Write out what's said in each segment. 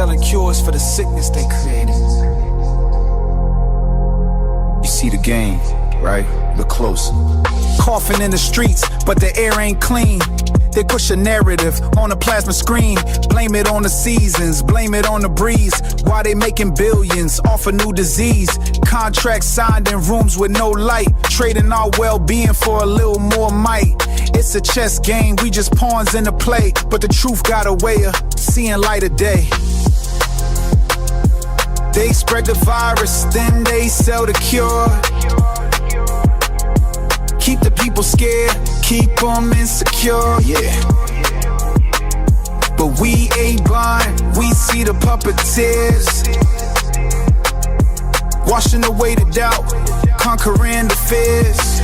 selling cures for the sickness they created. You see the game, right? Look close. Coughing in the streets, but the air ain't clean. They push a narrative on a plasma screen. Blame it on the seasons, blame it on the breeze. Why they making billions off a new disease? Contracts signed in rooms with no light, trading our well-being for a little more might. It's a chess game, we just pawns in the play, but the truth got a way of seeing light of day. They spread the virus, then they sell the cure. Keep the people scared, keep them insecure, yeah. But we ain't blind, we see the puppeteers, washing away the doubt, conquering the fears.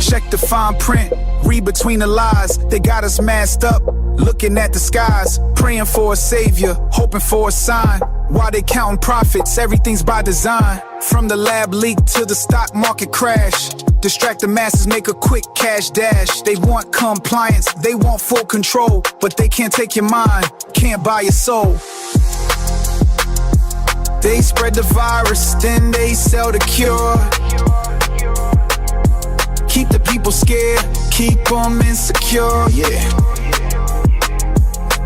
Check the fine print, read between the lies. They got us masked up, looking at the skies, praying for a savior, hoping for a sign. While they counting profits, everything's by design. From the lab leak to the stock market crash, distract the masses, make a quick cash dash. They want compliance, they want full control, but they can't take your mind, can't buy your soul. They spread the virus, then they sell the cure. Keep the people scared, keep them insecure, yeah.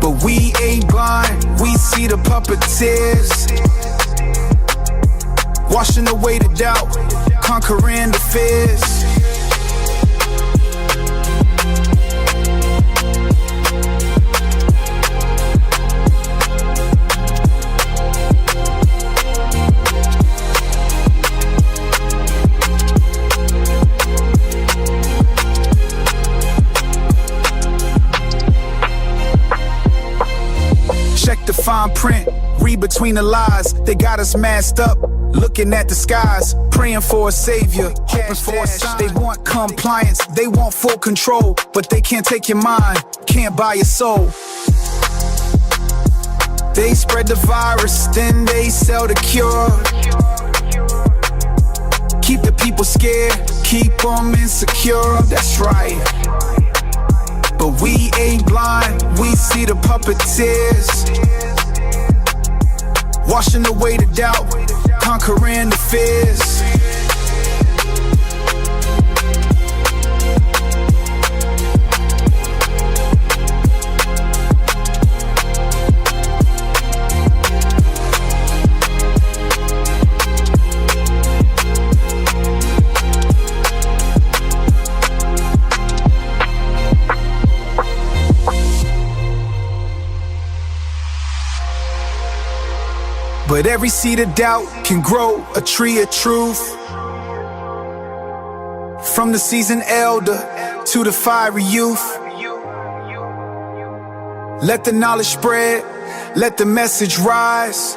But we ain't blind, we see the puppeteers, washing away the doubt, conquering the fears. Check the fine print, read between the lies. They got us masked up, looking at the skies, praying for a savior, hoping for a sign. They want compliance, they want full control, but they can't take your mind, can't buy your soul. They spread the virus, then they sell the cure. Keep the people scared, keep them insecure, that's right. But we ain't blind, we see the puppeteers, washing away the doubt, conquering the fears. But every seed of doubt can grow a tree of truth. From the seasoned elder to the fiery youth, let the knowledge spread, let the message rise.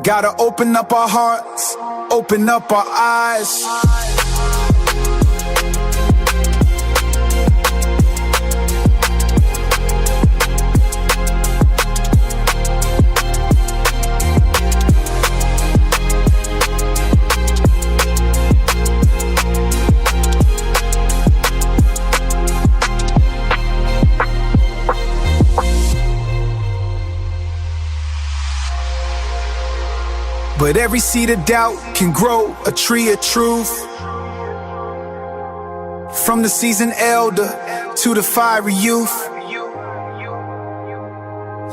Gotta open up our hearts, open up our eyes. But every seed of doubt can grow a tree of truth. From the seasoned elder to the fiery youth,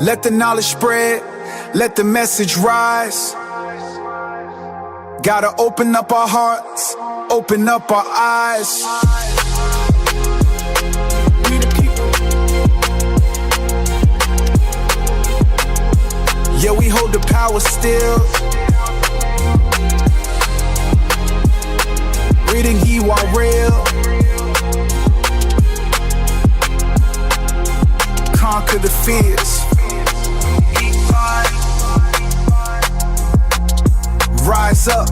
let the knowledge spread, let the message rise. Gotta open up our hearts, open up our eyes. We the people. Yeah, we hold the power still. Reading ye while real. Conquer the fears. Rise up.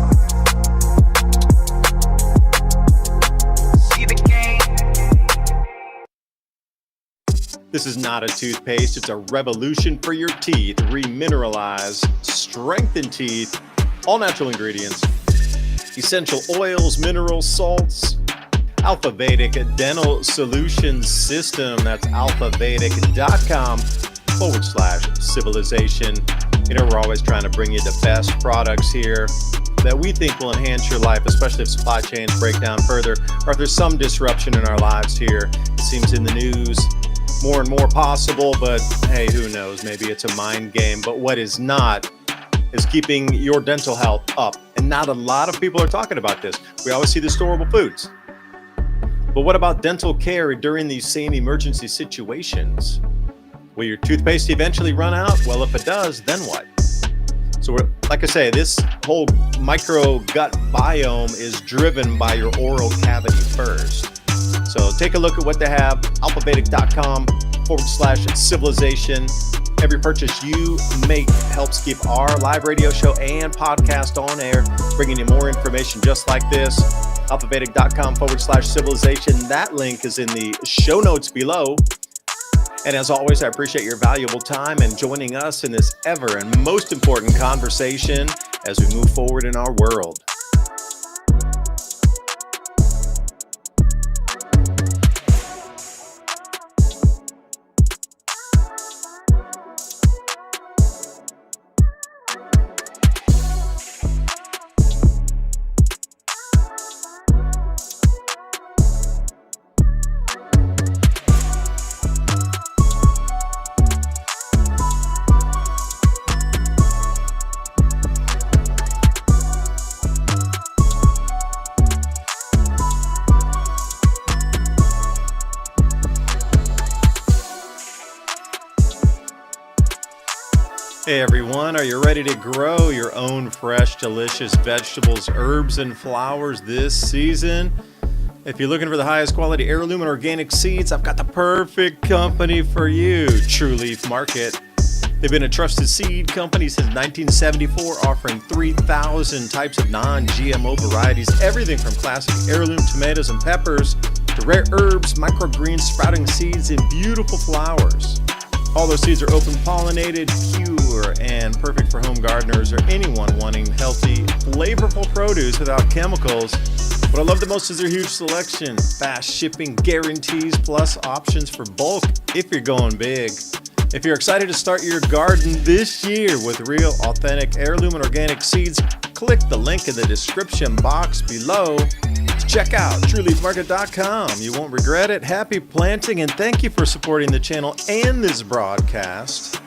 See the game. This is not a toothpaste. It's a revolution for your teeth. Remineralize, strengthen teeth, all natural ingredients, essential oils, minerals, salts. Alpha Vedic Dental Solutions System. That's alphavedic.com/civilization. You know, we're always trying to bring you the best products here that we think will enhance your life, especially if supply chains break down further or if there's some disruption in our lives here. It seems in the news more and more possible, but hey, who knows? Maybe it's a mind game. But what is not is keeping your dental health up. And not a lot of people are talking about this. We always see the storable foods. But what about dental care during these same emergency situations? Will your toothpaste eventually run out? Well, if it does, then what? So like I say, this whole micro gut biome is driven by your oral cavity first. So take a look at what they have, alphavedic.com/civilization. Every purchase you make helps keep our live radio show and podcast on air, bringing you more information just like this. alphavedic.com/civilization. That link is in the show notes below. And as always, I appreciate your valuable time and joining us in this ever and most important conversation as we move forward in our world. Hey everyone, are you ready to grow your own fresh, delicious vegetables, herbs, and flowers this season? If you're looking for the highest quality heirloom and organic seeds, I've got the perfect company for you, True Leaf Market. They've been a trusted seed company since 1974, offering 3,000 types of non-GMO varieties, everything from classic heirloom tomatoes and peppers to rare herbs, microgreens, sprouting seeds, and beautiful flowers. All those seeds are open pollinated, pure, and perfect for home gardeners or anyone wanting healthy, flavorful produce without chemicals. What I love the most is their huge selection, fast shipping guarantees, plus options for bulk if you're going big. If you're excited to start your garden this year with real, authentic heirloom and organic seeds, click the link in the description box below. Check out TrueLeafMarket.com. You won't regret it. Happy planting, and thank you for supporting the channel and this broadcast.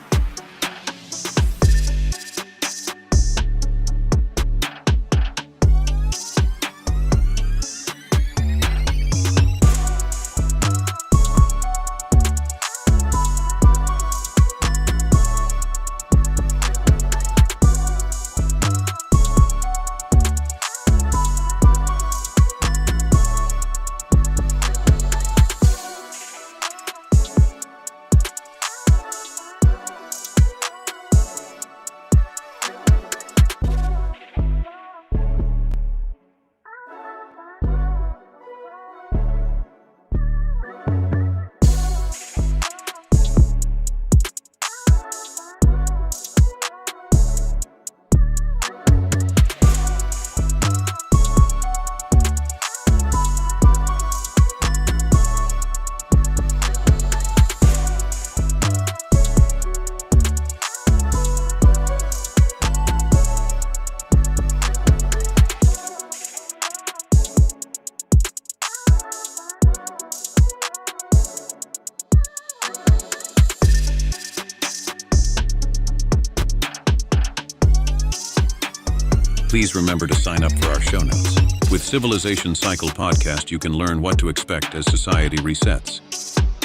Please remember to sign up for our show notes. With Civilization Cycle podcast, you can learn what to expect as society resets.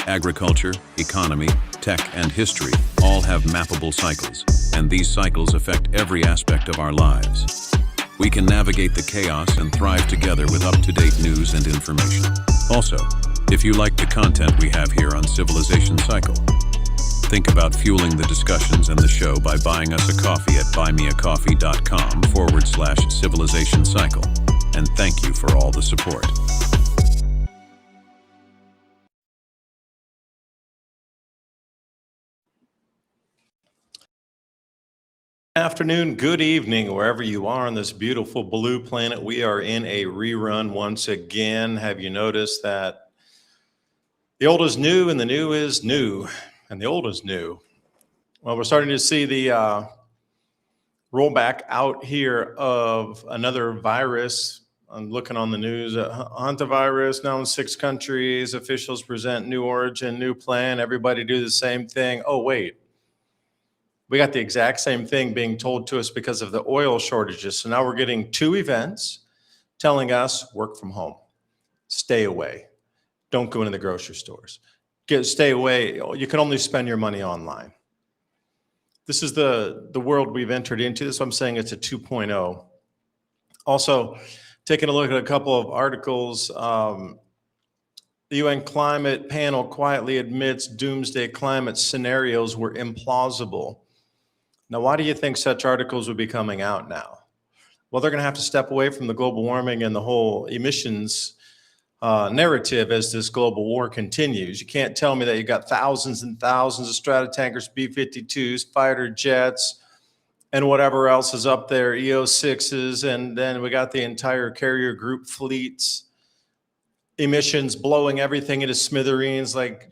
Agriculture, economy, tech, and history all have mappable cycles, and these cycles affect every aspect of our lives. We can navigate the chaos and thrive together with up-to-date news and information. Also, if you like the content we have here on Civilization Cycle, think about fueling the discussions and the show by buying us a coffee at buymeacoffee.com/Civilization Cycle. And thank you for all the support. Afternoon, good evening, wherever you are on this beautiful blue planet. We are in a rerun once again. Have you noticed that the old is new and the new is new and the old is new? Well, we're starting to see the rollback out here of another virus. I'm looking on the news, hantavirus now in 6 countries. Officials present new origin, new plan. Everybody do the same thing. Oh, wait. We got the exact same thing being told to us because of the oil shortages. So now we're getting 2 events telling us work from home, stay away, don't go into the grocery stores, stay away. You can only spend your money online. This is the world we've entered into. That's why I'm saying it's a 2.0. Also, taking a look at a couple of articles, the UN climate panel quietly admits doomsday climate scenarios were implausible. Now, why do you think such articles would be coming out now? Well, they're going to have to step away from the global warming and the whole emissions narrative as this global war continues. You can't tell me that you got thousands and thousands of Stratotankers, B-52s, fighter jets, and whatever else is up there, EO6s, and then we got the entire carrier group fleets, emissions blowing everything into smithereens, like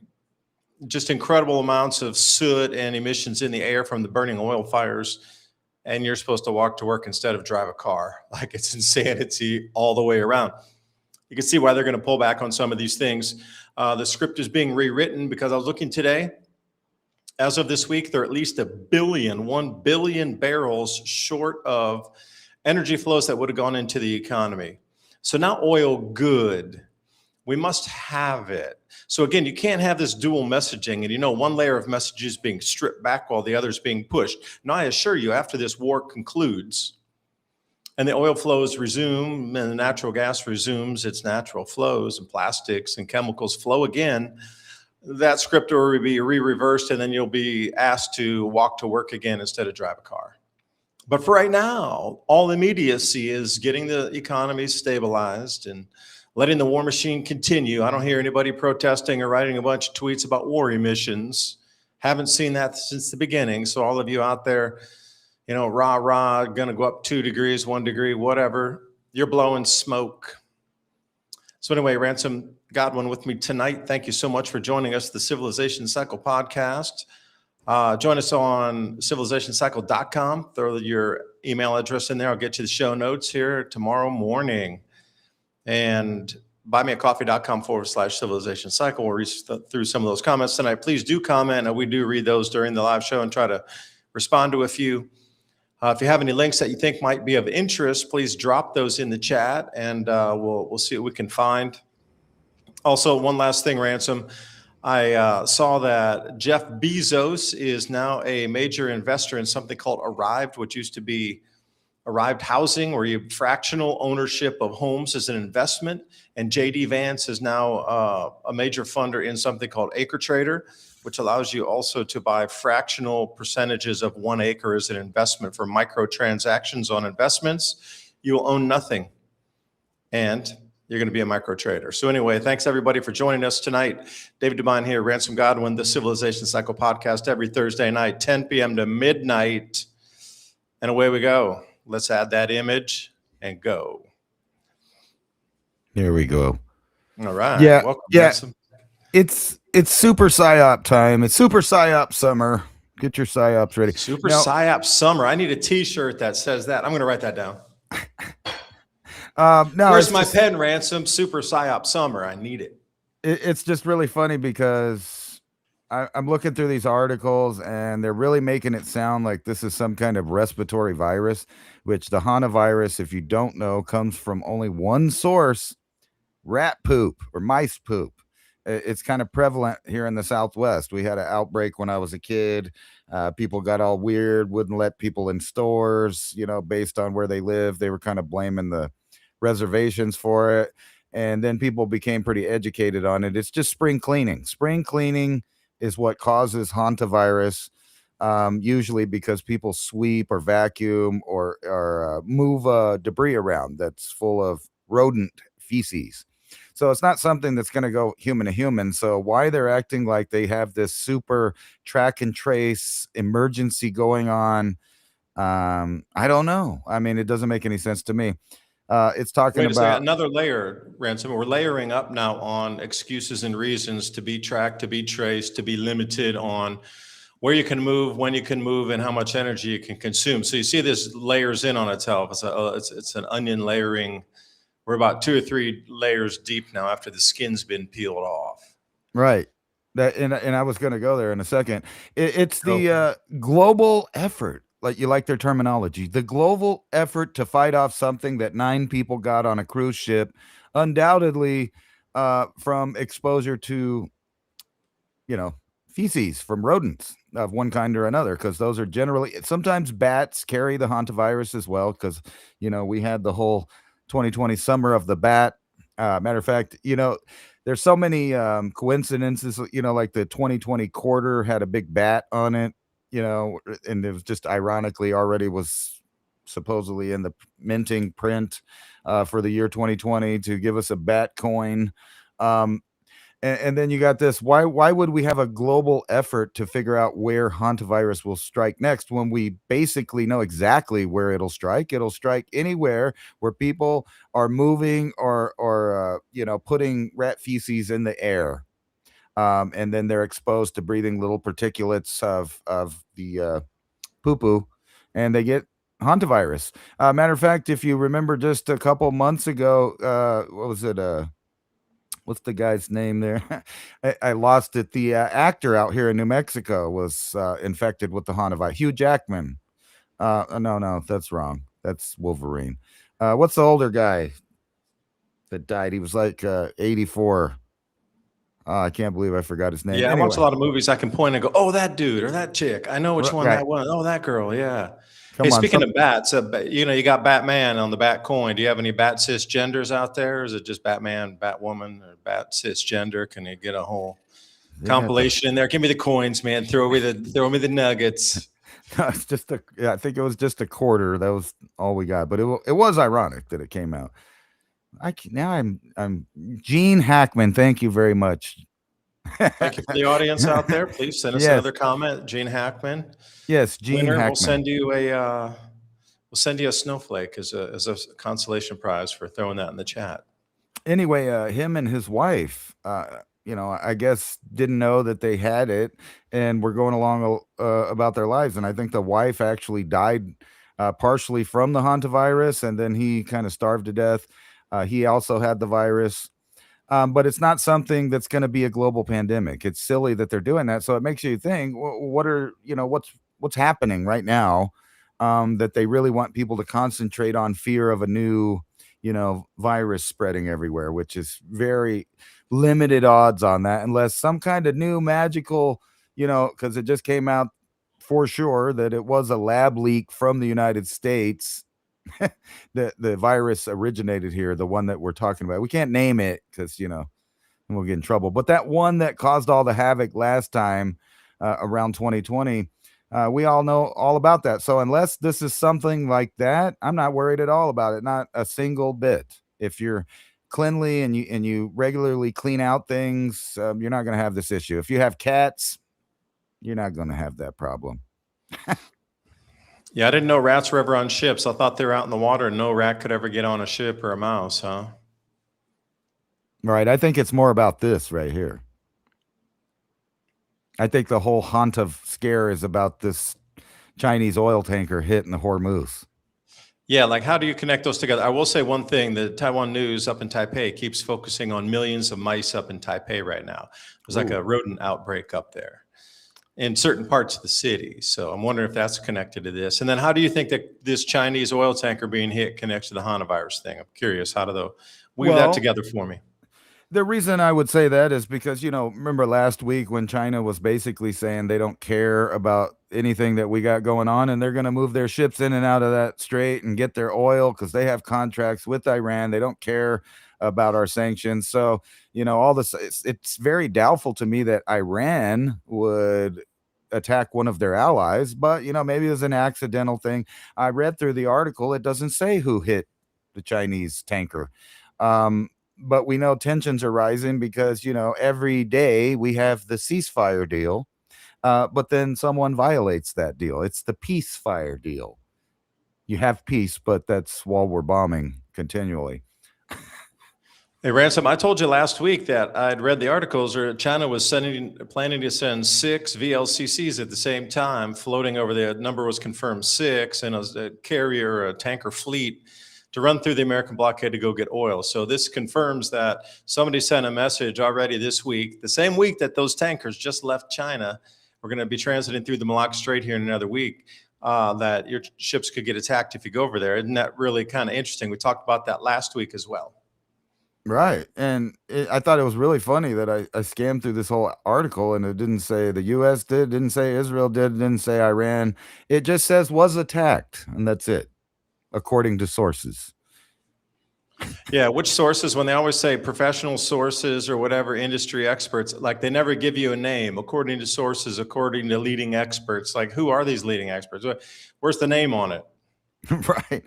just incredible amounts of soot and emissions in the air from the burning oil fires. And you're supposed to walk to work instead of drive a car. Like, it's insanity all the way around. You can see why they're going to pull back on some of these things. The script is being rewritten because I was looking today. As of this week, they're at least 1 billion barrels short of energy flows that would have gone into the economy. So now oil good. We must have it. So again, you can't have this dual messaging and, one layer of messages being stripped back while the other is being pushed. Now, I assure you, after this war concludes and the oil flows resume and the natural gas resumes its natural flows and plastics and chemicals flow again, that script will be re-reversed and then you'll be asked to walk to work again instead of drive a car. But for right now, all immediacy is getting the economy stabilized and letting the war machine continue. I don't hear anybody protesting or writing a bunch of tweets about war emissions. Haven't seen that since the beginning. So all of you out there, rah, gonna go up 2 degrees, 1 degree, whatever, you're blowing smoke. So anyway, Ransom Godwin with me tonight. Thank you so much for joining us, the Civilization Cycle podcast. Join us on civilizationcycle.com. Throw your email address in there. I'll get you the show notes here tomorrow morning. And buymeacoffee.com/civilization cycle. We'll read through some of those comments tonight. Please do comment, and we do read those during the live show and try to respond to a few. If you have any links that you think might be of interest, please drop those in the chat, and we'll see what we can find. Also, one last thing, Ransom. I saw that Jeff Bezos is now a major investor in something called Arrived, which used to be Arrived Housing, where you have fractional ownership of homes as an investment. And JD Vance is now a major funder in something called Acre Trader, which allows you also to buy fractional percentages of 1 acre as an investment for microtransactions on investments. You will own nothing, and you're going to be a micro trader. So anyway, thanks everybody for joining us tonight. David Devine here, Ransom Godwin, the Civilization Cycle podcast every Thursday night, 10 p.m. to midnight. And away we go. Let's add that image and go. There we go. All right. Yeah. Welcome, Yeah. Ransom. It's super psyop time. It's super psyop summer. Get your psyops ready. Super Now, psyop summer. I need a t-shirt that says that. I'm going to write that down. no, Where's my pen, Ransom? Super psyop summer. I need it. It's just really funny because I'm looking through these articles and they're really making it sound like this is some kind of respiratory virus, which the hantavirus, if you don't know, comes from only one source, rat poop or mice poop. It's kind of prevalent here in the Southwest. We had an outbreak when I was a kid. People got all weird, wouldn't let people in stores, based on where they live. They were kind of blaming the reservations for it. And then people became pretty educated on it. It's just spring cleaning. Spring cleaning is what causes hantavirus, usually because people sweep or vacuum or move debris around that's full of rodent feces. So it's not something that's going to go human to human. So why they're acting like they have this super track and trace emergency going on, I don't know. I mean, it doesn't make any sense to me. It's talking Wait a second, about another layer, Ransom. We're layering up now on excuses and reasons to be tracked, to be traced, to be limited on where you can move, when you can move, and how much energy you can consume. So you see this layers in on itself. It's an onion layering. We're about 2 or 3 layers deep now after the skin's been peeled off. right. That and I was going to go there in a second. It's Go. the global effort. Like you like their terminology, the global effort to fight off something that 9 people got on a cruise ship, undoubtedly from exposure to feces from rodents of one kind or another, because those are generally sometimes bats carry the hantavirus as well, because we had the whole 2020 summer of the bat. Matter of fact, there's so many coincidences, like the 2020 quarter had a big bat on it, and it was just ironically already was supposedly in the minting print for the year 2020 to give us a bat coin. And then you got this. Why would we have a global effort to figure out where hantavirus will strike next when we basically know exactly where it'll strike? It'll strike anywhere where people are moving or putting rat feces in the air, and then they're exposed to breathing little particulates of the poo poo, and they get hantavirus. Matter of fact, if you remember, just a couple months ago, what was it? What's the guy's name there? I lost it. The actor out here in New Mexico was infected with the hantavirus. Hugh Jackman. No, that's wrong. That's Wolverine. What's the older guy that died? He was like 84. I can't believe I forgot his name. Yeah, I watch a Anyway, lot of movies. I can point and go, "Oh, that dude or that chick. I know which one right. that was. Oh, that girl. Yeah." Hey, Come on. speaking of bats, you got Batman on the Bat coin. Do you have any Bat cisgenders out there? Or is it just Batman, Batwoman, or Bat cisgender? Can you get a whole They got the- compilation in there? Give me the coins, man. Throw me the nuggets. it's just I think it was just a quarter. That was all we got. But it was ironic that it came out. Now I'm Gene Hackman. Thank you very much. Thank you for the audience out there. Please send us Yes. another comment. Gene Hackman. Yes, Gene Winner, Hackman. we'll send you a snowflake as a consolation prize for throwing that in the chat. Anyway, him and his wife, I guess didn't know that they had it and were going along about their lives. And I think the wife actually died partially from the hantavirus, and then he kind of starved to death. He also had the virus. But it's not something that's going to be a global pandemic. It's silly that they're doing that. So it makes you think, what's happening right now, that they really want people to concentrate on fear of a new, virus spreading everywhere, which is very limited odds on that, unless some kind of new magical, because it just came out for sure that it was a lab leak from the United States. The virus originated here, the one that we're talking about. We can't name it because we'll get in trouble. But that one that caused all the havoc last time around 2020, we all know all about that. So unless this is something like that, I'm not worried at all about it. Not a single bit. If you're cleanly and you regularly clean out things, you're not going to have this issue. If you have cats, you're not going to have that problem. Yeah, I didn't know rats were ever on ships. I thought they were out in the water and no rat could ever get on a ship or a mouse, huh? Right. I think it's more about this right here. I think the whole Hanta scare is about this Chinese oil tanker hitting the Hormuz. Yeah, like how do you connect those together? I will say one thing, the Taiwan news up in Taipei keeps focusing on millions of mice up in Taipei right now. There's like a rodent outbreak up there in certain parts of the city. So I'm wondering if that's connected to this. And then how do you think that this Chinese oil tanker being hit connects to the hantavirus thing? I'm curious. How do they weave that together for me? The reason I would say that is because, remember last week when China was basically saying they don't care about anything that we got going on, and they're going to move their ships in and out of that strait and get their oil because they have contracts with Iran. They don't care about our sanctions. So, all this, it's very doubtful to me that Iran would attack one of their allies, but, maybe it was an accidental thing. I read through the article. It doesn't say who hit the Chinese tanker. But we know tensions are rising because, every day we have the ceasefire deal, but then someone violates that deal. It's the peacefire deal. You have peace, but that's while we're bombing continually. Hey, Ransom, I told you last week that I'd read the articles where China was planning to send 6 VLCCs at the same time, floating over the number was confirmed 6, and a carrier, a tanker fleet to run through the American blockade to go get oil. So this confirms that somebody sent a message already this week, the same week that those tankers just left China. We're going to be transiting through the Malacca Strait here in another week. That your ships could get attacked if you go over there. Isn't that really kind of interesting? We talked about that last week as well. Right. And I thought it was really funny that I scammed through this whole article and it didn't say the U.S. did, didn't say Israel did, didn't say Iran. It just says was attacked, and that's it, according to sources. Yeah, which sources, when they always say professional sources or whatever, industry experts, like they never give you a name, according to sources, according to leading experts. Like, who are these leading experts? Where's the name on it? Right.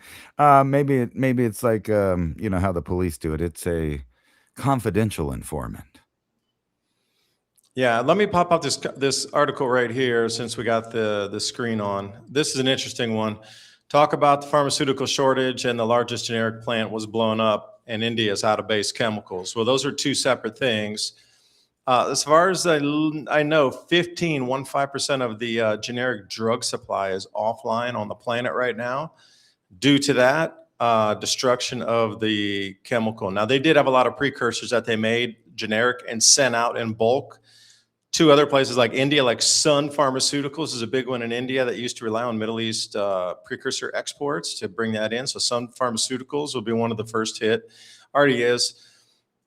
Maybe it's like how the police do it. It's a confidential informant. Yeah, let me pop up this article right here since we got the screen on. This is an interesting one. Talk about the pharmaceutical shortage and the largest generic plant was blown up in India's out-of-base chemicals. Well, those are two separate things. As far as I know, 15% of the generic drug supply is offline on the planet right now due to that destruction of the chemical. Now, they did have a lot of precursors that they made generic and sent out in bulk to other places like India, like Sun Pharmaceuticals is a big one in India that used to rely on Middle East precursor exports to bring that in. So Sun Pharmaceuticals will be one of the first hit, already is.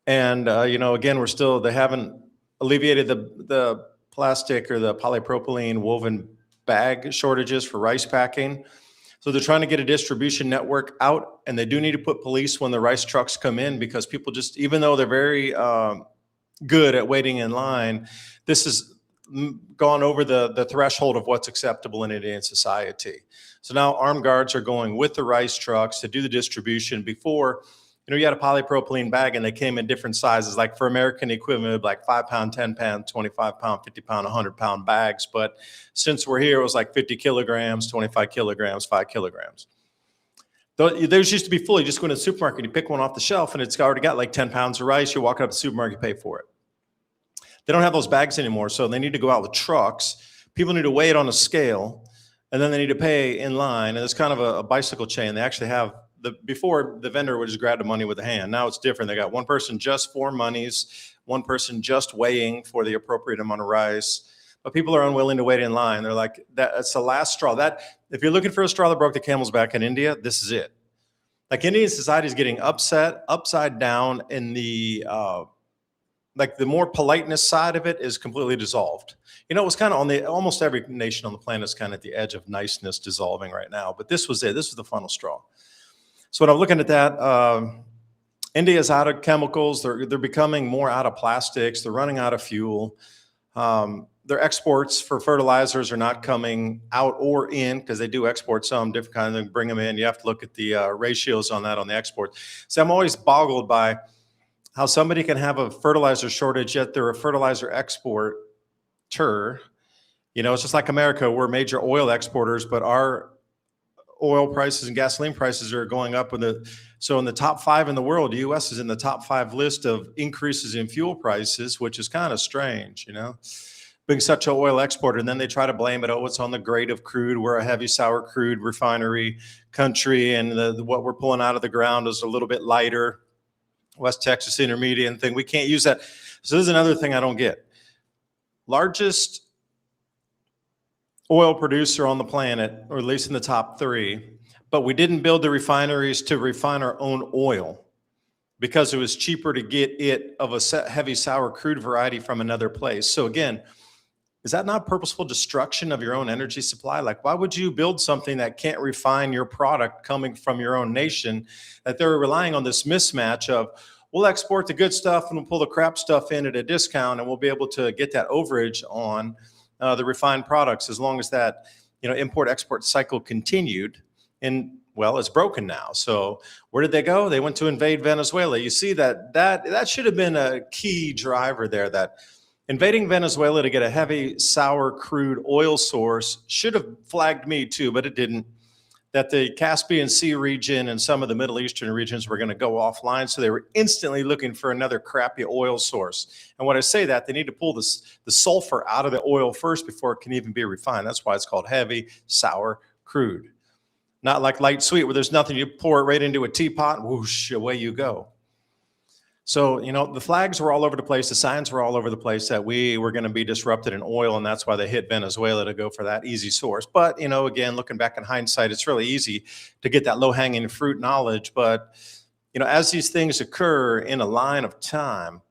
And, again, they haven't alleviated the plastic or the polypropylene woven bag shortages for rice packing. So they're trying to get a distribution network out, and they do need to put police when the rice trucks come in because people just, even though they're very good at waiting in line, this has gone over the threshold of what's acceptable in Indian society. So now armed guards are going with the rice trucks to do the distribution. Before, you had a polypropylene bag and they came in different sizes, like for American equivalent, like 5 pound, 10 pound, 25 pound, 50 pound, 100 pound bags. But since we're here, it was like 50 kilograms, 25 kilograms, 5 kilograms. Those used to be full. You just go into the supermarket, you pick one off the shelf, and it's already got like 10 pounds of rice. You walk up to the supermarket, pay for it. They don't have those bags anymore, so they need to go out with trucks. People need to weigh it on a scale, and then they need to pay in line. And it's kind of a bicycle chain. They actually have before the vendor would just grab the money with a hand. Now it's different. They got one person just for monies, one person just weighing for the appropriate amount of rice. But people are unwilling to wait in line. They're like, that's the last straw. That if you're looking for a straw that broke the camel's back in India, this is it. Like Indian society is getting upside down in the like the more politeness side of it is completely dissolved. It was kind of almost every nation on the planet is kind of at the edge of niceness dissolving right now. But this was it. This was the final straw. So when I'm looking at that, India's out of chemicals. They're becoming more out of plastics. They're running out of fuel. Their exports for fertilizers are not coming out or in because they do export some different kinds. They bring them in. You have to look at the ratios on that on the export. So I'm always boggled by how somebody can have a fertilizer shortage, yet they're a fertilizer exporter. It's just like America. We're major oil exporters, but our oil prices and gasoline prices are going up. So in the top 5 in the world, the U.S. is in the top 5 list of increases in fuel prices, which is kind of strange, being such an oil exporter. And then they try to blame it. Oh, it's on the grade of crude. We're a heavy sour crude refinery country, and what we're pulling out of the ground is a little bit lighter. West Texas Intermediate thing. We can't use that. So this is another thing I don't get. Largest oil producer on the planet, or at least in the top 3, but we didn't build the refineries to refine our own oil because it was cheaper to get it of a heavy sour crude variety from another place. So again, is that not purposeful destruction of your own energy supply? Like, why would you build something that can't refine your product coming from your own nation, that they're relying on this mismatch of, we'll export the good stuff and we'll pull the crap stuff in at a discount, and we'll be able to get that overage on the refined products as long as that, import-export cycle continued. And, well, it's broken now. So where did they go? They went to invade Venezuela. You see that should have been a key driver there, that invading Venezuela to get a heavy sour crude oil source should have flagged me too, but it didn't. that the Caspian Sea region and some of the Middle Eastern regions were going to go offline. So they were instantly looking for another crappy oil source. And when I say that, they need to pull the sulfur out of the oil first before it can even be refined. That's why it's called heavy, sour crude. Not like light sweet, where there's nothing. You pour it right into a teapot, and whoosh, away you go. So, the flags were all over the place. The signs were all over the place that we were going to be disrupted in oil, and that's why they hit Venezuela to go for that easy source. But, again, looking back in hindsight, it's really easy to get that low-hanging fruit knowledge. But, as these things occur in a line of time,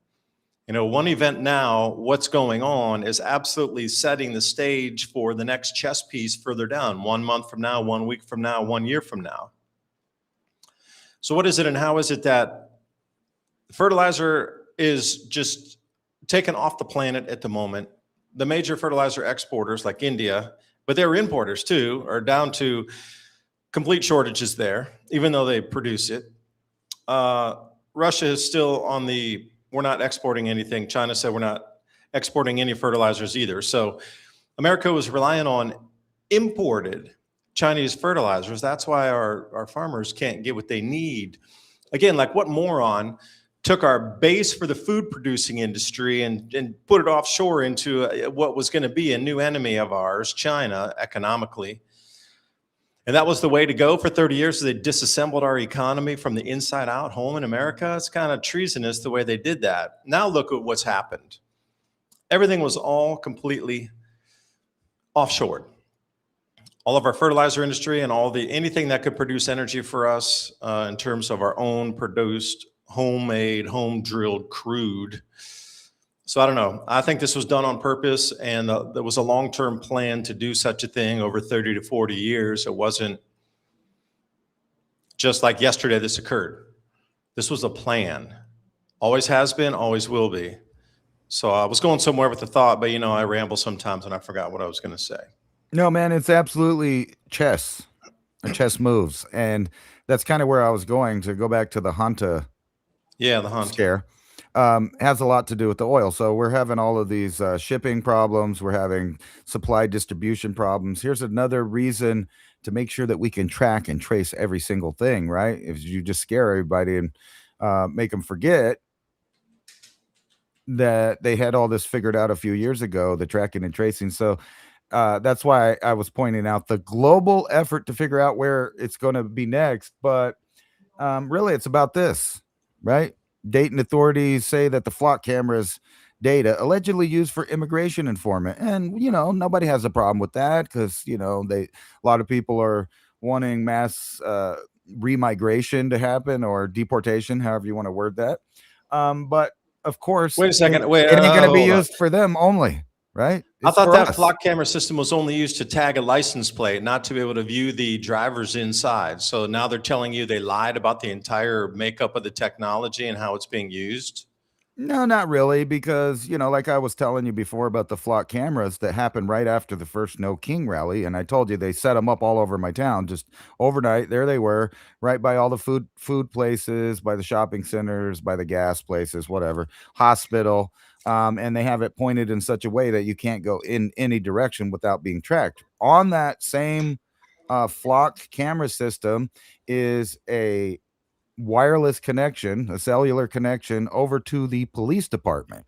one event now, what's going on is absolutely setting the stage for the next chess piece further down, 1 month from now, 1 week from now, 1 year from now. So what is it and how is it that fertilizer is just taken off the planet at the moment? The major fertilizer exporters like India, but they're importers too, are down to complete shortages there, even though they produce it. Russia is still on the, we're not exporting anything. China said we're not exporting any fertilizers either. So America was relying on imported Chinese fertilizers. That's why our farmers can't get what they need. Again, like what moron took our base for the food producing industry and put it offshore into what was going to be a new enemy of ours, China, economically. And that was the way to go for 30 years. So they disassembled our economy from the inside out, home in America. It's kind of treasonous the way they did that. Now look at what's happened. Everything was all completely offshore. All of our fertilizer industry and anything that could produce energy for us in terms of our own produced, homemade, home drilled crude. So I don't know. I think this was done on purpose, and there was a long-term plan to do such a thing over 30 to 40 years. It wasn't just like yesterday this occurred. This was a plan. Always has been, always will be. So I was going somewhere with the thought, but I ramble sometimes and I forgot what I was going to say. No, man, it's absolutely chess moves. And that's kind of where I was going to go back to the Hunta. Yeah, the Hunta scare. Has a lot to do with the oil. So we're having all of these shipping problems. We're having supply distribution problems. Here's another reason to make sure that we can track and trace every single thing, right? If you just scare everybody and make them forget that they had all this figured out a few years ago, the tracking and tracing. So that's why I was pointing out the global effort to figure out where it's going to be next. But really, it's about this, right? Dayton authorities say that the flock cameras data allegedly used for immigration informant. And, nobody has a problem with that because, a lot of people are wanting mass remigration to happen or deportation, however you want to word that. But of course, wait a second. It ain't going to be used for them only. Right? I thought that flock camera system was only used to tag a license plate, not to be able to view the drivers inside. So now they're telling you they lied about the entire makeup of the technology and how it's being used? No, not really, because, like I was telling you before about the flock cameras that happened right after the first No King rally. And I told you they set them up all over my town, just overnight. There they were, right by all the food places, by the shopping centers, by the gas places, whatever, hospital. And they have it pointed in such a way that you can't go in any direction without being tracked. On that same flock camera system is a wireless connection, a cellular connection over to the police department.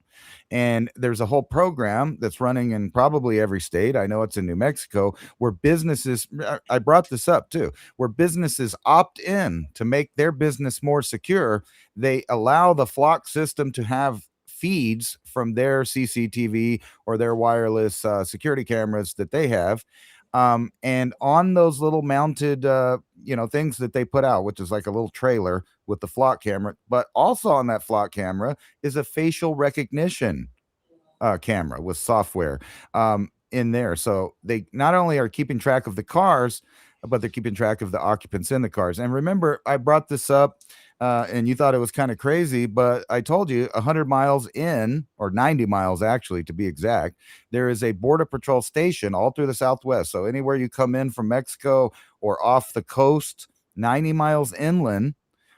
And there's a whole program that's running in probably every state. I know it's in New Mexico, where businesses, I brought this up too, where businesses opt in to make their business more secure. They allow the flock system to have feeds from their CCTV or their wireless security cameras that they have. And on those little mounted, things that they put out, which is like a little trailer with the flock camera, but also on that flock camera is a facial recognition camera with software in there. So they not only are keeping track of the cars, but they're keeping track of the occupants in the cars. And remember, I brought this up and you thought it was kind of crazy, but I told you 100 miles in, or 90 miles actually, to be exact, there is a border patrol station all through the Southwest. So anywhere you come in from Mexico or off the coast, 90 miles inland,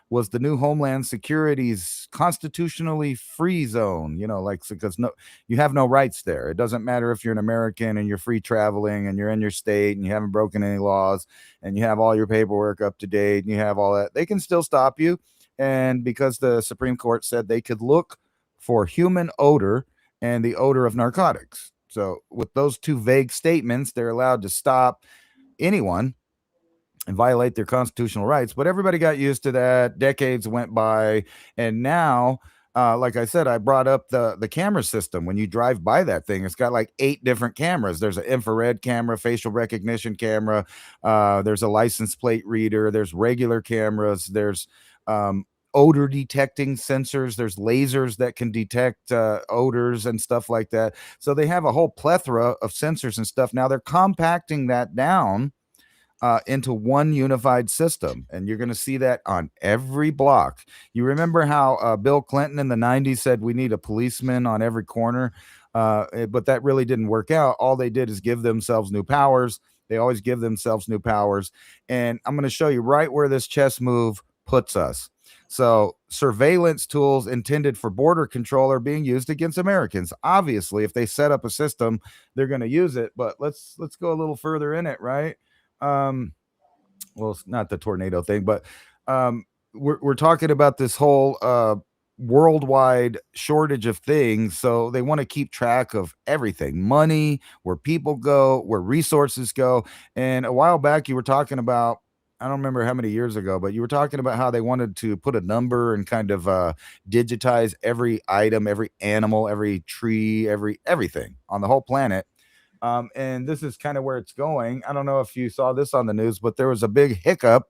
was the new Homeland Security's constitutionally free zone. Like, because you have no rights there. It doesn't matter if you're an American and you're free traveling and you're in your state and you haven't broken any laws and you have all your paperwork up to date and you have all that. They can still stop you. And because the Supreme Court said they could look for human odor and the odor of narcotics. So with those two vague statements, they're allowed to stop anyone and violate their constitutional rights. But everybody got used to that. Decades went by. And now, like I said, I brought up the camera system. When you drive by that thing, it's got like 8 different cameras. There's an infrared camera, facial recognition camera. There's a license plate reader. There's regular cameras. There's odor detecting sensors. There's lasers that can detect odors and stuff like that. So they have a whole plethora of sensors and stuff. Now they're compacting that down into one unified system. And you're going to see that on every block. You remember how Bill Clinton in the 90s said we need a policeman on every corner? But that really didn't work out. All they did is give themselves new powers. They always give themselves new powers. And I'm going to show you right where this chess move puts us. So surveillance tools intended for border control are being used against Americans. Obviously, if they set up a system, they're going to use it. But let's go a little further in it, right? Well, it's not the tornado thing, but we're talking about this whole worldwide shortage of things. So they want to keep track of everything: money, where people go, where resources go. And a while back, you were talking about, I don't remember how many years ago, but you were talking about how they wanted to put a number and kind of digitize every item, every animal, every tree, everything on the whole planet. And this is kind of where it's going. I don't know if you saw this on the news, but there was a big hiccup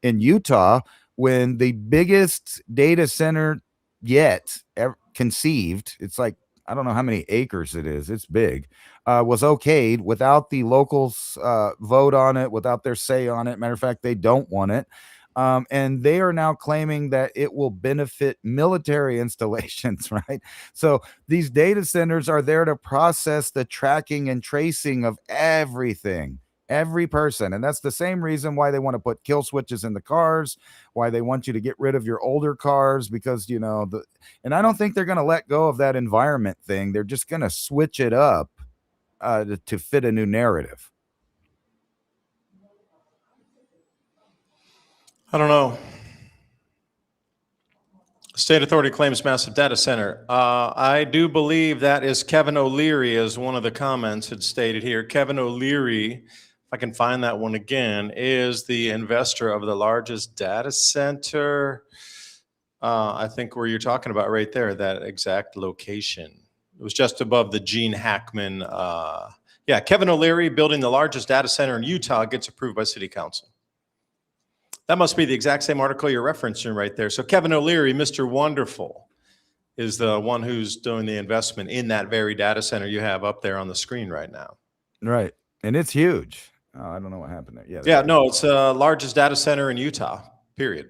in Utah when the biggest data center yet ever conceived, it's like, I don't know how many acres it is, it's big, was okayed without the locals vote on it, without their say on it. Matter of fact, they don't want it. And they are now claiming that it will benefit military installations, right? So these data centers are there to process the tracking and tracing of everything, every person. And that's the same reason why they want to put kill switches in the cars, why they want you to get rid of your older cars, because, and I don't think they're going to let go of that environment thing. They're just going to switch it up to fit a new narrative. I don't know. State authority claims massive data center. I do believe that is Kevin O'Leary, as one of the comments had stated here. Kevin O'Leary, if I can find that one again, is the investor of the largest data center. I think where you're talking about right there, that exact location. It was just above the Gene Hackman. Kevin O'Leary building the largest data center in Utah gets approved by city council. That must be the exact same article you're referencing right there. So Kevin O'Leary, Mr. Wonderful, is the one who's doing the investment in that very data center you have up there on the screen right now. Right. And it's huge. I don't know what happened there. It's the largest data center in Utah, period.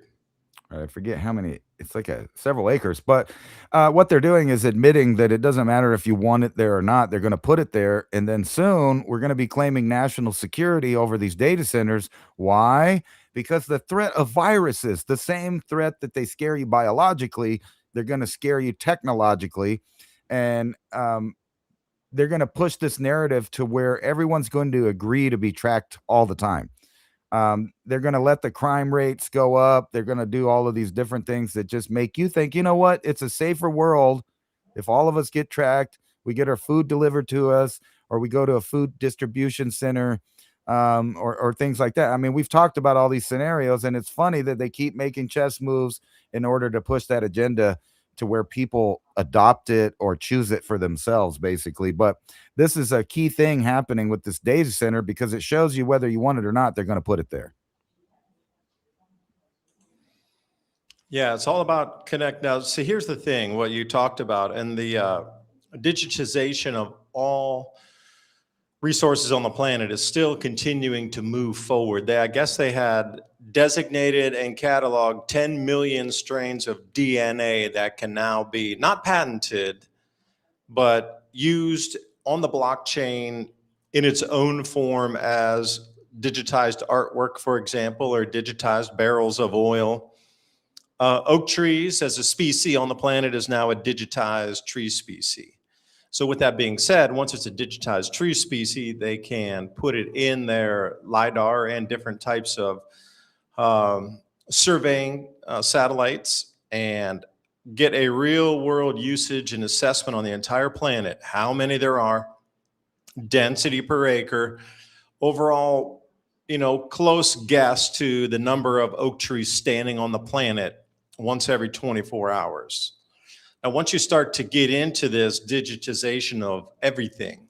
I forget how many. It's like several acres. But what they're doing is admitting that it doesn't matter if you want it there or not. They're going to put it there. And then soon we're going to be claiming national security over these data centers. Why? Because the threat of viruses, the same threat that they scare you biologically, they're going to scare you technologically. And they're going to push this narrative to where everyone's going to agree to be tracked all the time. They're going to let the crime rates go up. They're going to do all of these different things that just make you think, you know what? It's a safer world if all of us get tracked, we get our food delivered to us, or we go to a food distribution center, or things like that. I mean, we've talked about all these scenarios, and it's funny that they keep making chess moves in order to push that agenda to where people adopt it or choose it for themselves, basically. But this is a key thing happening with this data center, because it shows you whether you want it or not, they're going to put it there. Yeah, it's all about connect. Now, see, here's the thing, what you talked about, and the digitization of all resources on the planet is still continuing to move forward. I guess they had designated and cataloged 10 million strains of DNA that can now be not patented, but used on the blockchain in its own form as digitized artwork, for example, or digitized barrels of oil. Oak trees as a species on the planet is now a digitized tree species. So with that being said, once it's a digitized tree species, they can put it in their LiDAR and different types of surveying satellites and get a real world usage and assessment on the entire planet, how many there are, density per acre, overall, close guess to the number of oak trees standing on the planet once every 24 hours. Now, once you start to get into this digitization of everything,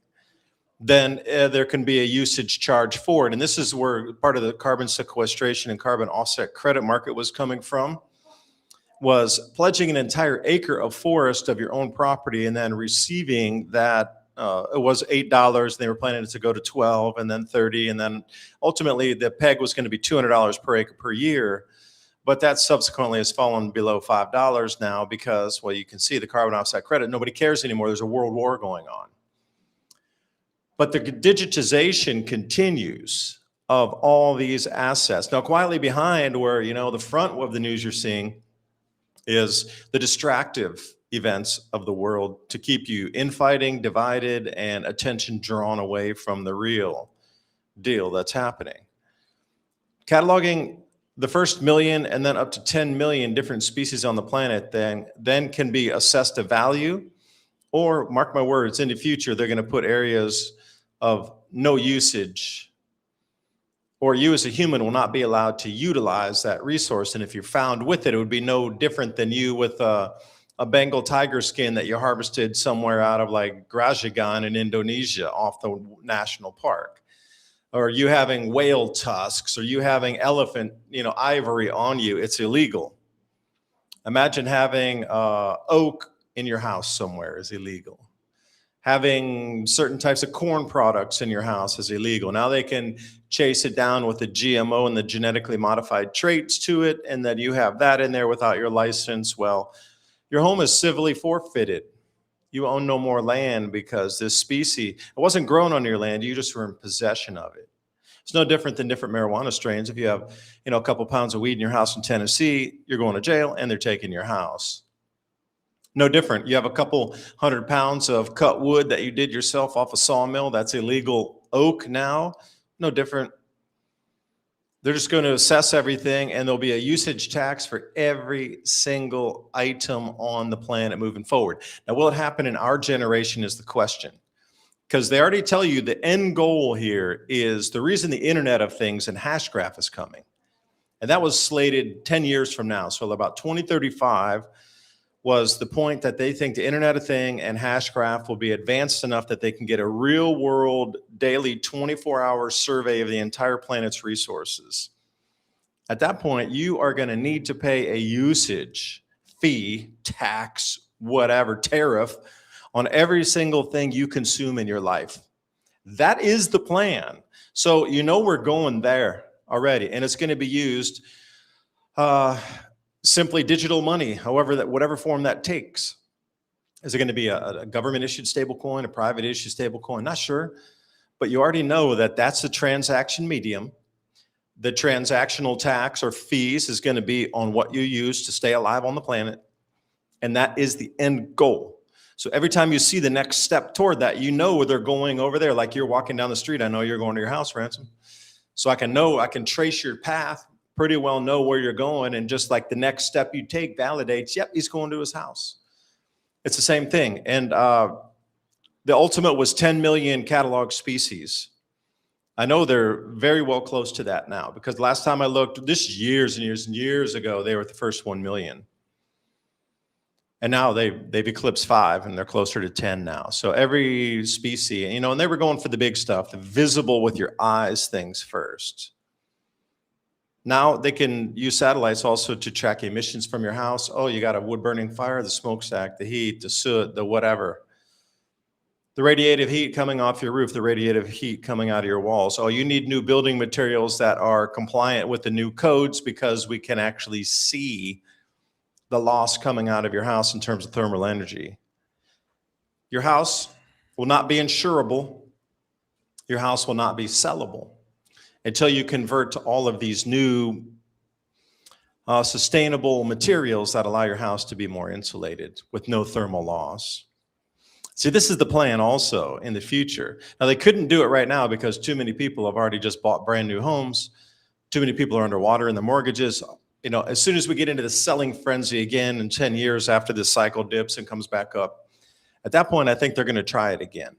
then there can be a usage charge for it. And this is where part of the carbon sequestration and carbon offset credit market was coming from, was pledging an entire acre of forest of your own property and then receiving that. It was $8. They were planning it to go to 12 and then 30. And then ultimately the peg was going to be $200 per acre per year. But that subsequently has fallen below $5 now because, well, you can see the carbon offset credit. Nobody cares anymore. There's a world war going on. But the digitization continues of all these assets. Now, quietly behind where, the front of the news you're seeing is the distractive events of the world to keep you infighting, divided, and attention drawn away from the real deal that's happening. Cataloging the first million and then up to 10 million different species on the planet then can be assessed a value, or mark my words, in the future, they're going to put areas of no usage, or you as a human will not be allowed to utilize that resource. And if you're found with it, it would be no different than you with a Bengal tiger skin that you harvested somewhere out of like Grajagan in Indonesia off the national park. Or you having whale tusks, or you having elephant, ivory on you. It's illegal. Imagine having oak in your house somewhere is illegal. Having certain types of corn products in your house is illegal. Now they can chase it down with the GMO and the genetically modified traits to it, and that you have that in there without your license. Well, your home is civilly forfeited. You own no more land because this species, it wasn't grown on your land, you just were in possession of it. It's no different than different marijuana strains. If you have, a couple pounds of weed in your house in Tennessee, you're going to jail and they're taking your house. No different. You have a couple 100 pounds of cut wood that you did yourself off a sawmill, that's illegal oak now. No different. They're just going to assess everything, and there'll be a usage tax for every single item on the planet moving forward. Now, will it happen in our generation is the question. Because they already tell you the end goal here is the reason the Internet of Things and Hashgraph is coming. And that was slated 10 years from now. So about 2035 was the point that they think the Internet of Things and Hashgraph will be advanced enough that they can get a real world daily 24-hour survey of the entire planet's resources. At that point, you are going to need to pay a usage fee, tax, whatever, tariff on every single thing you consume in your life. That is the plan. So we're going there already, and it's going to be used simply digital money, whatever form that takes. Is it going to be a government-issued stablecoin, a private-issued stablecoin? Not sure, but you already know that that's the transaction medium. The transactional tax or fees is going to be on what you use to stay alive on the planet, and that is the end goal. So every time you see the next step toward that, where they're going over there. Like you're walking down the street, I know you're going to your house, Ransom. So I can trace your path, pretty well know where you're going, and just like the next step you take validates, yep, he's going to his house. It's the same thing. And the ultimate was 10 million catalog species. I know they're very well close to that now, because last time I looked, this is years and years and years ago, they were at the first 1 million. And now they've eclipsed 5, and they're closer to 10 now. So every species, and they were going for the big stuff, the visible with your eyes things first. Now they can use satellites also to track emissions from your house. Oh, you got a wood burning fire, the smokestack, the heat, the soot, the whatever. The radiative heat coming off your roof, the radiative heat coming out of your walls. Oh, you need new building materials that are compliant with the new codes, because we can actually see the loss coming out of your house in terms of thermal energy. Your house will not be insurable. Your house will not be sellable until you convert to all of these new sustainable materials that allow your house to be more insulated with no thermal loss. See, this is the plan also in the future. Now, they couldn't do it right now because too many people have already just bought brand new homes. Too many people are underwater in their mortgages. As soon as we get into the selling frenzy again in 10 years after this cycle dips and comes back up, at that point, I think they're going to try it again.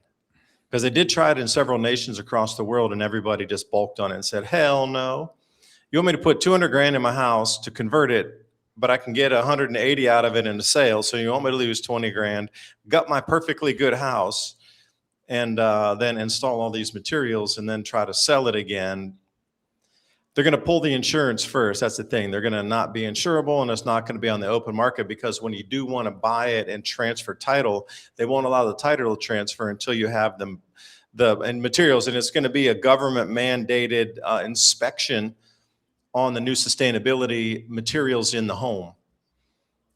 Because they did try it in several nations across the world, and everybody just balked on it and said, hell no. You want me to put 200 grand in my house to convert it, but I can get 180 out of it in a sale. So you want me to lose 20 grand, gut my perfectly good house, and then install all these materials and then try to sell it again. They're going to pull the insurance first. That's the thing. They're going to not be insurable, and it's not going to be on the open market, because when you do want to buy it and transfer title, they won't allow the title to transfer until you have the materials. And it's going to be a government mandated inspection on the new sustainability materials in the home.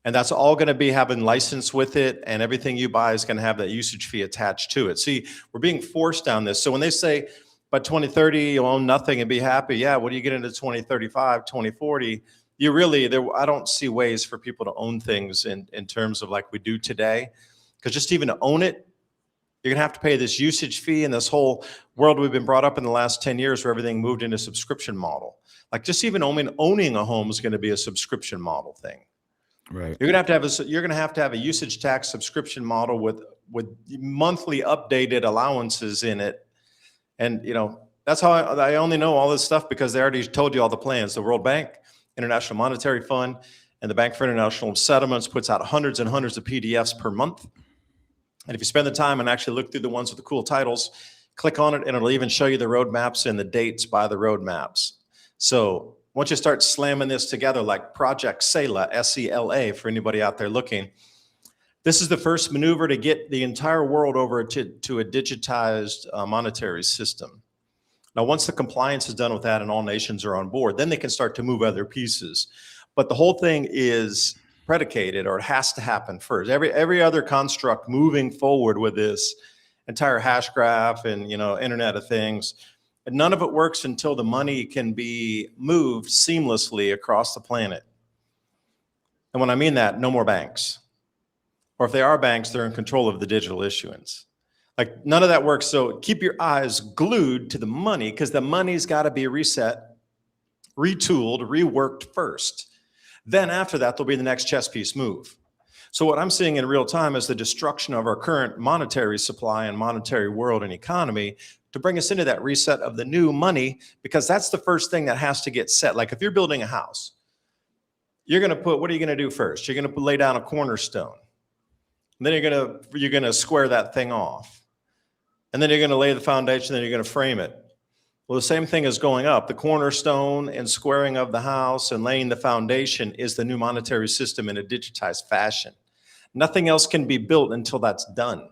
And that's all going to be having license with it, and everything you buy is going to have that usage fee attached to it. See, we're being forced down this. So when they say by 2030 you'll own nothing and be happy, yeah, what do you get into 2035, 2040? I don't see ways for people to own things in terms of like we do today. Because just even to own it, you're going to have to pay this usage fee, and this whole world we've been brought up in the last 10 years where everything moved into subscription model. Like just even owning a home is going to be a subscription model thing. Right. You're going to have to have a usage tax subscription model with monthly updated allowances in it. And that's how I only know all this stuff, because they already told you all the plans. The World Bank, International Monetary Fund, and the Bank for International Settlements puts out hundreds and hundreds of PDFs per month. And if you spend the time and actually look through the ones with the cool titles, click on it, and it'll even show you the roadmaps and the dates by the roadmaps. So once you start slamming this together, like Project SELA, S-E-L-A, for anybody out there looking, this is the first maneuver to get the entire world over to a digitized monetary system. Now, once the compliance is done with that and all nations are on board, then they can start to move other pieces. But the whole thing is predicated, or it has to happen first. Every other construct moving forward with this entire hash graph and Internet of Things, and none of it works until the money can be moved seamlessly across the planet. And when I mean that, no more banks. Or if they are banks, they're in control of the digital issuance. Like none of that works. So keep your eyes glued to the money, because the money's got to be reset, retooled, reworked first. Then after that, there'll be the next chess piece move. So what I'm seeing in real time is the destruction of our current monetary supply and monetary world and economy to bring us into that reset of the new money, because that's the first thing that has to get set. Like if you're building a house, what are you going to do first? You're going to lay down a cornerstone. And then you're going to square that thing off. And then you're going to lay the foundation, then you're going to frame it. Well, the same thing is going up. The cornerstone and squaring of the house and laying the foundation is the new monetary system in a digitized fashion. Nothing else can be built until that's done.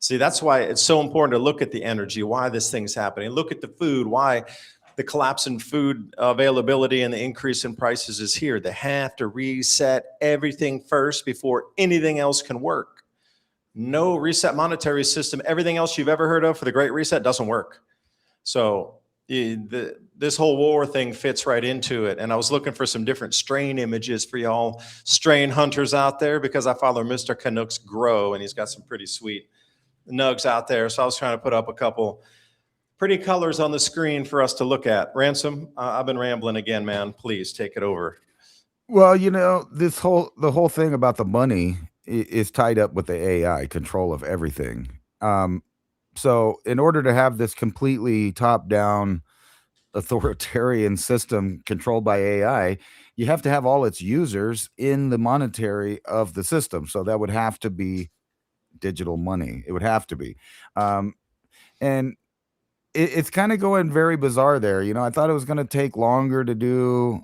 See, that's why it's so important to look at the energy, why this thing's happening. Look at the food, why the collapse in food availability and the increase in prices is here. They have to reset everything first before anything else can work. No reset monetary system, everything else you've ever heard of for the Great Reset doesn't work. So this whole war thing fits right into it. And I was looking for some different strain images for y'all strain hunters out there, because I follow Mr. Canucks Grow, and he's got some pretty sweet nugs out there. So I was trying to put up a couple pretty colors on the screen for us to look at. Ransom, I've been rambling again, man. Please take it over. Well, the whole thing about the money is tied up with the AI control of everything. So in order to have this completely top-down authoritarian system controlled by AI, you have to have all its users in the monetary of the system. So that would have to be digital money. It would have to be. And it's kind of going very bizarre there. I thought it was going to take longer to do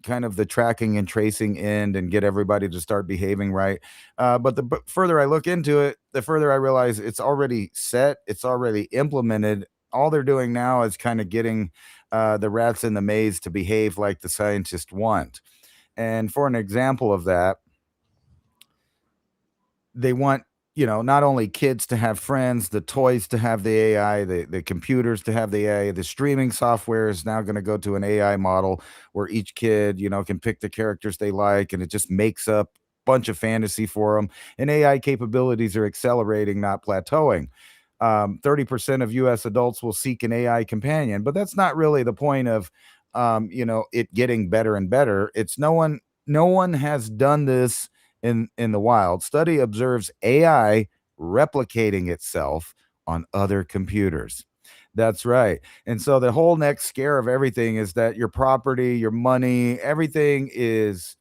kind of the tracking and tracing end and get everybody to start behaving right. But the further I look into it, the further I realize it's already set. It's already implemented. All they're doing now is kind of getting the rats in the maze to behave like the scientists want. And for an example of that, they want not only kids to have friends, the toys to have the AI, the computers to have the AI, the streaming software is now going to go to an AI model where each kid, can pick the characters they like, and it just makes up a bunch of fantasy for them. And AI capabilities are accelerating, not plateauing. 30% of US adults will seek an AI companion, but that's not really the point of, it getting better and better. It's no one has done this in the wild. Study observes AI replicating itself on other computers. That's right. And so the whole next scare of everything is that your property, your money, everything is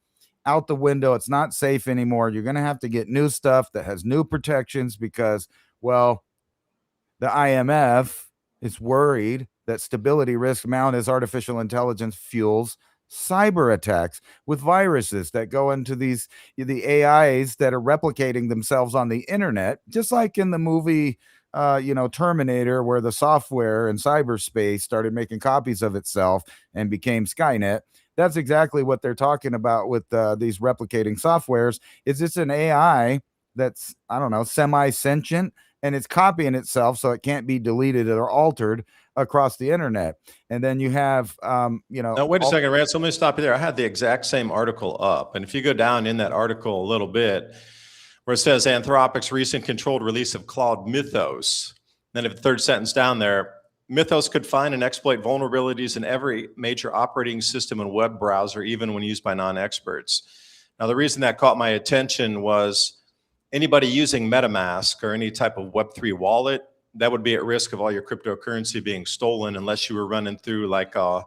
out the window. It's not safe anymore. You're going to have to get new stuff that has new protections because, well, the IMF is worried that stability risk mount as artificial intelligence fuels cyber attacks with viruses that go into the AIs that are replicating themselves on the internet, just like in the movie Terminator, where the software in cyberspace started making copies of itself and became Skynet. That's exactly what they're talking about with these replicating softwares. Is this an AI that's, I don't know, semi-sentient, and it's copying itself so it can't be deleted or altered across the internet? And then you have Now, wait a second, Rance. Let me stop you there. I had the exact same article up. And if you go down in that article a little bit, where it says Anthropic's recent controlled release of Claude Mythos, then if the third sentence down there, Mythos could find and exploit vulnerabilities in every major operating system and web browser, even when used by non-experts. Now, the reason that caught my attention was anybody using MetaMask or any type of Web3 wallet, that would be at risk of all your cryptocurrency being stolen unless you were running through like a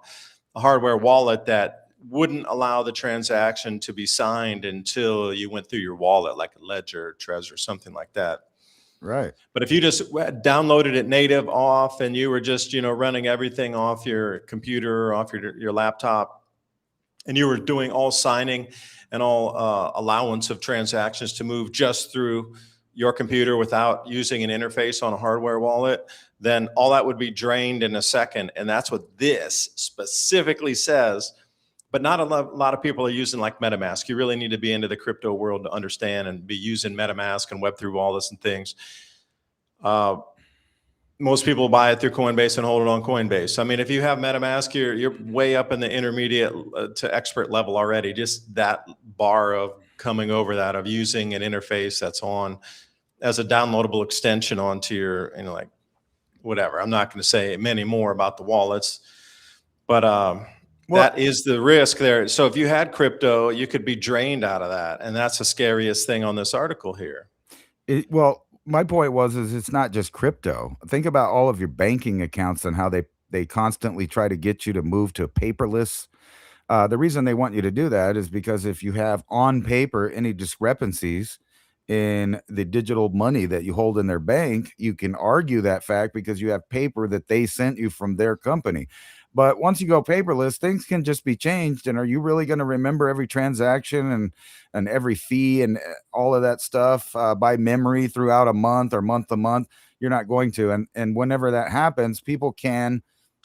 hardware wallet that wouldn't allow the transaction to be signed until you went through your wallet, like a Ledger, Trezor, something like that. Right. But if you just downloaded it native off and you were just, running everything off your computer, off your laptop, and you were doing all signing and all allowance of transactions to move just through your computer without using an interface on a hardware wallet, then all that would be drained in a second. And that's what this specifically says. But not a lot of people are using like MetaMask. You really need to be into the crypto world to understand and be using MetaMask and Web3 wallets and things. Most people buy it through Coinbase and hold it on Coinbase. I mean, if you have MetaMask, you're way up in the intermediate to expert level already. Just that bar of coming over that, of using an interface that's on as a downloadable extension onto your, like whatever. I'm not going to say many more about the wallets, but that is the risk there. So if you had crypto, you could be drained out of that. And that's the scariest thing on this article here. My point is it's not just crypto. Think about all of your banking accounts and how they constantly try to get you to move to paperless. The reason they want you to do that is because if you have on paper any discrepancies in the digital money that you hold in their bank, you can argue that fact because you have paper that they sent you from their company. But once you go paperless, things can just be changed. And are you really going to remember every transaction and every fee and all of that stuff by memory throughout a month or month to month? You're not going to. And whenever that happens, people can,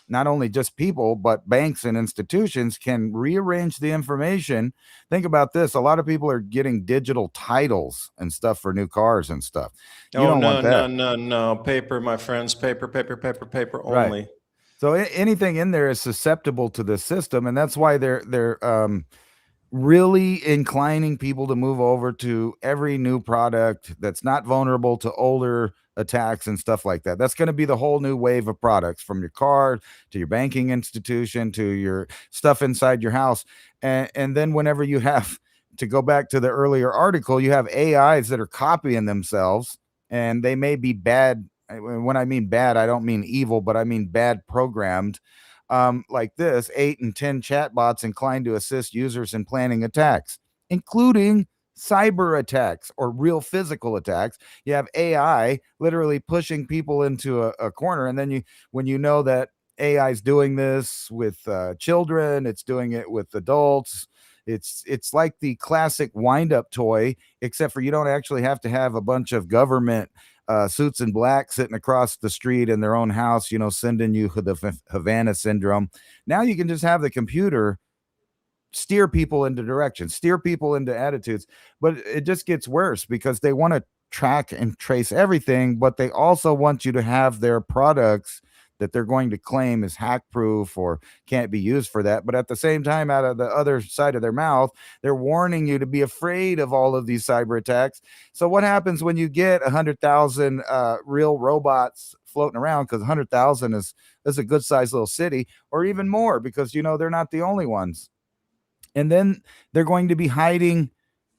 not only just people, but banks and institutions can rearrange the information. Think about this. A lot of people are getting digital titles and stuff for new cars and stuff. You don't want that. No. Paper, my friends. Paper only. Right. So anything in there is susceptible to the system, and that's why they're really inclining people to move over to every new product that's not vulnerable to older attacks and stuff like that. That's going to be the whole new wave of products, from your car to your banking institution to your stuff inside your house. And then whenever you have to go back to the earlier article, you have AIs that are copying themselves, and they may be bad. When I mean bad, I don't mean evil, but I mean bad programmed. Like this, 8 and 10 chatbots inclined to assist users in planning attacks, including cyber attacks or real physical attacks. You have AI literally pushing people into a corner. And then when you know that AI is doing this with children, it's doing it with adults. It's like the classic wind-up toy, except for you don't actually have to have a bunch of government suits in black sitting across the street in their own house, sending you the Havana syndrome. Now you can just have the computer steer people into directions, steer people into attitudes. But it just gets worse because they want to track and trace everything, but they also want you to have their products that they're going to claim is hack proof or can't be used for that. But at the same time, out of the other side of their mouth, they're warning you to be afraid of all of these cyber attacks. So what happens when you get 100,000 real robots floating around? Because 100,000 is a good sized little city, or even more, because they're not the only ones. And then they're going to be hiding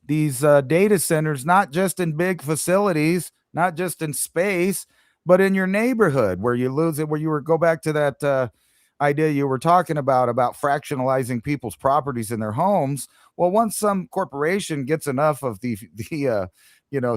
these data centers, not just in big facilities, not just in space, but in your neighborhood, where you lose it, where you go back to that idea you were talking about fractionalizing people's properties in their homes. Well, once some corporation gets enough of the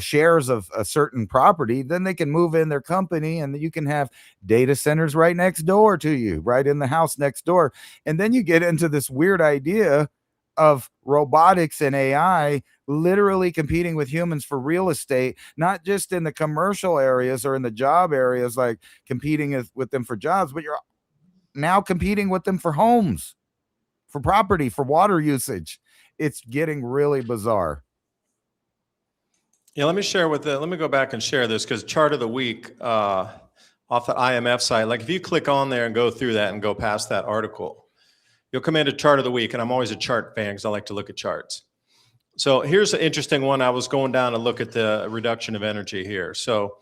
shares of a certain property, then they can move in their company, and you can have data centers right next door to you, right in the house next door. And then you get into this weird idea of robotics and AI literally competing with humans for real estate, not just in the commercial areas or in the job areas, like competing with them for jobs, but you're now competing with them for homes, for property, for water usage. It's getting really bizarre. Yeah, let me go back and share this, because chart of the week off the IMF site, like if you click on there and go through that and go past that article, you'll come into chart of the week. And I'm always a chart fan because I like to look at charts. So here's an interesting one. I was going down to look at the reduction of energy here. So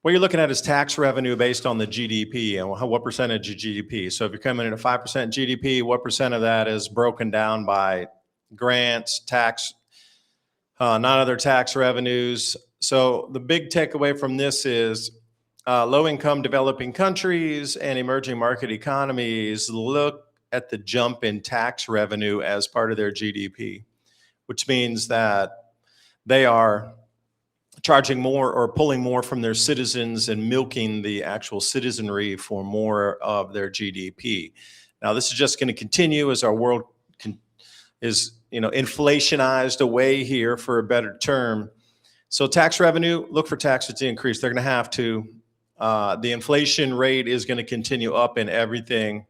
what you're looking at is tax revenue based on the GDP and what percentage of GDP. So if you're coming in at 5% GDP, what percent of that is broken down by grants, tax, non-other tax revenues. So the big takeaway from this is low-income developing countries and emerging market economies look at the jump in tax revenue as part of their GDP, which means that they are charging more or pulling more from their citizens and milking the actual citizenry for more of their GDP. Now, this is just going to continue as our world is inflationized away here, for a better term. So tax revenue, look for taxes to increase. They're going to have to. The inflation rate is going to continue up in everything.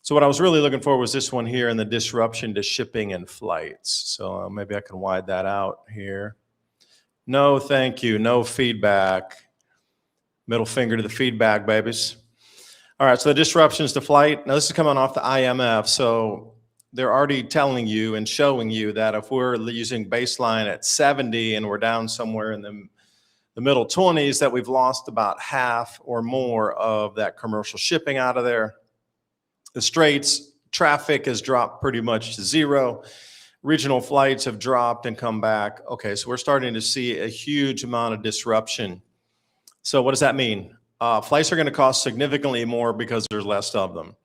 So what I was really looking for was this one here, and the disruption to shipping and flights. So maybe I can widen that out here. No, thank you. No feedback. Middle finger to the feedback, babies. All right, so the disruptions to flight. Now, this is coming off the IMF. So they're already telling you and showing you that if we're using baseline at 70 and we're down somewhere in the middle 20s, that we've lost about half or more of that commercial shipping out of there. The Straits traffic has dropped pretty much to zero. Regional flights have dropped and come back. Okay, so we're starting to see a huge amount of disruption. So what does that mean? Flights are going to cost significantly more because there's less of them.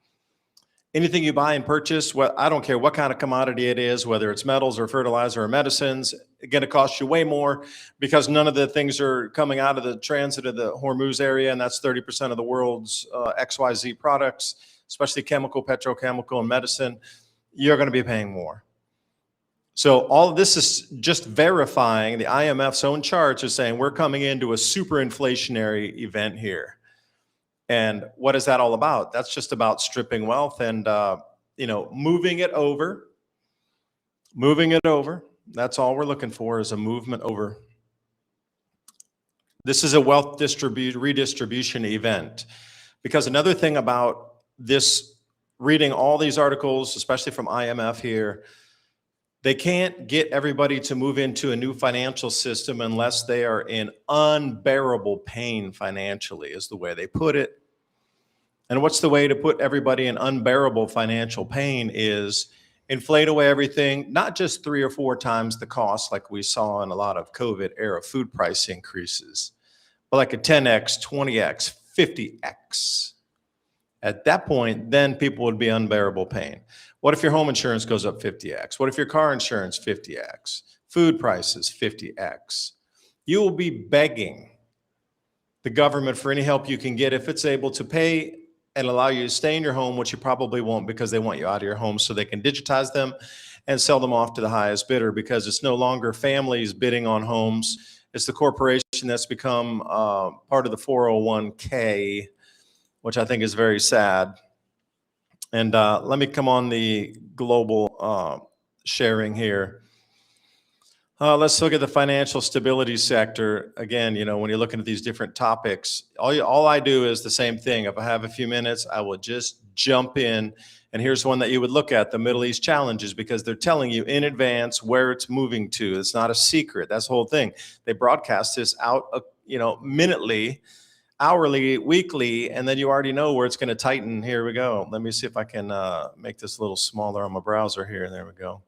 Anything you buy and purchase, I don't care what kind of commodity it is, whether it's metals or fertilizer or medicines, it's going to cost you way more because none of the things are coming out of the transit of the Hormuz area, and that's 30% of the world's XYZ products, especially chemical, petrochemical, and medicine. You're going to be paying more. So all of this is just verifying the IMF's own charts are saying we're coming into a super inflationary event here. And what is that all about? That's just about stripping wealth and, moving it over. Moving it over. That's all we're looking for, is a movement over. This is a wealth redistribution event. Because another thing about this, reading all these articles, especially from IMF here, they can't get everybody to move into a new financial system unless they are in unbearable pain financially, is the way they put it. And what's the way to put everybody in unbearable financial pain is inflate away everything, not just 3 or 4 times the cost like we saw in a lot of COVID era food price increases, but like a 10x, 20x, 50x. At that point, then people would be unbearable pain. What if your home insurance goes up 50x? What if your car insurance 50x? Food prices 50x? You will be begging the government for any help you can get if it's able to pay and allow you to stay in your home, which you probably won't because they want you out of your home so they can digitize them and sell them off to the highest bidder, because it's no longer families bidding on homes. It's the corporation that's become part of the 401k, which I think is very sad. And let me come on the global sharing here. Let's look at the financial stability sector. Again, when you're looking at these different topics, all I do is the same thing. If I have a few minutes, I will just jump in. And here's one that you would look at, the Middle East challenges, because they're telling you in advance where it's moving to. It's not a secret. That's the whole thing. They broadcast this out, minutely, hourly, weekly, and then you already know where it's going to tighten. Here we go. Let me see if I can make this a little smaller on my browser here. There we go.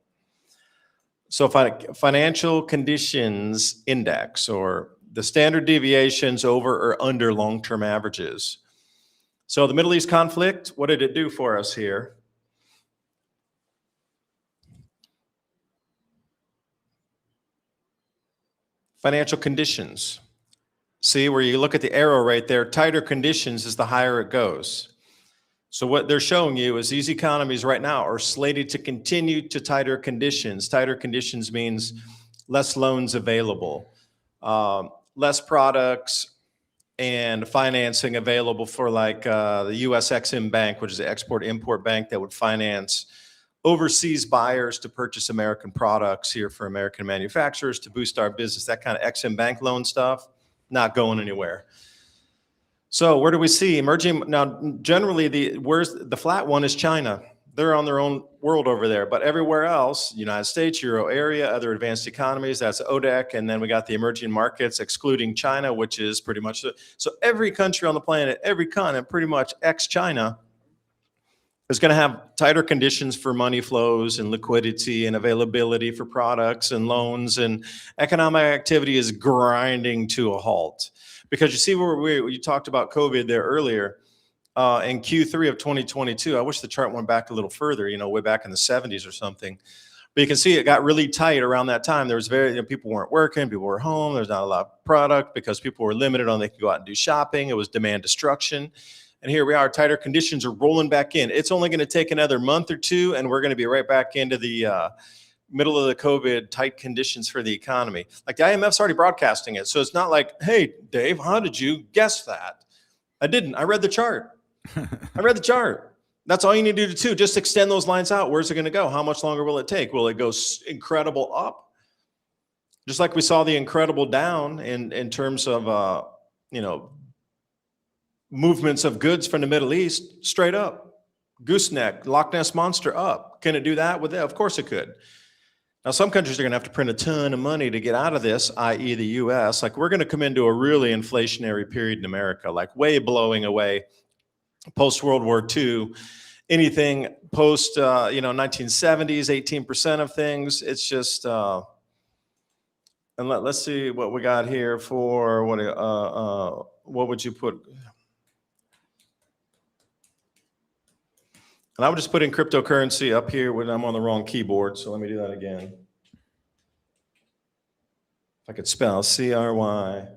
So financial conditions index, or the standard deviations over or under long-term averages. So the Middle East conflict, what did it do for us here? Financial conditions. See where you look at the arrow right there, tighter conditions is the higher it goes. So what they're showing you is these economies right now are slated to continue to tighter conditions. Tighter conditions means less loans available, less products and financing available for like the US Exim Bank, which is the export-import bank that would finance overseas buyers to purchase American products here for American manufacturers to boost our business. That kind of Exim Bank loan stuff, not going anywhere. So where do we see emerging? Now, generally, where's the flat one is China. They're on their own world over there. But everywhere else, United States, Euro area, other advanced economies, that's ODEC. And then we got the emerging markets, excluding China, which is pretty much so every country on the planet, every continent, pretty much ex-China, is going to have tighter conditions for money flows and liquidity and availability for products and loans, and economic activity is grinding to a halt. Because you see where you talked about COVID there earlier, in Q3 of 2022, I wish the chart went back a little further, way back in the 70s or something. But you can see it got really tight around that time. There was people weren't working, people were home, there's not a lot of product because people were limited on they could go out and do shopping. It was demand destruction. And here we are, tighter conditions are rolling back in. It's only going to take another month or two, and we're going to be right back into the middle of the COVID tight conditions for the economy. Like the IMF's already broadcasting it. So it's not like, hey, Dave, how did you guess that? I didn't. I read the chart. I read the chart. That's all you need to do too. Just extend those lines out. Where's it going to go? How much longer will it take? Will it go incredible up? Just like we saw the incredible down in terms of, movements of goods from the Middle East, straight up. Gooseneck, Loch Ness Monster up. Can it do that with it? Of course it could. Now, some countries are going to have to print a ton of money to get out of this, i.e. the U.S. Like we're going to come into a really inflationary period in America, like way blowing away post-World War II. Anything post, 1970s, 18% of things. It's just, and let's see what we got here for, what would you put? And I would just put in cryptocurrency up here when I'm on the wrong keyboard. So let me do that again. If I could spell CRY.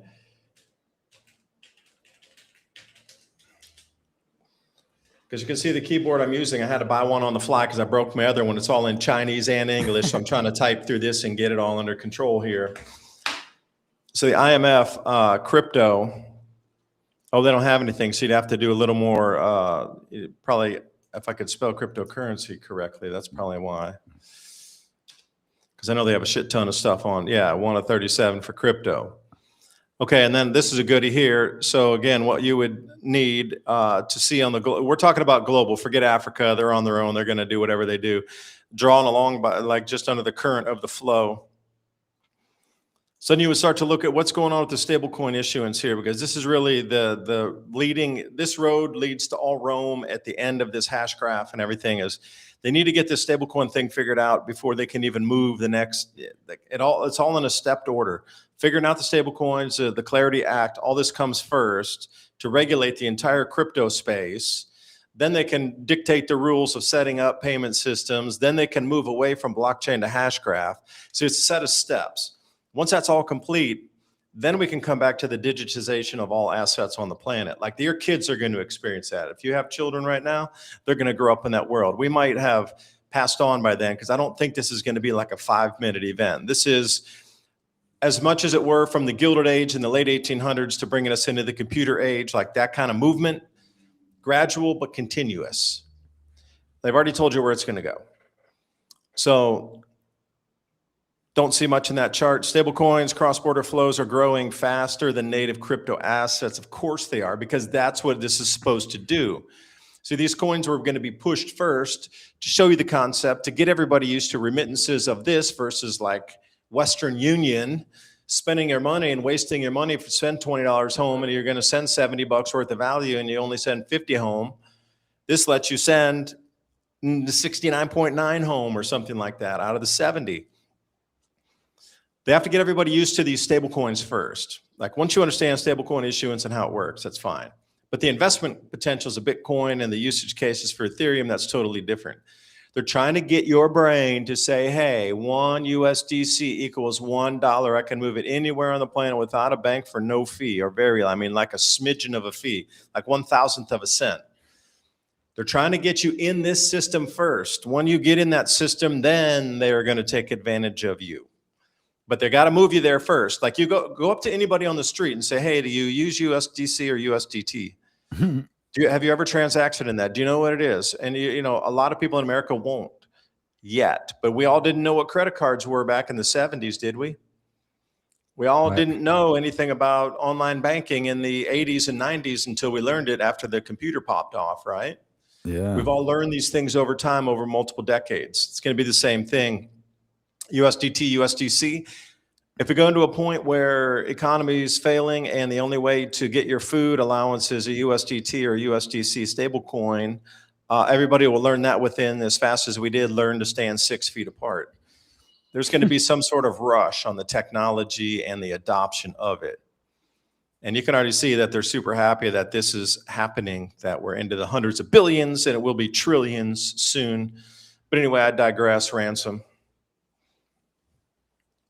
Because you can see the keyboard I'm using, I had to buy one on the fly because I broke my other one. It's all in Chinese and English. So I'm trying to type through this and get it all under control here. So the IMF crypto, they don't have anything. So you'd have to do a little more, probably. If I could spell cryptocurrency correctly, that's probably why. Because I know they have a shit ton of stuff on. Yeah, 1 of 37 for crypto. Okay, and then this is a goodie here. So again, what you would need to see on the, we're talking about global, forget Africa, they're on their own, they're gonna do whatever they do. Drawn along by like just under the current of the flow. So then you would start to look at what's going on with the stablecoin issuance here, because this is really the leading, this road leads to all Rome at the end of this hash graph and everything is, they need to get this stablecoin thing figured out before they can even move the next, it's all in a stepped order. Figuring out the stablecoins, the Clarity Act, all this comes first to regulate the entire crypto space. Then they can dictate the rules of setting up payment systems. Then they can move away from blockchain to hash graph. So it's a set of steps. Once that's all complete, then we can come back to the digitization of all assets on the planet. Like your kids are going to experience that. If you have children right now, they're going to grow up in that world. We might have passed on by then because I don't think this is going to be like a 5-minute event. This is as much as it were from the Gilded Age in the late 1800s to bringing us into the computer age, like that kind of movement, gradual but continuous. They've already told you where it's going to go. So Don't see much in that chart. Stablecoins, cross-border flows are growing faster than native crypto assets. Of course they are, because that's what this is supposed to do. So these coins were going to be pushed first to show you the concept, to get everybody used to remittances of this versus like Western Union spending your money and wasting your money. If you spend $20 home and you're going to send $70 worth of value and you only send 50 home, this lets you send the 69.9 home or something like that out of the 70. They have to get everybody used to these stable coins first. Like once you understand stablecoin issuance and how it works, that's fine. But the investment potentials of Bitcoin and the usage cases for Ethereum, that's totally different. They're trying to get your brain to say, hey, 1 USDC equals $1. I can move it anywhere on the planet without a bank for no fee, or very, I mean, like a smidgen of a fee, like 1,000th of a cent. They're trying to get you in this system first. When you get in that system, then they're going to take advantage of you. But they got to move you there first. Like you go up to anybody on the street and say, hey, do you use USDC or USDT? Have you ever transacted in that? Do you know what it is? And you know, a lot of people in America won't yet, but we all didn't know what credit cards were back in the 70s, did we? We all didn't know anything about online banking in the 80s and 90s until we learned it after the computer popped off, right? Yeah. We've all learned these things over time, over multiple decades. It's going to be the same thing. USDT, USDC. If we go into a point where economy is failing and the only way to get your food allowance is a USDT or USDC stablecoin, everybody will learn that within as fast as we did learn to stand 6 feet apart. There's going to be some sort of rush on the technology and the adoption of it. And you can already see that they're super happy that this is happening, that we're into the hundreds of billions and it will be trillions soon. But anyway, I digress, Ransom.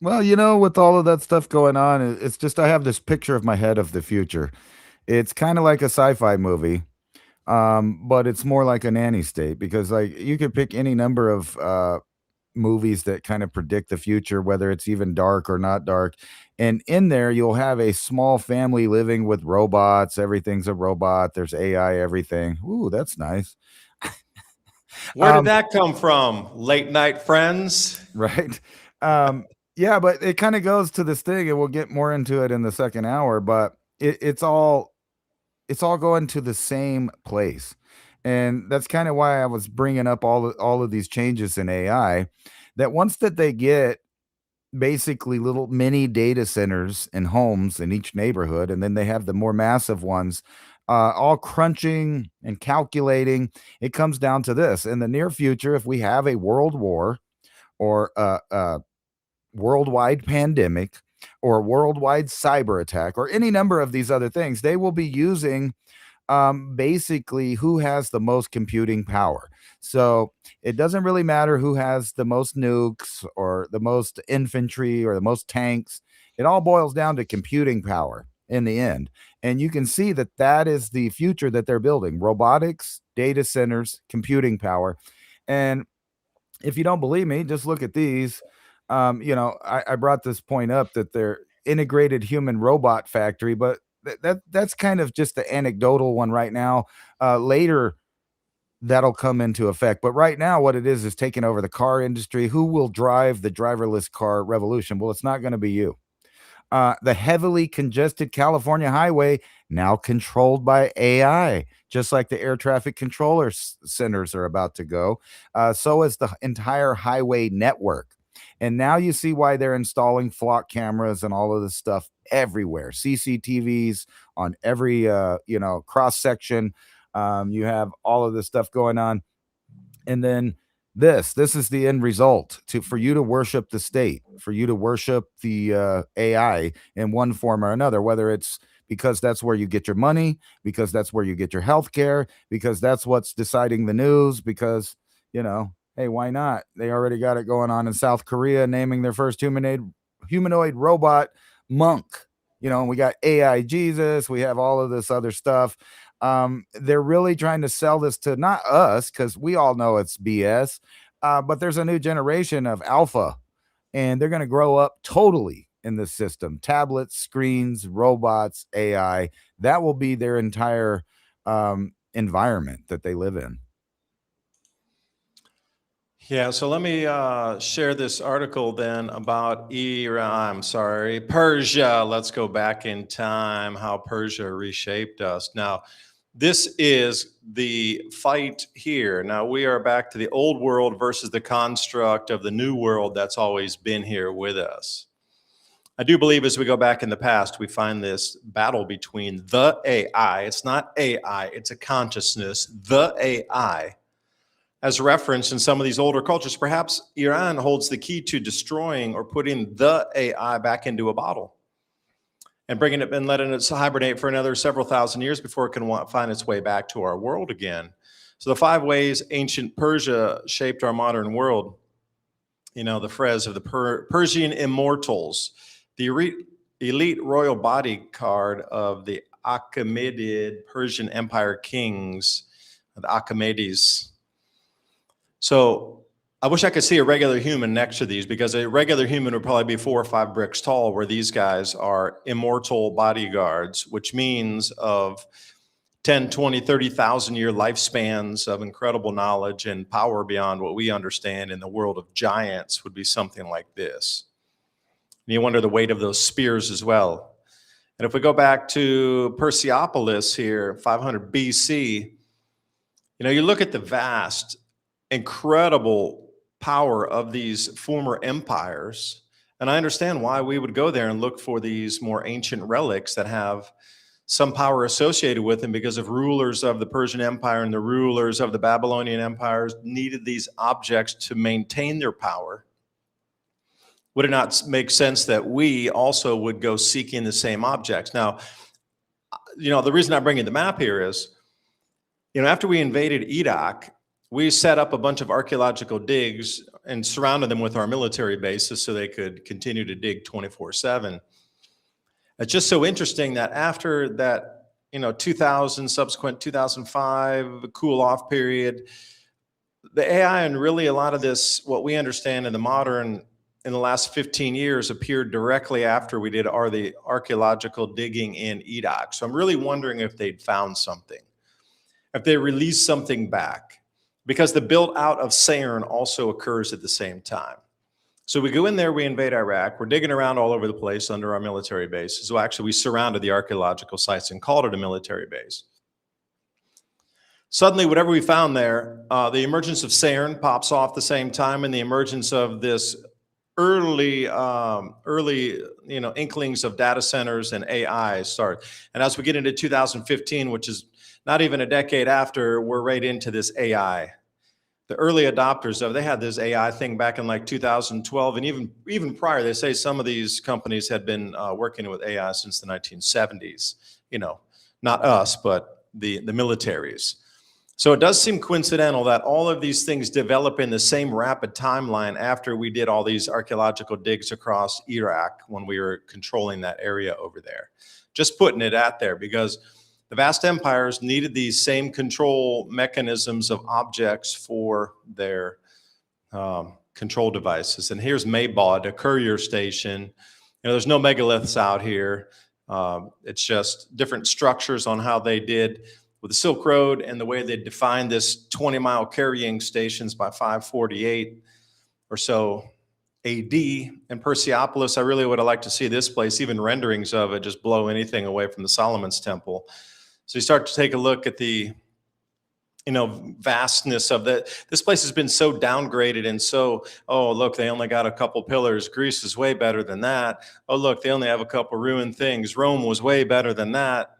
Well, you know, with all of that stuff going on, it's just I have this picture of my head of the future. It's kind of like a sci-fi movie, but it's more like a nanny state because like you could pick any number of movies that kind of predict the future, whether it's even dark or not dark. And in there, you'll have a small family living with robots. Everything's a robot. There's AI, everything. Ooh, that's nice. Where did that come from? Late night friends? Right. Yeah, but it kind of goes to this thing, and we'll get more into it in the second hour, but it's all going to the same place. And that's kind of why I was bringing up all of these changes in AI, that once that they get basically little mini data centers in homes in each neighborhood, and then they have the more massive ones, all crunching and calculating, it comes down to this. In the near future, if we have a world war or worldwide pandemic or worldwide cyber attack or any number of these other things, they will be using basically who has the most computing power. So it doesn't really matter who has the most nukes or the most infantry or the most tanks. It all boils down to computing power in the end. And you can see that that is the future that they're building: robotics, data centers, computing power. And if you don't believe me, just look at these. You know, I brought this point up that they're integrated human robot factory, but that's kind of just the anecdotal one right now. Later, that'll come into effect. But right now, what it is taking over the car industry. Who will drive the driverless car revolution? Well, it's not going to be you. The heavily congested California highway now controlled by AI, just like the air traffic controller centers are about to go. So is the entire highway network. And now you see why they're installing flock cameras and all of this stuff everywhere. CCTVs on every, cross section. You have all of this stuff going on. And then this is the end result for you to worship the state, for you to worship the AI in one form or another, whether it's because that's where you get your money, because that's where you get your health care, because that's what's deciding the news, because, hey, why not? They already got it going on in South Korea, naming their first humanoid robot Monk. And we got AI Jesus. We have all of this other stuff. They're really trying to sell this to not us, because we all know it's BS. But there's a new generation of alpha, and they're going to grow up totally in this system. Tablets, screens, robots, AI. That will be their entire environment that they live in. Yeah, so let me share this article then about Persia. Let's go back in time, how Persia reshaped us. Now, this is the fight here. Now, we are back to the old world versus the construct of the new world that's always been here with us. I do believe as we go back in the past, we find this battle between the AI. It's not AI, it's a consciousness, the AI. As referenced in some of these older cultures, perhaps Iran holds the key to destroying or putting the AI back into a bottle and bringing it and letting it hibernate for another several thousand years before it can find its way back to our world again. So the 5 ways ancient Persia shaped our modern world, the phrase of the Persian immortals, the elite royal bodyguard of the Achaemenid Persian Empire kings, the Achaemenids. So I wish I could see a regular human next to these, because a regular human would probably be 4 or 5 bricks tall, where these guys are immortal bodyguards, which means of 10, 20, 30,000 year lifespans of incredible knowledge and power beyond what we understand in the world of giants would be something like this. And you wonder the weight of those spears as well. And if we go back to Persepolis here, 500 BC, you look at the vast, incredible power of these former empires. And I understand why we would go there and look for these more ancient relics that have some power associated with them, because of rulers of the Persian Empire and the rulers of the Babylonian empires needed these objects to maintain their power. Would it not make sense that we also would go seeking the same objects? Now, the reason I bring in the map here is, after we invaded Iraq, we set up a bunch of archaeological digs and surrounded them with our military bases so they could continue to dig 24/7. It's just so interesting that after that, 2000, subsequent 2005 cool off period, the AI and really a lot of this, what we understand in the last 15 years, appeared directly after we did the archaeological digging in Iraq. So I'm really wondering if they'd found something, if they released something back, because the build out of Saturn also occurs at the same time. So we go in there, we invade Iraq, we're digging around all over the place under our military base. So actually we surrounded the archaeological sites and called it a military base. Suddenly, whatever we found there, the emergence of Saturn pops off the same time, and the emergence of this early inklings of data centers and AI start. And as we get into 2015, which is not even a decade after, we're right into this AI. The early adopters they had this AI thing back in like 2012, and even prior. They say some of these companies had been working with AI since the 1970s. Not us, but the militaries. So it does seem coincidental that all of these things develop in the same rapid timeline after we did all these archaeological digs across Iraq when we were controlling that area over there. Just putting it out there, because the vast empires needed these same control mechanisms of objects for their control devices. And here's Maybod, a courier station. There's no megaliths out here. It's just different structures on how they did with the Silk Road and the way they defined this 20-mile carrying stations by 548 or so AD. In Persepolis, I really would have liked to see this place, even renderings of it, just blow anything away from the Solomon's Temple. So you start to take a look at the, vastness of this place has been so downgraded and so, oh, look, they only got a couple pillars. Greece is way better than that. Oh, look, they only have a couple ruined things. Rome was way better than that.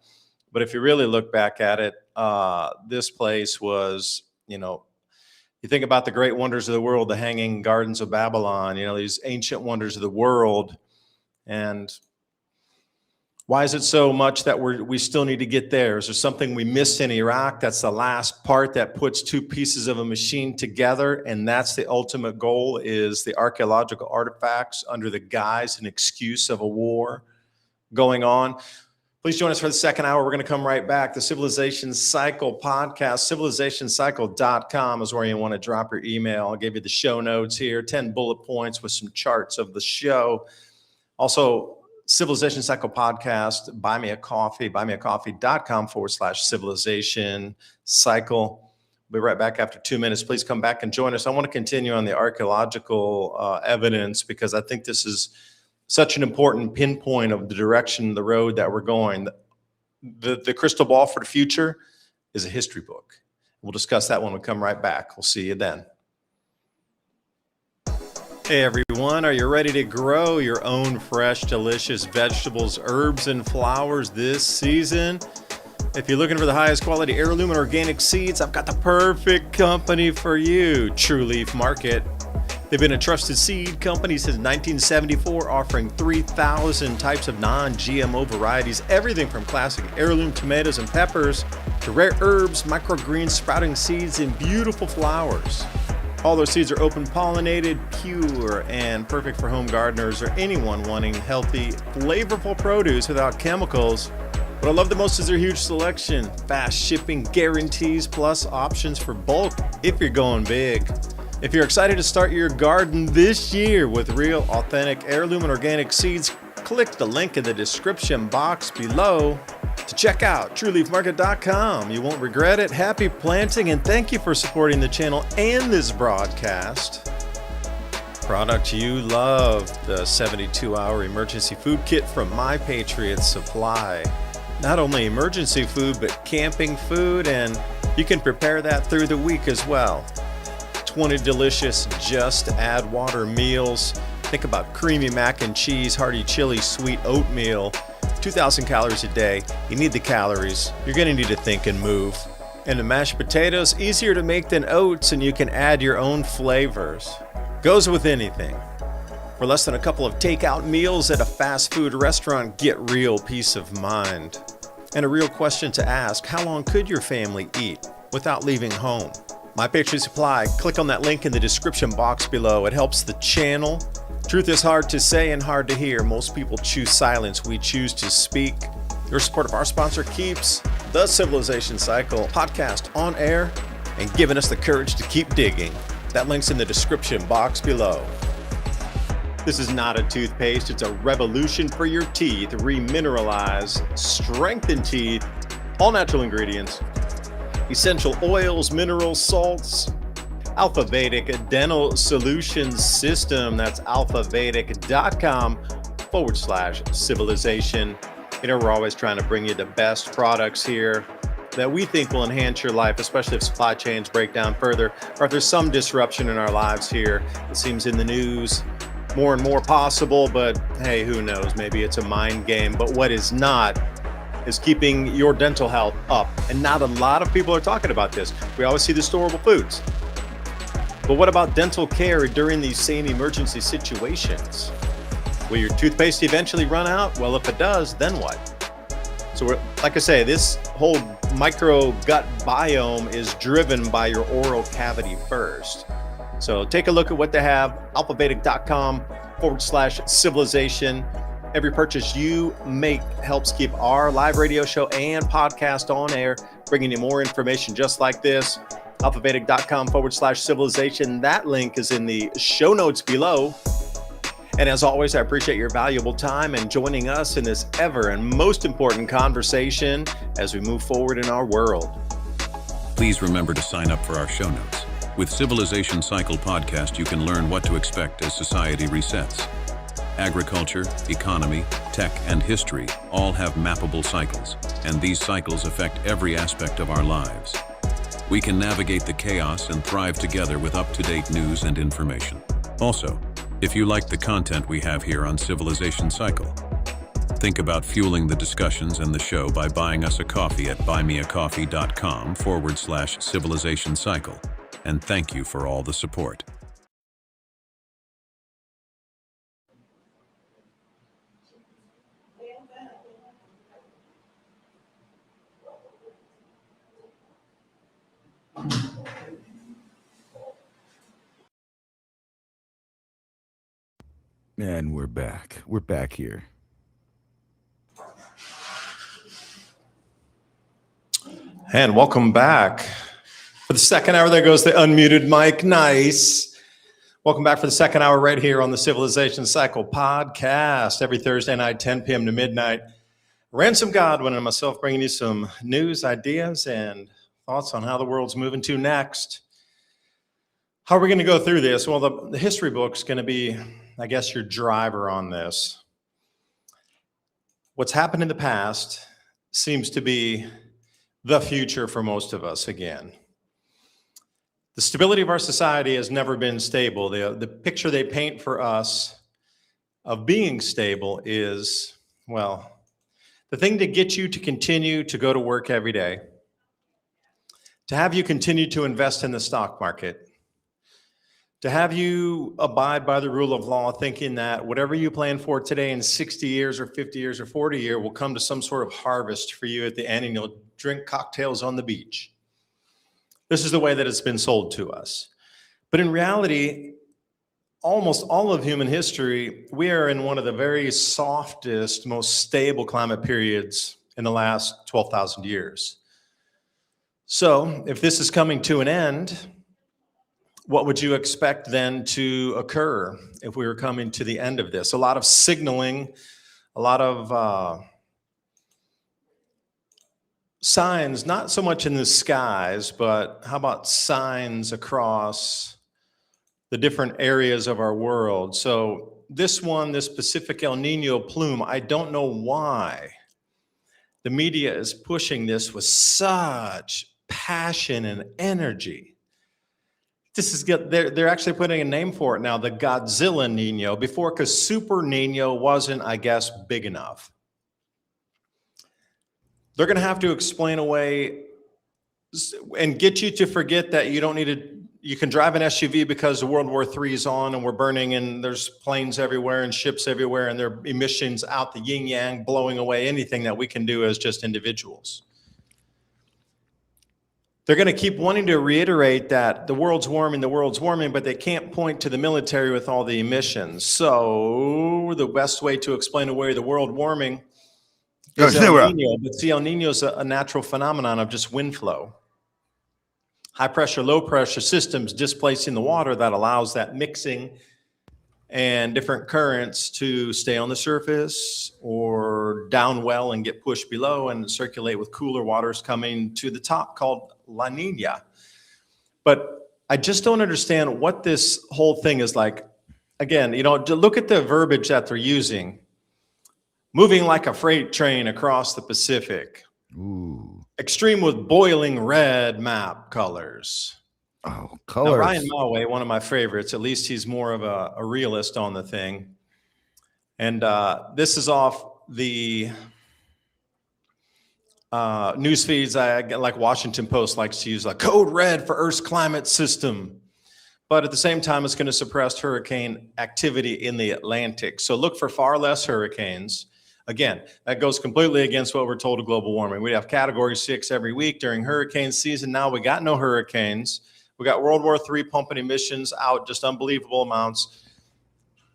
But if you really look back at it, this place was, you think about the great wonders of the world, the Hanging Gardens of Babylon, these ancient wonders of the world. And why is it so much that we still need to get there? Is there something we missed in Iraq? That's the last part that puts 2 pieces of a machine together, and that's the ultimate goal, is the archaeological artifacts under the guise and excuse of a war going on. Please join us for the second hour. We're going to come right back. The Civilization Cycle podcast, civilizationcycle.com is where you want to drop your email. I'll give you the show notes here, 10 bullet points with some charts of the show. Also, Civilization Cycle podcast, buy me a coffee, buymeacoffee.com/civilization cycle. We'll be right back after 2 minutes. Please come back and join us. I want to continue on the archaeological evidence because I think this is such an important pinpoint of the direction, the road that we're going. The crystal ball for the future is a history book. We'll discuss that when we come right back. We'll see you then. Hey everyone, are you ready to grow your own fresh, delicious vegetables, herbs, and flowers this season? If you're looking for the highest quality heirloom and organic seeds, I've got the perfect company for you, True Leaf Market. They've been a trusted seed company since 1974, offering 3,000 types of non-GMO varieties, everything from classic heirloom tomatoes and peppers to rare herbs, microgreens, sprouting seeds, and beautiful flowers. All those seeds are open pollinated, pure, and perfect for home gardeners or anyone wanting healthy, flavorful produce without chemicals. What I love the most is their huge selection, fast shipping guarantees, plus options for bulk if you're going big. If you're excited to start your garden this year with real, authentic heirloom and organic seeds, click the link in the description box below to check out TrueLeafMarket.com. You won't regret it. Happy planting, and thank you for supporting the channel and this broadcast. Product you love, the 72-hour emergency food kit from My Patriot Supply. Not only emergency food, but camping food, and you can prepare that through the week as well. 20 delicious just add water meals. Think about creamy mac and cheese, hearty chili, sweet oatmeal. 2,000 calories a day. You need the calories. You're going to need to think and move. And the mashed potatoes, easier to make than oats, and you can add your own flavors. Goes with anything. For less than a couple of takeout meals at a fast food restaurant, get real peace of mind. And a real question to ask, how long could your family eat without leaving home? My Patriot Supply, click on that link in the description box below. It helps the channel. Truth is hard to say and hard to hear. Most people choose silence. We choose to speak. Your support of our sponsor keeps the Civilization Cycle podcast on air and giving us the courage to keep digging. That link's in the description box below. This is not a toothpaste. It's a revolution for your teeth. Remineralize, strengthen teeth, all natural ingredients. Essential oils, minerals, salts. Alpha Vedic Dental Solutions System. That's alphavedic.com/civilization. You know, we're always trying to bring you the best products here that we think will enhance your life, especially if supply chains break down further, or if there's some disruption in our lives here. It seems in the news more and more possible, but hey, who knows? Maybe it's a mind game. But what is not is keeping your dental health up. And not a lot of people are talking about this. We always see the storable foods. But what about dental care during these same emergency situations? Will your toothpaste eventually run out? Well, if it does, then what? So like I say, this whole micro gut biome is driven by your oral cavity first. So take a look at what they have, alphavedic.com/civilization. Every purchase you make helps keep our live radio show and podcast on air, bringing you more information just like this. alphavedic.com/civilization. That link is in the show notes below. And as always, I appreciate your valuable time and joining us in this ever and most important conversation as we move forward in our world. Please remember to sign up for our show notes. With Civilization Cycle podcast, you can learn what to expect as society resets. Agriculture, economy, tech, and history all have mappable cycles, and these cycles affect every aspect of our lives. We can navigate the chaos and thrive together with up-to-date news and information. Also, if you like the content we have here on Civilization Cycle, think about fueling the discussions and the show by buying us a coffee at buymeacoffee.com/Civilization Cycle. And thank you for all the support. And we're back. We're back here. And welcome back. For the second hour, there goes the unmuted mic. Nice. Welcome back for the second hour right here on the Civilization Cycle podcast. Every Thursday night, 10 p.m. to midnight. Ransom Godwin and myself bringing you some news, ideas, and Thoughts on how the world's moving to next? How are we going to go through this? Well, the history book's going to be, I guess, your driver on this. What's happened in the past seems to be the future for most of us again. The stability of our society has never been stable. The picture they paint for us of being stable is, well, the thing to get you to continue to go to work every day, to have you continue to invest in the stock market, to have you abide by the rule of law, thinking that whatever you plan for today in 60 years or 50 years or 40 years will come to some sort of harvest for you at the end, and you'll drink cocktails on the beach. This is the way that it's been sold to us. But in reality, almost all of human history, we are in one of the very softest, most stable climate periods in the last 12,000 years. So if this is coming to an end, what would you expect then to occur if we were coming to the end of this? A lot of signaling, a lot of signs, not so much in the skies, but how about signs across the different areas of our world? So this one, this Pacific El Nino plume, I don't know why the media is pushing this with such passion and energy. This is good. They're actually putting a name for it now, the Godzilla Nino, before, because Super Nino wasn't, I guess, big enough. They're going to have to explain away and get you to forget that you don't need to, you can drive an SUV because World War III is on and we're burning and there's planes everywhere and ships everywhere and there are emissions out the yin yang blowing away anything that we can do as just individuals. They're going to keep wanting to reiterate that the world's warming, but they can't point to the military with all the emissions. So the best way to explain away the world warming is El Nino. But see, El Nino is a natural phenomenon of just wind flow. High pressure, low pressure systems displacing the water that allows that mixing and different currents to stay on the surface or down well and get pushed below and circulate with cooler waters coming to the top, called La Nina. But I just don't understand what this whole thing is like. Again, you know, look at the verbiage that they're using. Moving like a freight train across the Pacific. Ooh. Extreme with boiling red map colors. Oh, colors. Now, Ryan Maue, one of my favorites, at least he's more of a realist on the thing. And this is off the news feeds I get, like Washington Post likes to use, like code red for Earth's climate system. But at the same time, it's going to suppress hurricane activity in the Atlantic. So look for far less hurricanes. Again, that goes completely against what we're told of global warming. We have category 6 every week during hurricane season. Now we got no hurricanes. We got World War III pumping emissions out, just unbelievable amounts,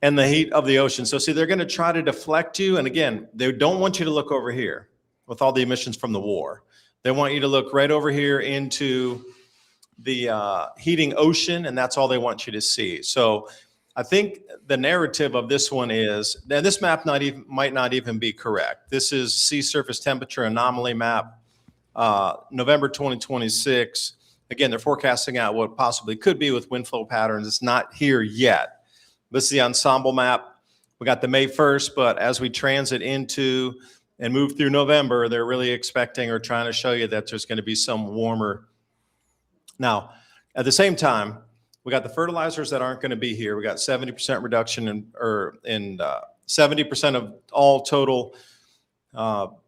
and the heat of the ocean. So see, they're going to try to deflect you. And again, they don't want you to look over here with all the emissions from the war. They want you to look right over here into the heating ocean, and that's all they want you to see. So I think the narrative of this one is, and this map might not even be correct. This is sea surface temperature anomaly map, November 2026. Again, they're forecasting out what possibly could be with wind flow patterns. It's not here yet. This is the ensemble map. We got the May 1st, but as we transit into and move through November, they're really expecting or trying to show you that there's going to be some warmer. Now, at the same time, we got the fertilizers that aren't going to be here. We got 70% reduction in 70% of all total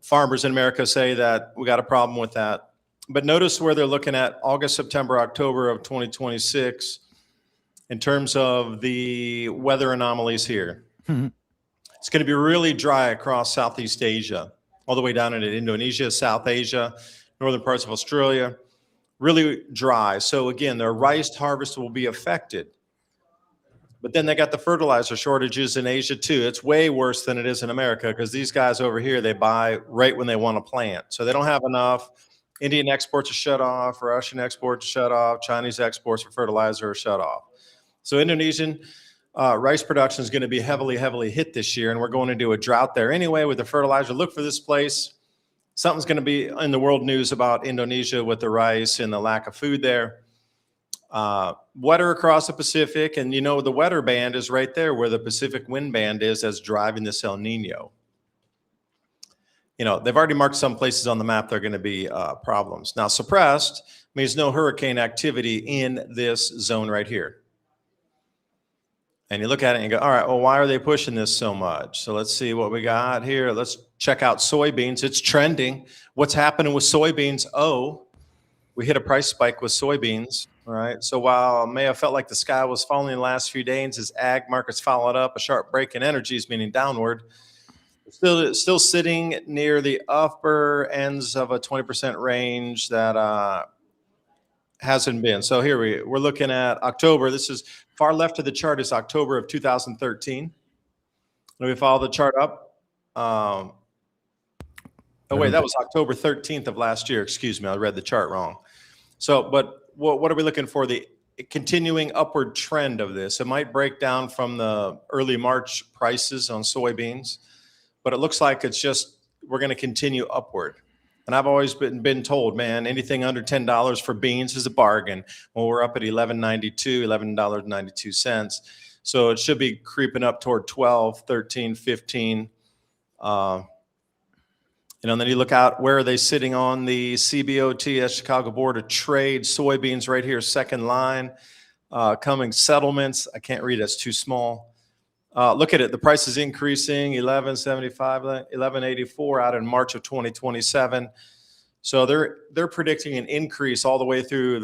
farmers in America say that we got a problem with that. But notice where they're looking at August, September, October of 2026 in terms of the weather anomalies here. Mm-hmm. It's going to be really dry across Southeast Asia, all the way down into Indonesia, South Asia, northern parts of Australia. Really dry. So again, their rice harvest will be affected. But then they got the fertilizer shortages in Asia too. It's way worse than it is in America because these guys over here, they buy right when they want to plant. So they don't have enough. Indian exports are shut off. Russian exports are shut off. Chinese exports for fertilizer are shut off. So Indonesian rice production is going to be heavily hit this year. And we're going into a drought there anyway with the fertilizer. Look for this place. Something's going to be in the world news about Indonesia with the rice and the lack of food there. Wetter across the Pacific, and the wetter band is right there where the Pacific wind band is that's driving this El Nino. They've already marked some places on the map. There are going to be problems. Now, suppressed means no hurricane activity in this zone right here. And you look at it and you go, all right, well, why are they pushing this so much? So let's see what we got here. Let's check out soybeans. It's trending. What's happening with soybeans? Oh, we hit a price spike with soybeans, all right? So while it may have felt like the sky was falling in the last few days as ag markets followed up a sharp break in energies, meaning downward, still sitting near the upper ends of a 20% range that hasn't been. So here we're looking at October. This is far left of the chart is October of 2013. Let me follow the chart up. Oh, wait, that was October 13th of last year. Excuse me, I read the chart wrong. So, but what are we looking for? The continuing upward trend of this. It might break down from the early March prices on soybeans, but it looks like it's just, we're going to continue upward. And I've always been told, man, anything under $10 for beans is a bargain. Well, we're up at $11.92. So it should be creeping up toward 12, 13, 15. And then you look out, where are they sitting on the CBOT, that's Chicago Board of Trade, soybeans right here, second line, coming settlements. I can't read, that's too small. Look at it, the price is increasing, 1175, 1184 out in March of 2027. So they're predicting an increase all the way through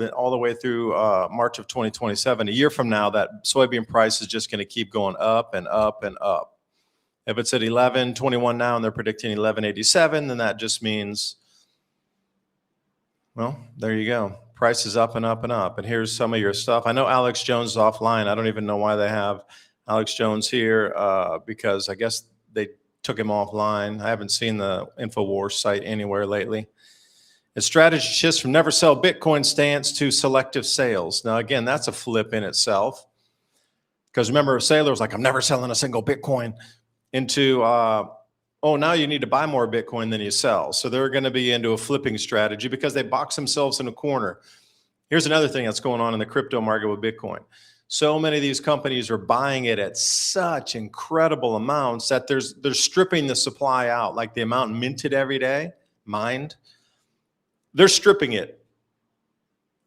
March of 2027. A year from now, that soybean price is just going to keep going up and up and up. If it's at 1121 now and they're predicting 1187, then that just means, well, there you go. Price is up and up and up. And here's some of your stuff. I know Alex Jones is offline. I don't even know why they have Alex Jones here, because I guess they took him offline. I haven't seen the InfoWars site anywhere lately. Its strategy shifts from never sell Bitcoin stance to selective sales. Now, again, that's a flip in itself. Because remember, a sailor was like, I'm never selling a single Bitcoin, into, oh, now you need to buy more Bitcoin than you sell. So they're going to be into a flipping strategy because they box themselves in a corner. Here's another thing that's going on in the crypto market with Bitcoin. So many of these companies are buying it at such incredible amounts that they're stripping the supply out, like the amount minted every day, mined. They're stripping it.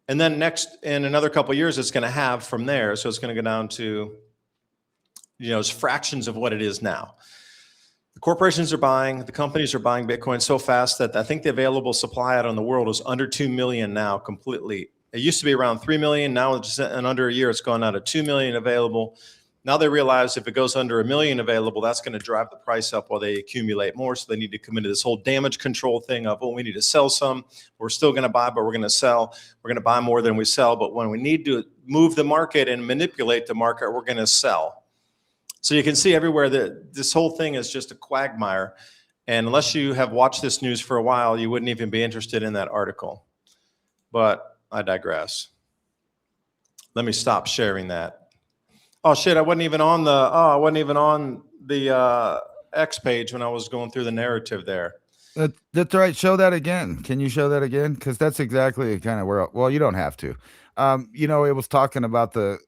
And then next, in another couple of years, it's going to have from there. So it's going to go down to, it's fractions of what it is now. The corporations are buying, the companies are buying Bitcoin so fast that I think the available supply out in the world is under 2 million now completely. It used to be around 3 million. Now just in under a year, it's gone out of 2 million available. Now they realize if it goes under 1 million available, that's going to drive the price up while they accumulate more. So they need to come into this whole damage control thing of, oh, we need to sell some. We're still going to buy, but we're going to sell. We're going to buy more than we sell. But when we need to move the market and manipulate the market, we're going to sell. So you can see everywhere that this whole thing is just a quagmire. And unless you have watched this news for a while, you wouldn't even be interested in that article. But I digress. Let me stop sharing that. Oh shit, I wasn't even on the X page when I was going through the narrative there. That's right. Show that again. Can you show that again? Because that's exactly kind of where. Well, you don't have to. It was talking about the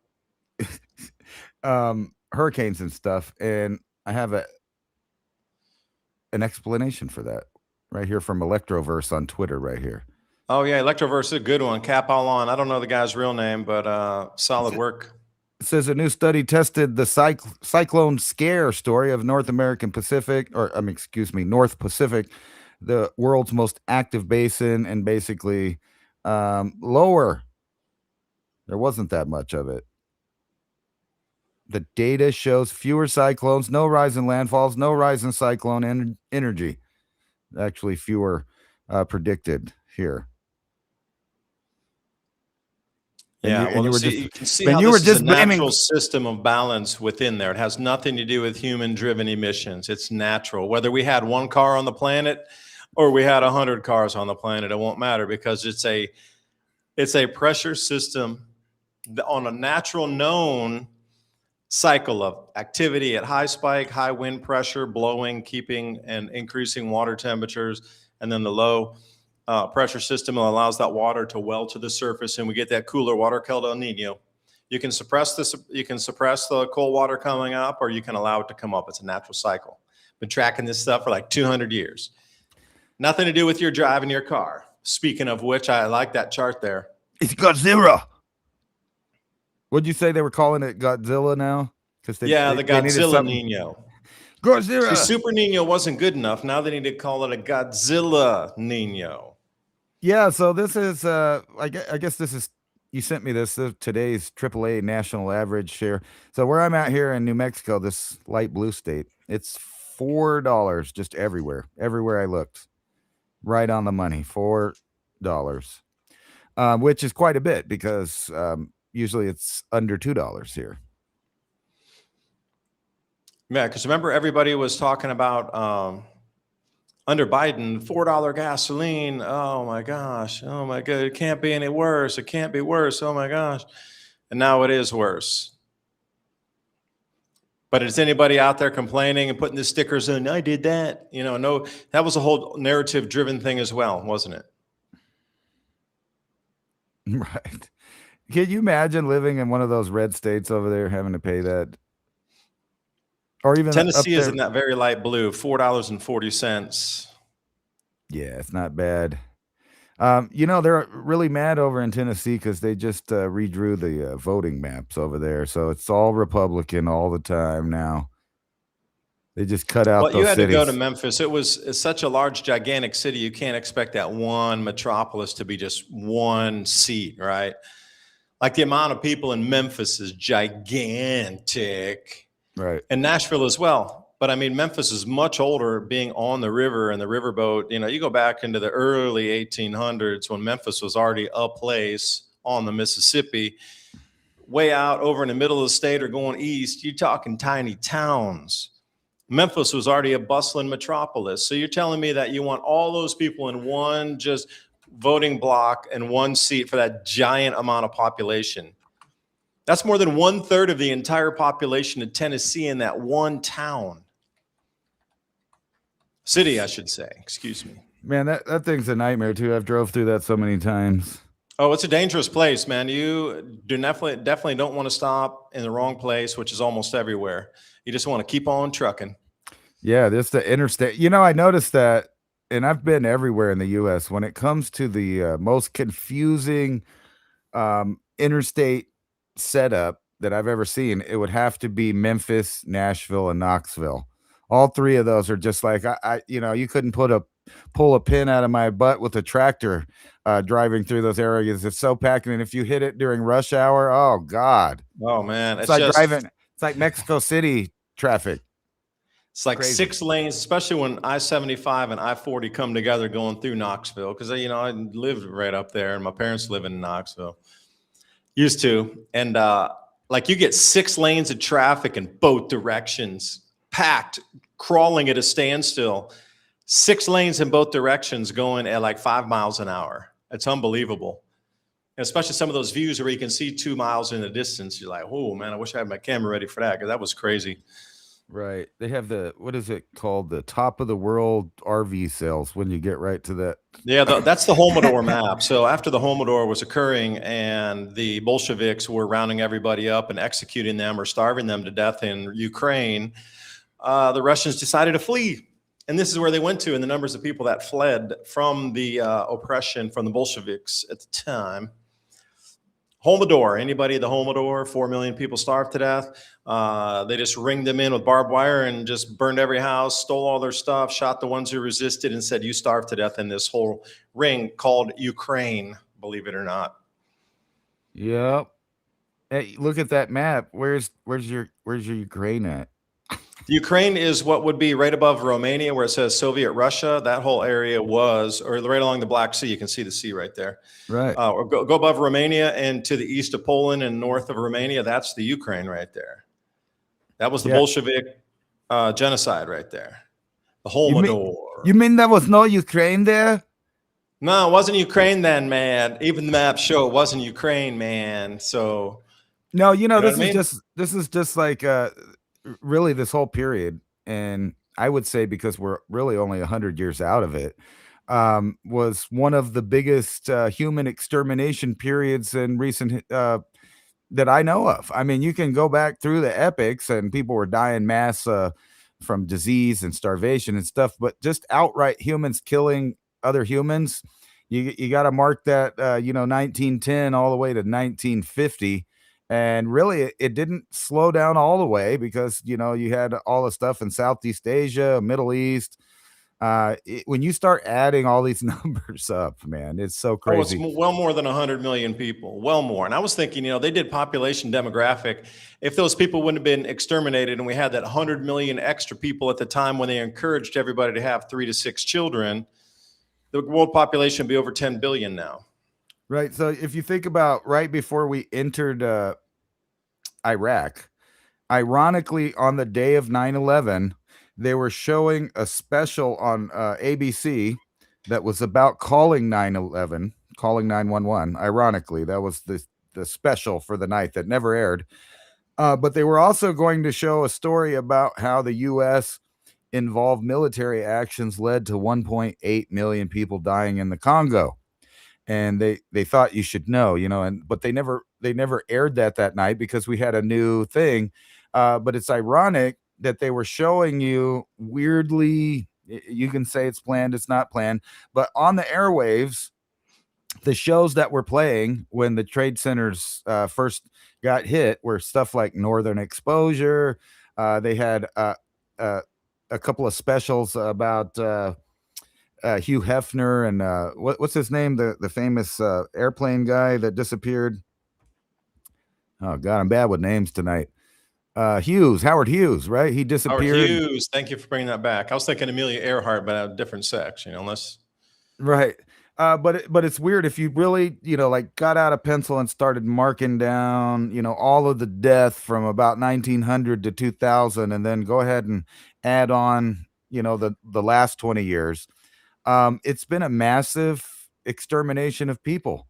hurricanes and stuff, and I have an explanation for that right here from Electroverse on Twitter right here. Oh yeah, Electroverse is a good one. Cap all on. I don't know the guy's real name, but solid work. It says a new study tested the cyclone scare story of North Pacific, the world's most active basin, and basically lower. There wasn't that much of it. The data shows fewer cyclones, no rise in landfalls, no rise in cyclone energy. Actually, fewer predicted here. Yeah, you can see how this is a natural system of balance within there. It has nothing to do with human-driven emissions. It's natural. Whether we had one car on the planet or we had 100 cars on the planet, it won't matter because it's a pressure system on a natural known cycle of activity at high spike, high wind pressure, blowing, keeping and increasing water temperatures, and then the low pressure system allows that water to well to the surface, and we get that cooler water called El Nino. You can suppress this. You can suppress the cold water coming up, or you can allow it to come up. It's a natural cycle. Been tracking this stuff for like 200 years. Nothing to do with your driving your car. Speaking of which, I like that chart there. It's Godzilla. What'd you say they were calling it Godzilla now? Because the Godzilla Nino. Godzilla. See, Super Nino wasn't good enough. Now they need to call it a Godzilla Nino. Yeah, so this is I guess this is, you sent me this today's AAA national average share. So where I'm at here in New Mexico, this light blue state, it's $4 just everywhere I looked, right on the money, $4, which is quite a bit because usually it's under $2 here. Yeah, because remember everybody was talking about under Biden, $4 gasoline. Oh my gosh. Oh my God. It can't be any worse. It can't be worse. Oh my gosh. And now it is worse. But is anybody out there complaining and putting the stickers in? I did that. You know, no, that was a whole narrative driven thing as well, wasn't it? Right. Can you imagine living in one of those red states over there, having to pay that? Or even Tennessee is in that very light blue, $4.40. Yeah, it's not bad. You know, they're really mad over in Tennessee because they just redrew the voting maps over there. So it's all Republican all the time now. They just cut out those cities. You had to go to Memphis. It's such a large, gigantic city. You can't expect that one metropolis to be just one seat, right? Like the amount of people in Memphis is gigantic. Right. And Nashville as well. But I mean, Memphis is much older, being on the river and the riverboat. You know, you go back into the early 1800s when Memphis was already a place on the Mississippi, way out over in the middle of the state or going east. You're talking tiny towns. Memphis was already a bustling metropolis. So you're telling me that you want all those people in one just voting block and one seat for that giant amount of population? That's more than 1/3 of the entire population of Tennessee in that one town. City, I should say. Excuse me. Man, that thing's a nightmare, too. I've drove through that so many times. Oh, it's a dangerous place, man. You definitely don't want to stop in the wrong place, which is almost everywhere. You just want to keep on trucking. Yeah, this the interstate. You know, I noticed that, and I've been everywhere in the U.S., when it comes to the most confusing interstate setup that I've ever seen, it would have to be Memphis, Nashville, and Knoxville. All three of those are just like, you know, you couldn't pull a pin out of my butt with a tractor driving through those areas. It's so packed, and if you hit it during rush hour, oh God. Oh man, it's like driving. It's like Mexico City traffic. It's like crazy. 6 lanes, especially when I-75 and I-40 come together going through Knoxville. Because you know, I lived right up there, and my parents live in Knoxville. Used to, and like you get 6 lanes of traffic in both directions, packed, crawling at a standstill. 6 lanes in both directions going at like 5 miles an hour. It's unbelievable. And especially some of those views where you can see 2 miles in the distance. You're like, oh man, I wish I had my camera ready for that, because that was crazy. Right. They have what is it called? The top of the world RV sales when you get right to that. Yeah, that's the Homodor map. So after the Homodor was occurring and the Bolsheviks were rounding everybody up and executing them or starving them to death in Ukraine, the Russians decided to flee. And this is where they went to, and the numbers of people that fled from the oppression from the Bolsheviks at the time. Homodor, anybody at the Homodor, 4 million people starved to death. They just ringed them in with barbed wire and just burned every house, stole all their stuff, shot the ones who resisted, and said, you starved to death in this whole ring called Ukraine, believe it or not. Yep. Hey, look at that map. Where's your Ukraine at? Ukraine is what would be right above Romania, where it says Soviet Russia. That whole area was, or right along the Black Sea. You can see the sea right there. Right. Or go above Romania and to the east of Poland and north of Romania. That's the Ukraine right there. That was the Bolshevik genocide right there. The Homodor. You mean there was no Ukraine there? No, it wasn't Ukraine then, man. Even the maps show it wasn't Ukraine, man. So No, You know what this I is mean? just like really this whole period, and I would say because we're really only 100 years out of it, was one of the biggest human extermination periods in recent that I know of. I mean, you can go back through the epics, and people were dying mass from disease and starvation and stuff, but just outright humans killing other humans. You got to mark that 1910 all the way to 1950, and really it didn't slow down all the way because you had all the stuff in Southeast Asia, Middle East. When you start adding all these numbers up, man, it's so Oh, it's crazy. well more than 100 million people, well more. And I was thinking, they did population demographic. If those people wouldn't have been exterminated and we had that 100 million extra people at the time when they encouraged everybody to have 3 to 6 children, the world population would be over 10 billion now. Right. So if you think about right before we entered Iraq, ironically, on the day of 9/11, they were showing a special on ABC that was about calling 9/11, calling 911. Ironically, that was the special for the night that never aired. But they were also going to show a story about how the U.S. involved military actions led to 1.8 million people dying in the Congo, and they thought you should know, and but they never aired that night because we had a new thing. But it's ironic that they were showing you weirdly. You can say it's planned, it's not planned, but on the airwaves, the shows that were playing when the trade centers first got hit were stuff like Northern Exposure. They had uh, a couple of specials about Hugh Hefner and what's his name? The famous airplane guy that disappeared. Oh God, I'm bad with names tonight. Howard Hughes, right? He Howard disappeared. Hughes, thank you for bringing that back. I was thinking Amelia Earhart, but a different sex, unless. Right. But it's weird if you really, like got out a pencil and started marking down, all of the death from about 1900 to 2000, and then go ahead and add on, the last 20 years. It's been a massive extermination of people.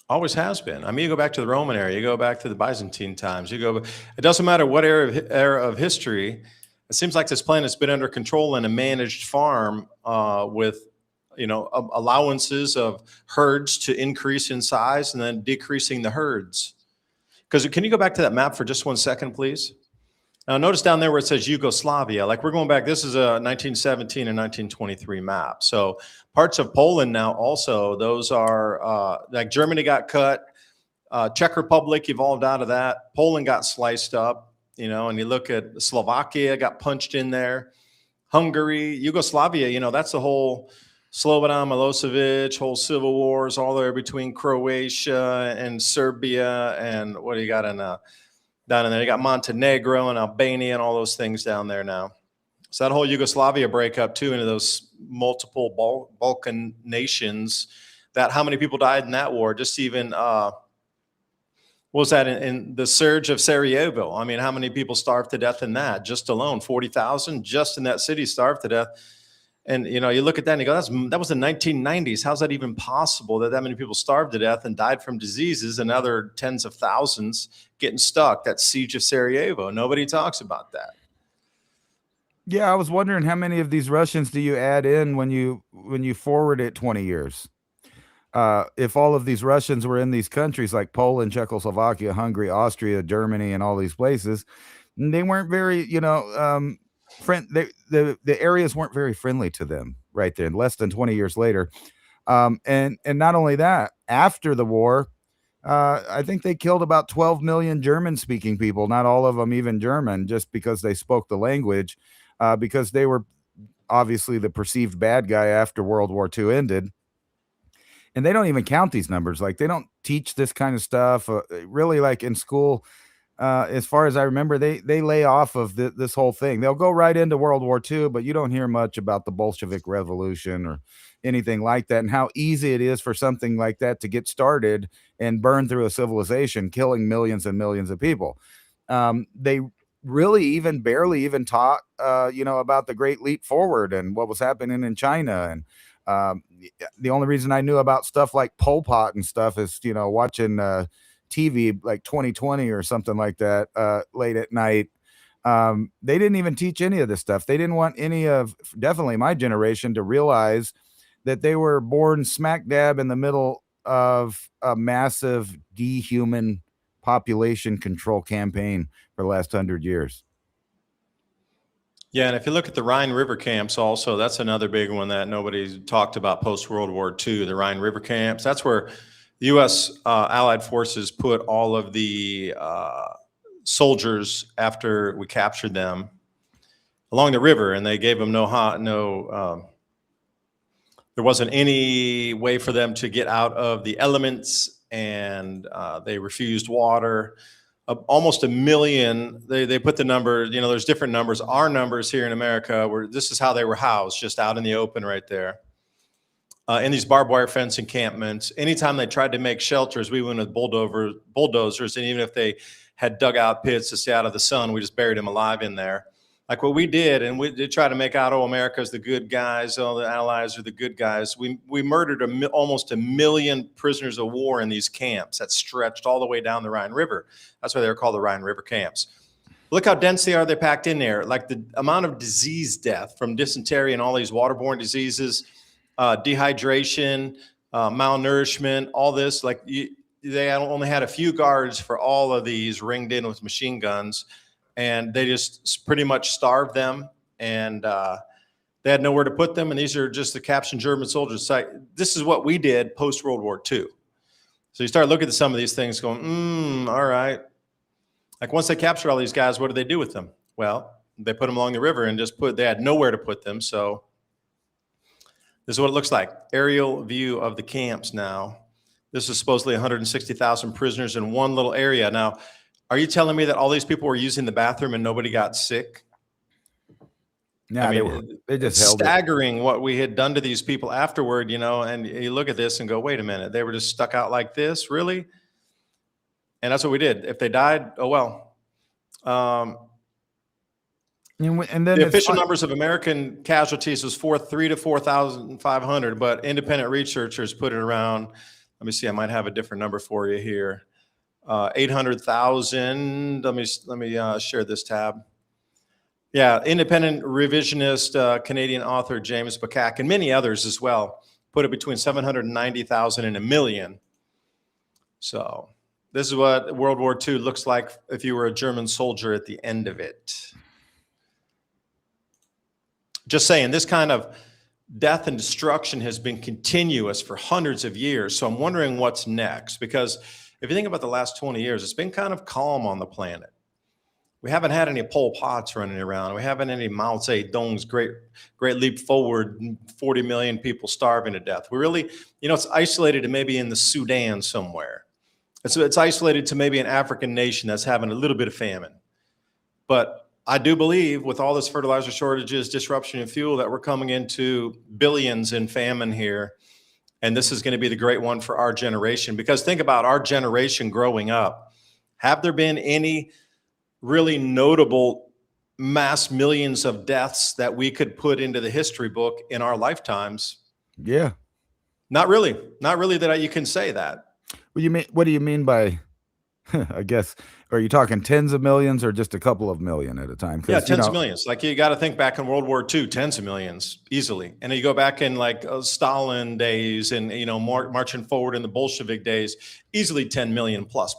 Always has been. I mean, you go back to the Roman era, you go back to the Byzantine times, it doesn't matter what era of history. It seems like this planet's been under control in a managed farm with, allowances of herds to increase in size and then decreasing the herds. Because can you go back to that map for just 1 second, please? Now, notice down there where it says Yugoslavia, like we're going back, this is a 1917 and 1923 map. So parts of Poland now also, those are like Germany got cut, Czech Republic evolved out of that, Poland got sliced up, and you look at Slovakia got punched in there, Hungary, Yugoslavia, that's the whole Slobodan Milosevic, whole civil wars all there between Croatia and Serbia, and what do you got in down in there? You got Montenegro and Albania and all those things down there now. So that whole Yugoslavia breakup too into those multiple Balkan nations. That how many people died in that war? Just even what was that in the surge of Sarajevo? I mean, how many people starved to death in that? Just alone, 40,000 just in that city starved to death. And you look at that and you go, that was the 1990s. How's that even possible that many people starved to death and died from diseases and other tens of thousands getting stuck? That siege of Sarajevo. Nobody talks about that. Yeah, I was wondering how many of these Russians do you add in when you forward it 20 years? If all of these Russians were in these countries like Poland, Czechoslovakia, Hungary, Austria, Germany, and all these places, they weren't very, the areas weren't very friendly to them right then. Less than 20 years later, and not only that, after the war, I think they killed about 12 million German-speaking people. Not all of them even German, just because they spoke the language, because they were obviously the perceived bad guy after World War II ended. And they don't even count these numbers. Like they don't teach this kind of stuff really, like in school. As far as I remember, they lay off of this whole thing. They'll go right into World War II, but you don't hear much about the Bolshevik Revolution or anything like that, and how easy it is for something like that to get started and burn through a civilization, killing millions and millions of people. They really even barely even taught, about the Great Leap Forward and what was happening in China. And the only reason I knew about stuff like Pol Pot and stuff is, watching TV like 2020 or something like that, late at night. They didn't even teach any of this stuff. They didn't want any of, definitely my generation, to realize that they were born smack dab in the middle of a massive dehuman population control campaign for the last 100 years. Yeah, and if you look at the Rhine River camps also, that's another big one that nobody talked about post-World War II, the Rhine River camps. That's where the U.S. Allied forces put all of the soldiers after we captured them along the river, and they gave them there wasn't any way for them to get out of the elements, and they refused water. Almost a million. They put the number. There's different numbers. Our numbers here in America, where this is how they were housed, just out in the open right there, in these barbed wire fence encampments. Anytime they tried to make shelters, we went with bulldozers, and even if they had dug out pits to stay out of the sun, we just buried them alive in there. Like what we did, and we did try to make out, America's the good guys, the Allies are the good guys. We murdered almost a million prisoners of war in these camps that stretched all the way down the Rhine River. That's why they were called the Rhine River camps. Look how dense they are. They're packed in there. Like the amount of disease death from dysentery and all these waterborne diseases, dehydration, malnourishment, all this. Like they only had a few guards for all of these, ringed in with machine guns. And they just pretty much starved them, and they had nowhere to put them. And these are just the captured German soldiers. This is what we did post World War II. So you start looking at some of these things going, all right. Like once they captured all these guys, what did they do with them? Well, they put them along the river and they had nowhere to put them. So this is what it looks like. Aerial view of the camps now. This is supposedly 160,000 prisoners in one little area. Now, are you telling me that all these people were using the bathroom and nobody got sick? No, they just held staggering what we had done to these people afterward, and you look at this and go, wait a minute, they were just stuck out like this, really? And that's what we did. If they died, oh well. And then the official numbers of American casualties was 3,000 to 4,500, but independent researchers put it around. Let me see, I might have a different number for you here. 800,000. Let me share this tab. Yeah, independent revisionist Canadian author James Bacak and many others as well put it between 790,000 and 1 million. So this is what World War II looks like if you were a German soldier at the end of it. Just saying, this kind of death and destruction has been continuous for hundreds of years. So I'm wondering what's next, because if you think about the last 20 years, it's been kind of calm on the planet. We haven't had any Pol Pots running around. We haven't any Mao Zedong's great leap forward, 40 million people starving to death. We really, it's isolated to maybe in the Sudan somewhere. It's isolated to maybe an African nation that's having a little bit of famine. But I do believe with all this fertilizer shortages, disruption in fuel, that we're coming into billions in famine here. And this is going to be the great one for our generation. Because think about our generation growing up. Have there been any really notable mass millions of deaths that we could put into the history book in our lifetimes? Yeah. Not really. Not really that you can say that. What do you mean by, I guess, are you talking tens of millions or just a couple of million at a time? Yeah, tens of millions. Like you got to think back in World War II, tens of millions easily. And then you go back in like Stalin days and, marching forward in the Bolshevik days, easily 10 million plus.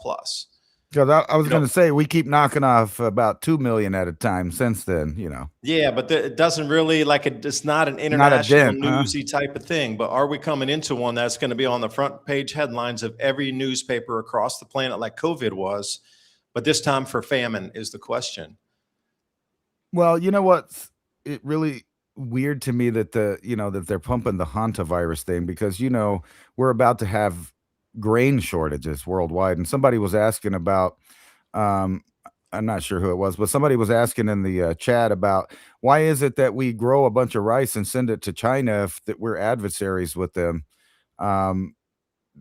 Because I was going to say, we keep knocking off about 2 million at a time since then, Yeah, but it doesn't really, it's not an international newsy type of thing. But are we coming into one that's going to be on the front page headlines of every newspaper across the planet like COVID was? But this time for famine is the question. Well, you know what's really weird to me that that they're pumping the hantavirus thing, because, we're about to have grain shortages worldwide. And somebody was asking about, I'm not sure who it was, but somebody was asking in the chat about why is it that we grow a bunch of rice and send it to China if that we're adversaries with them?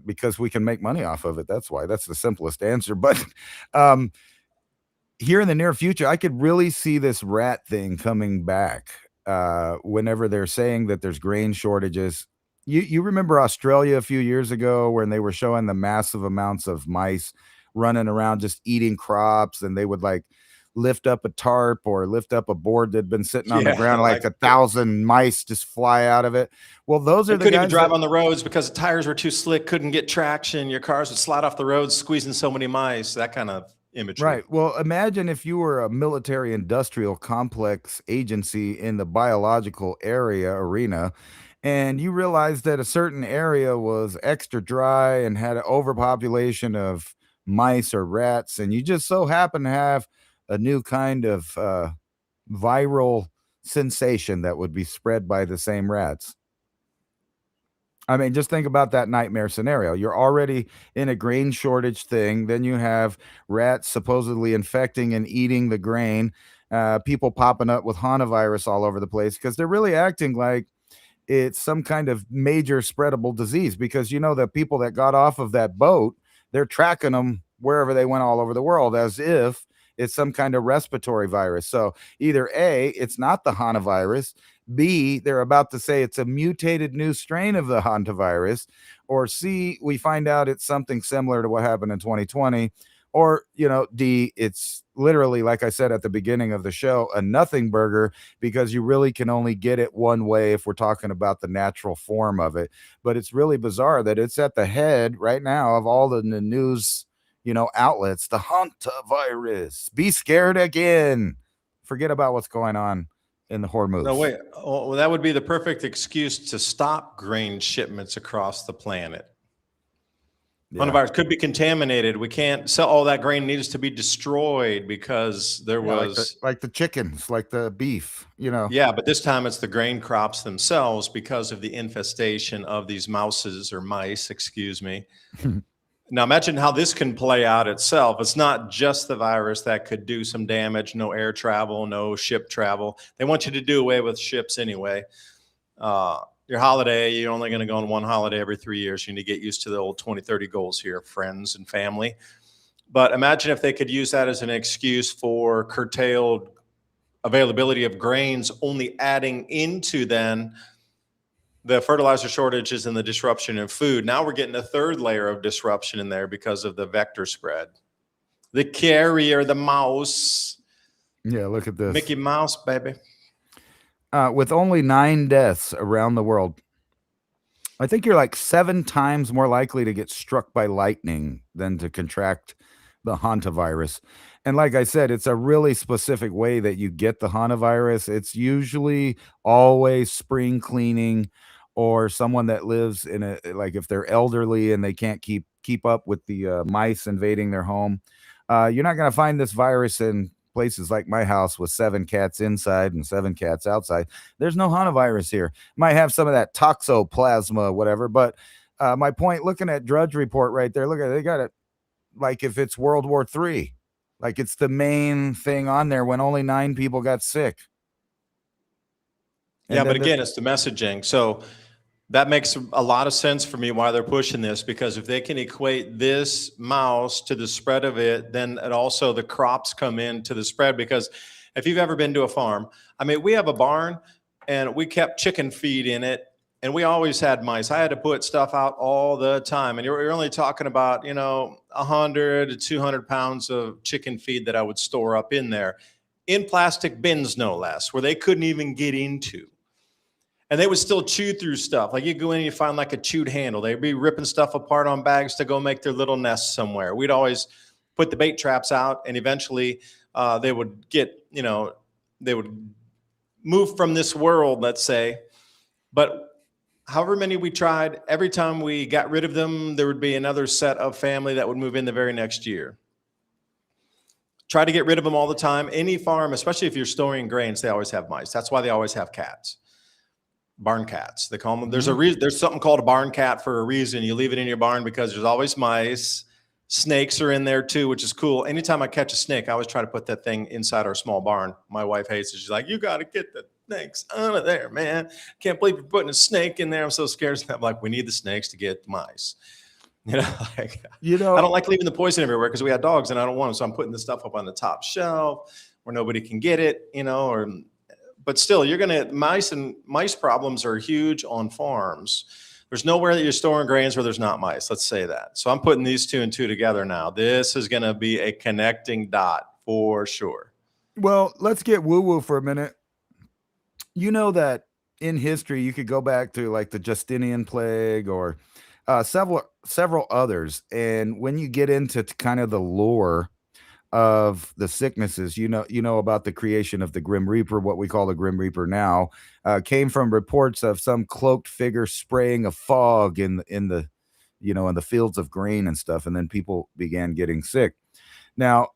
Because we can make money off of it. That's why. That's the simplest answer. But here in the near future, I could really see this rat thing coming back whenever they're saying that there's grain shortages. You remember Australia a few years ago when they were showing the massive amounts of mice running around just eating crops, and they would like lift up a tarp or lift up a board that had been sitting on the Yeah, ground, like like 1,000 mice just fly out of it. Well, those they are the couldn't even guys that, drive on the roads because the tires were too slick, couldn't get traction. Your cars would slide off the road, squeezing so many mice. That kind of imagery. right. Well, imagine if you were a military industrial complex agency in the biological arena, and you realized that a certain area was extra dry and had an overpopulation of mice or rats, and you just so happen to have a new kind of viral sensation that would be spread by the same rats. I mean, just think about that nightmare scenario. You're already in a grain shortage thing. Then you have rats supposedly infecting and eating the grain. People popping up with hantavirus all over the place because they're really acting like it's some kind of major spreadable disease, because the people that got off of that boat, they're tracking them wherever they went all over the world as if it's some kind of respiratory virus. So either A, it's not the hantavirus, B, they're about to say it's a mutated new strain of the hantavirus, or C, we find out it's something similar to what happened in 2020, or D, it's literally, like I said at the beginning of the show, a nothing burger, because you really can only get it one way if we're talking about the natural form of it. But it's really bizarre that it's at the head right now of all the news outlets. The hantavirus, be scared again, forget about what's going on in the Hormuz. No, wait. Oh, well, that would be the perfect excuse to stop grain shipments across the planet. Yeah. Hantavirus could be contaminated. We can't sell all that grain. Needs to be destroyed because there was like the chickens, like the beef, Yeah, but this time it's the grain crops themselves because of the infestation of these mice, excuse me. Now imagine how this can play out itself. It's not just the virus that could do some damage. No air travel, no ship travel. They want you to do away with ships anyway. Your holiday, you're only going to go on one holiday every 3 years. You need to get used to the old 2030 goals here, friends and family. But imagine if they could use that as an excuse for curtailed availability of grains, only adding into then the fertilizer shortages and the disruption in food. Now we're getting a third layer of disruption in there because of the vector spread. The carrier, the mouse. Yeah, look at this. Mickey Mouse, baby. With only 9 deaths around the world, I think you're like 7 times more likely to get struck by lightning than to contract the hantavirus. And like I said, it's a really specific way that you get the hantavirus. It's usually always spring cleaning, or someone that lives in like if they're elderly and they can't keep up with the mice invading their home. You're not going to find this virus in places like my house with 7 cats inside and 7 cats outside. There's no hantavirus here. Might have some of that toxoplasma, whatever. But my point, looking at Drudge Report right there, look at it, they got it like if it's World War III, like it's the main thing on there when only 9 people got sick. And yeah, but again, it's the messaging. So that makes a lot of sense for me why they're pushing this, because if they can equate this mouse to the spread of it, then it also the crops come into the spread. Because if you've ever been to a farm, I mean, we have a barn and we kept chicken feed in it, and we always had mice. I had to put stuff out all the time, and you're only talking about 100 to 200 pounds of chicken feed that I would store up in there, in plastic bins no less, where they couldn't even get into. And they would still chew through stuff. Like you go in and you find like a chewed handle. They'd be ripping stuff apart on bags to go make their little nests somewhere. We'd always put the bait traps out, and eventually they would get, they would move from this world, let's say. But however many we tried, every time we got rid of them, there would be another set of family that would move in the very next year. Try to get rid of them all the time. Any farm, especially if you're storing grains, they always have mice. That's why they always have cats. Barn cats, they call them. There's a reason. There's something called a barn cat for a reason. You leave it in your barn because there's always mice. Snakes are in there too, which is cool. Anytime I catch a snake, I always try to put that thing inside our small barn. My wife hates it. She's like, "You got to get the snakes out of there, man. Can't believe you're putting a snake in there. I'm so scared." I'm like, "We need the snakes to get the mice." I don't like leaving the poison everywhere because we had dogs and I don't want them. So I'm putting the stuff up on the top shelf where nobody can get it, but still, mice problems are huge on farms. There's nowhere that you're storing grains where there's not mice. Let's say that. So I'm putting these two and two together now. This is going to be a connecting dot for sure. Well, let's get woo-woo for a minute. You know that in history, you could go back to like the Justinian plague or several others. And when you get into kind of the lore of the sicknesses, you know about the creation of the Grim Reaper, what we call the Grim Reaper now, came from reports of some cloaked figure spraying a fog in the in the fields of grain and stuff, and then people began getting sick. Now,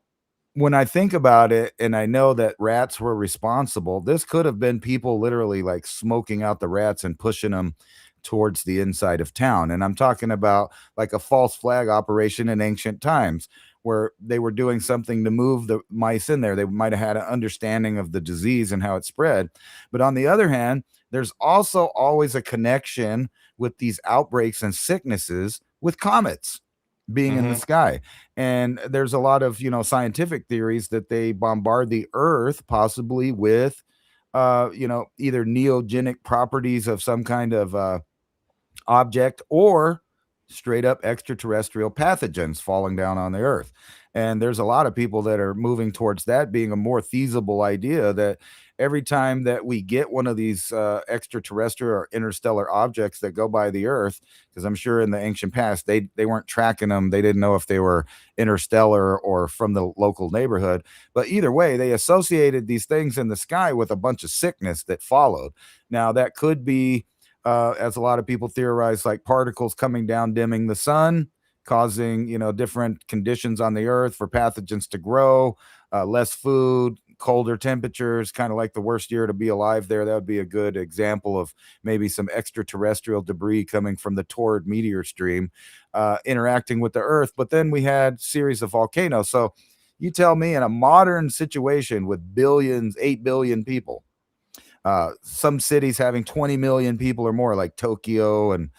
when I think about it, and I know that rats were responsible, this could have been people literally like smoking out the rats and pushing them towards the inside of town. And I'm talking about like a false flag operation in ancient times where they were doing something to move the mice in there. They might have had an understanding of the disease and how it spread. But on the other hand, there's also always a connection with these outbreaks and sicknesses with comets being in the sky. And there's a lot of, scientific theories that they bombard the earth possibly with, either neogenic properties of some kind of object or straight up extraterrestrial pathogens falling down on the earth. And there's a lot of people that are moving towards that being a more feasible idea, that every time that we get one of these extraterrestrial or interstellar objects that go by the earth, because I'm sure in the ancient past they weren't tracking them, they didn't know if they were interstellar or from the local neighborhood, but either way they associated these things in the sky with a bunch of sickness that followed. Now that could be as a lot of people theorize, like particles coming down dimming the sun, causing different conditions on the earth for pathogens to grow, less food, colder temperatures, kind of like the worst year to be alive there. That would be a good example of maybe some extraterrestrial debris coming from the Taurid meteor stream interacting with the earth. But then we had series of volcanoes. So you tell me, in a modern situation with 8 billion people, some cities having 20 million people or more, like Tokyo and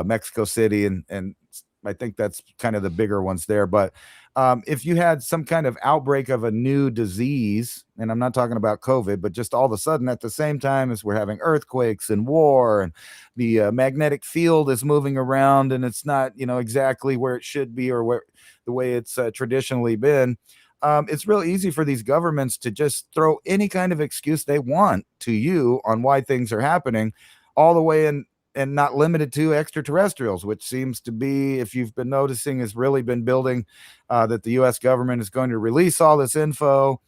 Mexico City, and I think that's kind of the bigger ones there. But if you had some kind of outbreak of a new disease, and I'm not talking about COVID, but just all of a sudden at the same time as we're having earthquakes and war, and the magnetic field is moving around and it's not exactly where it should be or where the way it's traditionally been, it's real easy for these governments to just throw any kind of excuse they want to you on why things are happening, all the way in, and not limited to extraterrestrials, which seems to be, if you've been noticing, has really been building, that the U.S. government is going to release all this info.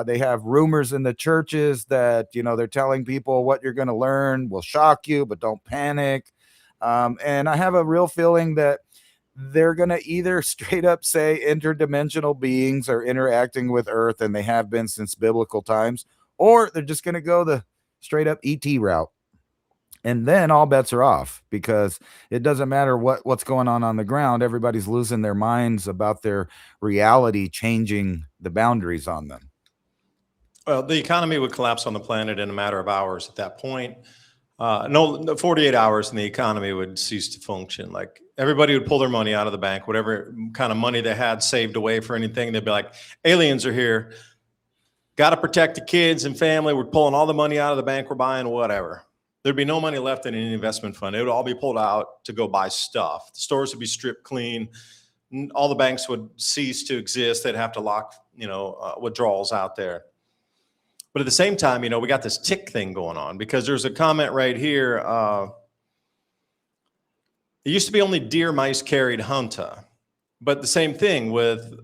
They have rumors in the churches that, they're telling people what you're going to learn will shock you, but don't panic. And I have a real feeling that they're going to either straight up say interdimensional beings are interacting with Earth, and they have been since biblical times, or they're just going to go the straight up ET route. And then all bets are off, because it doesn't matter what's going on the ground. Everybody's losing their minds about their reality changing the boundaries on them. Well, the economy would collapse on the planet in a matter of hours at that point. 48 hours and the economy would cease to function. Like, everybody would pull their money out of the bank, whatever kind of money they had saved away for anything. They'd be like, aliens are here. Got to protect the kids and family. We're pulling all the money out of the bank. We're buying whatever. There'd be no money left in any investment fund. It would all be pulled out to go buy stuff. The stores would be stripped clean. All the banks would cease to exist. They'd have to lock, withdrawals out there. But at the same time, we got this tick thing going on, because there's a comment right here. It used to be only deer mice carried Hunta, but the same thing with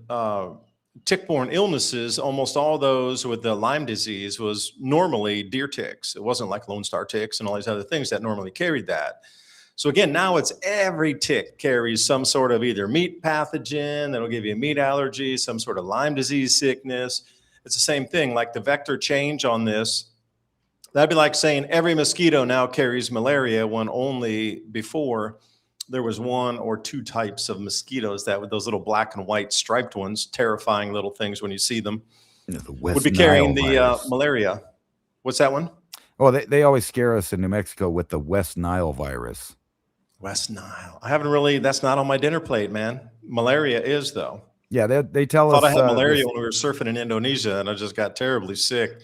tick-borne illnesses. Almost all those with the Lyme disease was normally deer ticks. It wasn't like Lone Star ticks and all these other things that normally carried that. So again, now it's every tick carries some sort of either meat pathogen that'll give you a meat allergy, some sort of Lyme disease sickness. It's the same thing, like the vector change on this. That'd be like saying every mosquito now carries malaria, when only before there was one or two types of mosquitoes that, with those little black and white striped ones, terrifying little things when you see them, would be carrying the malaria. What's that one? Oh, they always scare us in New Mexico with the West Nile virus. West Nile. I haven't really, that's not on my dinner plate, man. Malaria is, though. Yeah, they tell us. I thought I had malaria when we were surfing in Indonesia, and I just got terribly sick,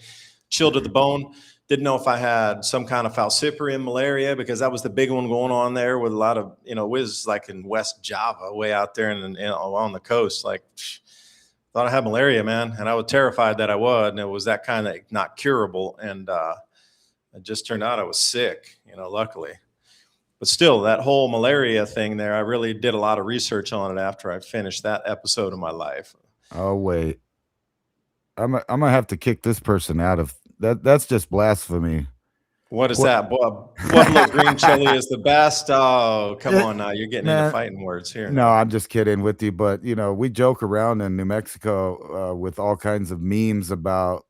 chilled to the bone. Didn't know if I had some kind of falciparum malaria, because that was the big one going on there with a lot of, it was like in West Java, way out there and along the coast. Like, thought I had malaria, man. And I was terrified that I would. And it was that kind of not curable. And it just turned out I was sick, luckily. But still, that whole malaria thing there, I really did a lot of research on it after I finished that episode of my life. Oh, wait. I'm gonna have to kick this person out of that. That's just blasphemy. What is that? Pueblo green chili is the best. Oh, come on now. You're getting into fighting words here. No, I'm just kidding with you. But, we joke around in New Mexico with all kinds of memes about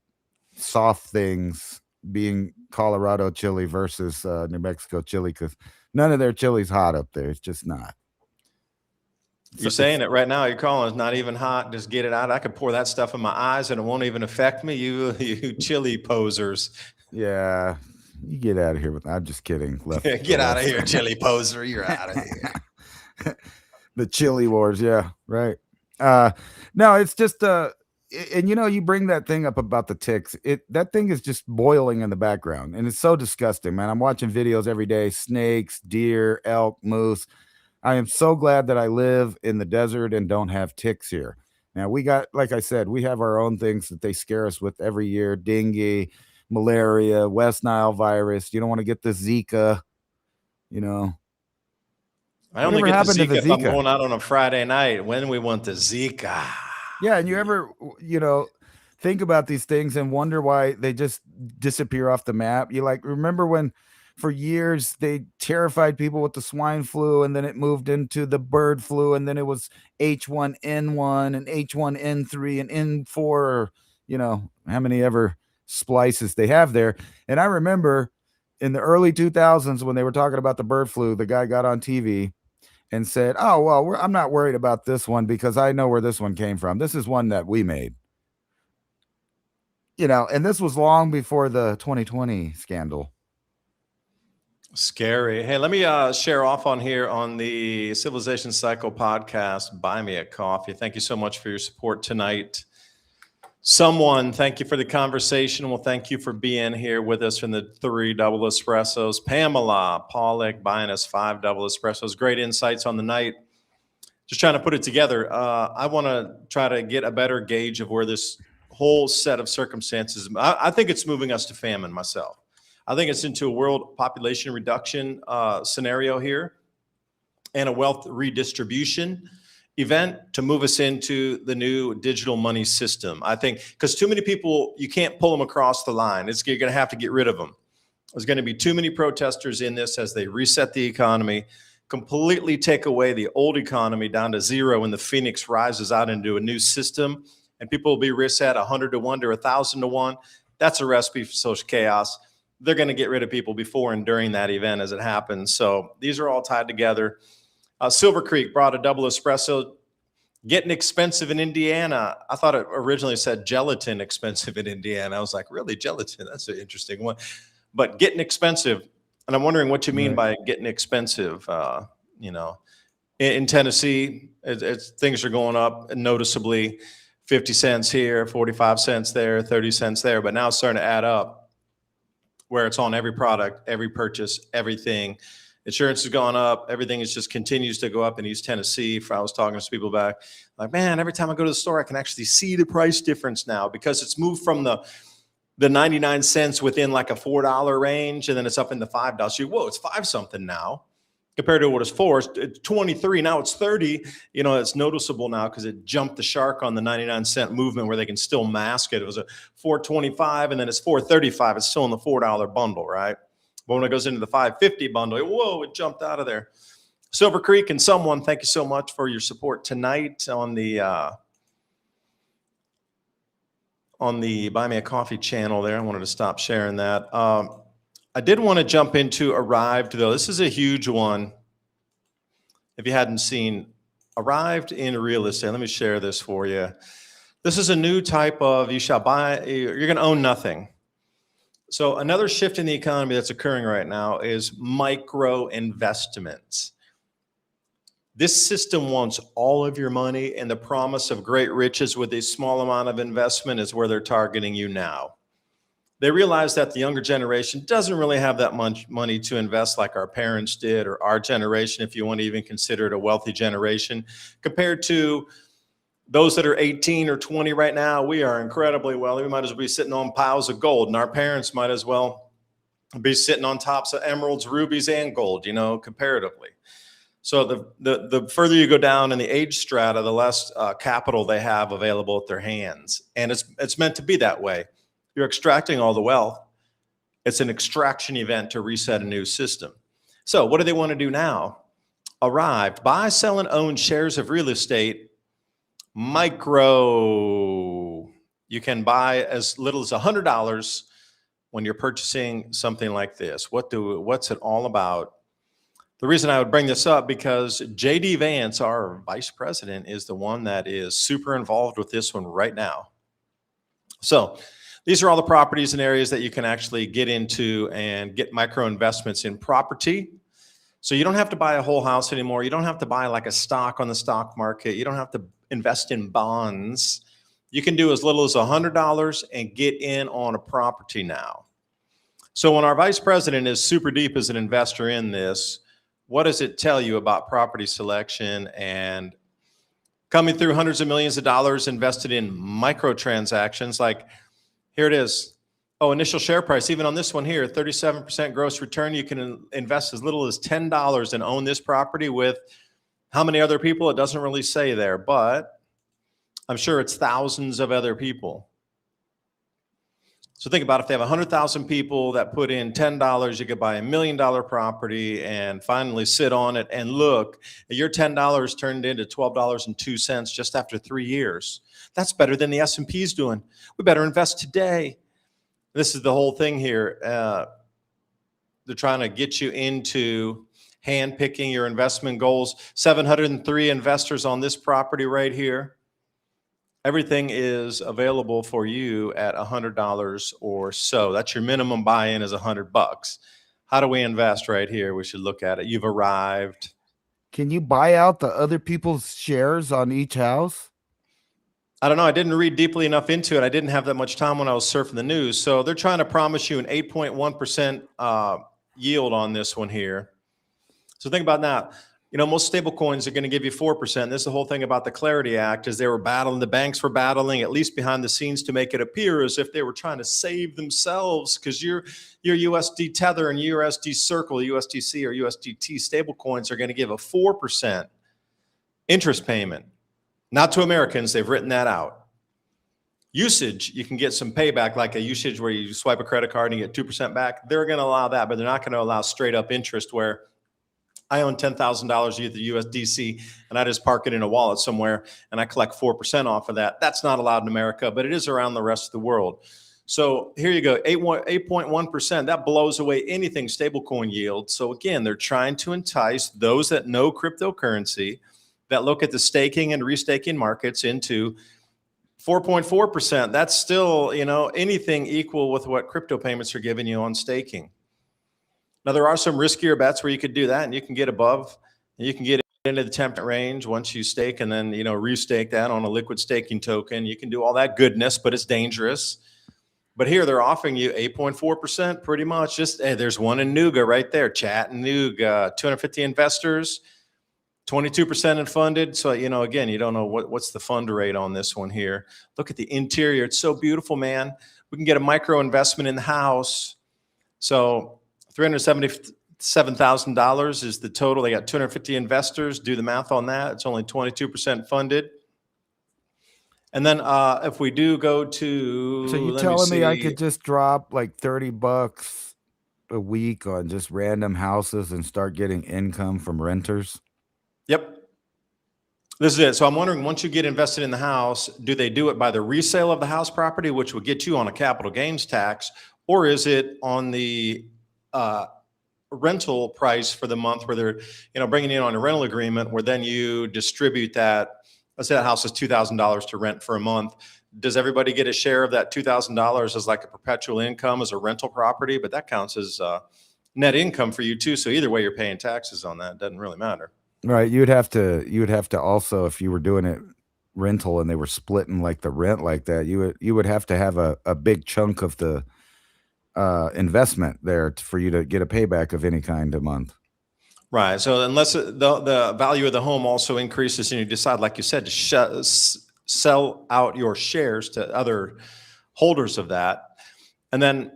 soft things being Colorado chili versus New Mexico chili, because none of their chili's hot up there. It's just not. You're saying it right now. You're calling it's not even hot. Just get it out. I could pour that stuff in my eyes and it won't even affect me. You chili posers. Yeah. You get out of here with. I'm just kidding. Get out of here, chili poser. You're out of here. The chili wars. Yeah. Right. No, it's just and you bring that thing up about the ticks. That thing is just boiling in the background, and it's so disgusting, man. I'm watching videos every day: snakes, deer, elk, moose. I am so glad that I live in the desert and don't have ticks here. Now we got, like I said, we have our own things that they scare us with every year: dengue, malaria, West Nile virus. You don't want to get the Zika. I only get the Zika if I'm going out on a Friday night. When we want the Zika. Yeah, and you ever, think about these things and wonder why they just disappear off the map? You remember when for years they terrified people with the swine flu, and then it moved into the bird flu, and then it was H1N1 and H1N3 and N4, or, how many ever splices they have there. And I remember in the early 2000s when they were talking about the bird flu, the guy got on TV and said, "Oh, well, I'm not worried about this one because I know where this one came from. This is one that we made." And this was long before the 2020 scandal. Scary. Hey, let me share off on here on the Civilization Cycle podcast. Buy me a coffee. Thank you so much for your support tonight. Someone, thank you for the conversation. Well, thank you for being here with us from the 3 double espressos. Pamela Pollock buying us 5 double espressos. Great insights on the night. Just trying to put it together. I want to try to get a better gauge of where this whole set of circumstances. I think it's moving us to famine myself. I think it's into a world population reduction scenario here and a wealth redistribution event to move us into the new digital money system. I think because too many people, you can't pull them across the line. You're going to have to get rid of them. There's going to be too many protesters in this as they reset the economy, completely take away the old economy down to zero when the phoenix rises out into a new system, and people will be reset 100 to 1 to 1,000 to 1. That's a recipe for social chaos. They're going to get rid of people before and during that event as it happens. So these are all tied together. Silver Creek brought a double espresso. Getting expensive in Indiana. I thought it originally said gelatin expensive in Indiana. I was like, really, gelatin? That's an interesting one. But getting expensive, and I'm wondering what you mean by getting expensive. In Tennessee, things are going up noticeably. 50 cents here, 45 cents there, 30 cents there. But now it's starting to add up where it's on every product, every purchase, everything. Insurance has gone up. Everything is just continues to go up in East Tennessee. I was talking to people back, like, man, every time I go to the store, I can actually see the price difference now because it's moved from the 99 cents within like a $4 range, and then it's up into $5. So whoa, it's 5 something now compared to what it's 4. It's 23. Now it's 30. It's noticeable now because it jumped the shark on the 99 cent movement where they can still mask it. It was a $4.25 and then it's $4.35. It's still in the $4 bundle, right? But when it goes into the $5.50 bundle, whoa, it jumped out of there. Silver Creek and someone, thank you so much for your support tonight on the Buy Me a Coffee channel there. I wanted to stop sharing that. I did want to jump into Arrived, though. This is a huge one. If you hadn't seen Arrived in Real Estate, let me share this for you. This is a new type of you're going to own nothing. So another shift in the economy that's occurring right now is micro investments. This system wants all of your money, and the promise of great riches with a small amount of investment is where they're targeting you now. they realize that the younger generation doesn't really have that much money to invest like our parents did, or our generation, if you want to even consider it a wealthy generation, compared to those that are 18 or 20 right now. We are incredibly wealthy. We might as well be sitting on piles of gold, and our parents might as well be sitting on tops of emeralds, rubies, and gold, comparatively. So the further you go down in the age strata, the less capital they have available at their hands. And it's meant to be that way. You're extracting all the wealth. It's an extraction event to reset a new system. So what do they want to do now? Arrived. Buy, sell, and own shares of real estate. Micro. You can buy as little as $100 when you're purchasing something like this. What's it all about? The reason I would bring this up, because J.D. Vance, our vice president, is the one that is super involved with this one right now. So these are all the properties and areas that you can actually get into and get micro investments in property. So you don't have to buy a whole house anymore. You don't have to buy like a stock on the stock market. You don't have to invest in bonds. You can do as little as $100 and get in on a property now. So when our vice president is super deep as an investor in this, what does it tell you about property selection and coming through hundreds of millions of dollars invested in microtransactions? Like, here it is. Oh, initial share price, even on this one here, 37% gross return. You can invest as little as $10 and own this property with how many other people? It doesn't really say there, but I'm sure it's thousands of other people. So think about if they have 100,000 people that put in $10, you could buy $1 million property and finally sit on it and look, your $10 turned into $12.02 just after 3 years. That's better than the S&P is doing. We better invest today. This is the whole thing here. They're trying to get you into handpicking your investment goals. 703 investors on this property right here. Everything is available for you at $100 or so. That's your minimum buy-in is $100. How do we invest right here? We should look at it. You've arrived. Can you buy out the other people's shares on each house? I don't know. I didn't read deeply enough into it. I didn't have that much time when I was surfing the news. So they're trying to promise you an 8.1% yield on this one here. So think about that. Most stable coins are going to give you 4%. This is the whole thing about the Clarity Act, is they were battling, the banks were battling, at least behind the scenes, to make it appear as if they were trying to save themselves, because your USD Tether and USD Circle, USDC or USDT stable coins are going to give a 4% interest payment. Not to Americans, they've written that out. Usage, you can get some payback, like a usage where you swipe a credit card and you get 2% back. They're going to allow that, but they're not going to allow straight up interest where I own $10,000 of the USDC and I just park it in a wallet somewhere and I collect 4% off of that. That's not allowed in America, but it is around the rest of the world. So here you go, 8.1%. That blows away anything stablecoin yield. So again, they're trying to entice those that know cryptocurrency, that look at the staking and restaking markets, into 4.4%. That's still, anything equal with what crypto payments are giving you on staking. Now, there are some riskier bets where you could do that and you can get above, and you can get into the 10% range once you stake and then, restake that on a liquid staking token. You can do all that goodness, but it's dangerous. But here they're offering you 8.4% pretty much. Just, hey, there's one in Nuga right there, Chattanooga, 250 investors, 22% in funded. So, again, you don't know what's the fund rate on this one here. Look at the interior. It's so beautiful, man. We can get a micro investment in the house. So $377,000 is the total. They got 250 investors. Do the math on that. It's only 22% funded. And then if we do go to, so you're telling me I could just drop like $30 a week on just random houses and start getting income from renters? Yep. This is it. So I'm wondering, once you get invested in the house, do they do it by the resale of the house property, which would get you on a capital gains tax, or is it on the rental price for the month, where they're bringing you in on a rental agreement, where then you distribute that? Let's say that house is $2,000 to rent for a month. Does everybody get a share of that $2,000 as like a perpetual income as a rental property? But that counts as net income for you too. So either way, you're paying taxes on that. It doesn't really matter. Right. You would have to also, if you were doing it rental and they were splitting like the rent like that, you would have to have a big chunk of the investment there for you to get a payback of any kind a month. Right. So unless the value of the home also increases and you decide, like you said, to sell out your shares to other holders of that. And then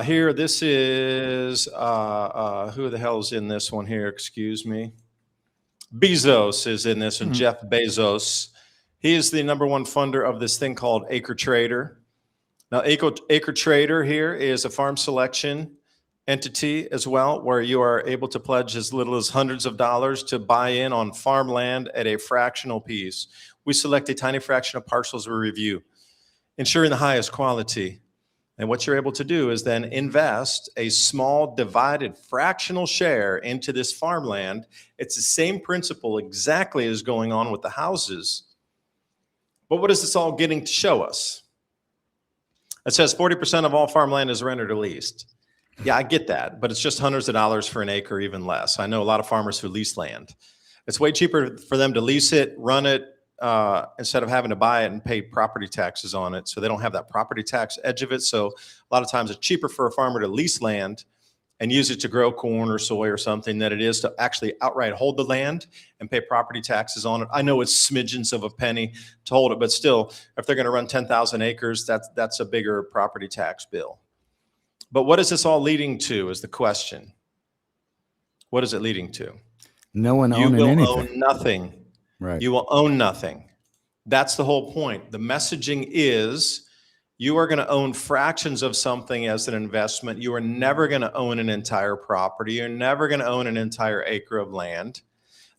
here, this is who the hell is in this one here? Excuse me. Bezos is in this, and Jeff Bezos. He is the number one funder of this thing called Acre Trader. Now, Acre Trader here is a farm selection entity as well, where you are able to pledge as little as hundreds of dollars to buy in on farmland at a fractional piece. We select a tiny fraction of parcels we review, ensuring the highest quality. And what you're able to do is then invest a small divided fractional share into this farmland. It's the same principle exactly as going on with the houses. But what is this all getting to show us? It says 40% of all farmland is rented or leased. Yeah, I get that, but it's just hundreds of dollars for an acre, even less. I know a lot of farmers who lease land. It's way cheaper for them to lease it, run it, instead of having to buy it and pay property taxes on it. So they don't have that property tax edge of it. So a lot of times it's cheaper for a farmer to lease land and use it to grow corn or soy or something than it is to actually outright hold the land and pay property taxes on it. I know it's smidgens of a penny to hold it, but still, if they're going to run 10,000 acres, that's a bigger property tax bill. But what is this all leading to is the question. What is it leading to? No one owning anything. You will own nothing. Right. You will own nothing. That's the whole point. The messaging is you are going to own fractions of something as an investment. You are never going to own an entire property. You're never going to own an entire acre of land.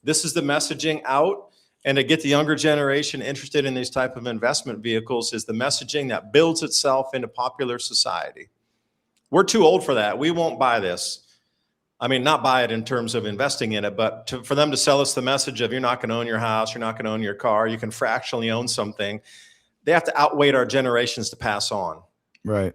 This is the messaging out. And to get the younger generation interested in these type of investment vehicles is the messaging that builds itself into popular society. We're too old for that. We won't buy this. I mean, not buy it in terms of investing in it, but for them to sell us the message of you're not going to own your house, you're not going to own your car, you can fractionally own something. They have to outweight our generations to pass on. Right.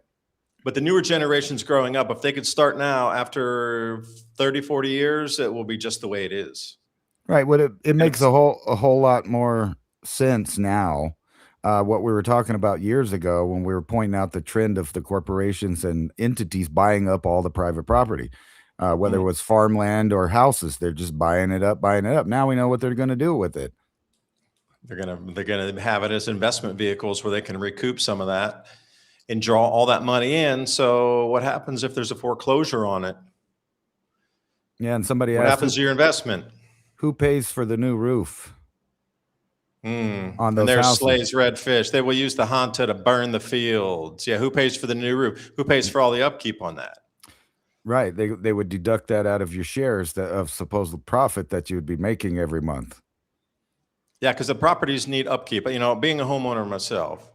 But the newer generations growing up, if they could start now after 30, 40 years, it will be just the way it is. Right. What it makes a whole lot more sense now. What we were talking about years ago when we were pointing out the trend of the corporations and entities buying up all the private property. Whether it was farmland or houses, they're just buying it up. Now we know what they're going to do with it. They're gonna have it as investment vehicles where they can recoup some of that and draw all that money in. So what happens if there's a foreclosure on it? Yeah, and somebody What asked, happens to your investment? Who pays for the new roof on those and there's houses? Slay's redfish. They will use the Hanta to burn the fields. Yeah, who pays for the new roof? Who pays for all the upkeep on that? Right. They would deduct that out of your shares of supposed profit that you would be making every month. Yeah, because the properties need upkeep. You know, being a homeowner myself,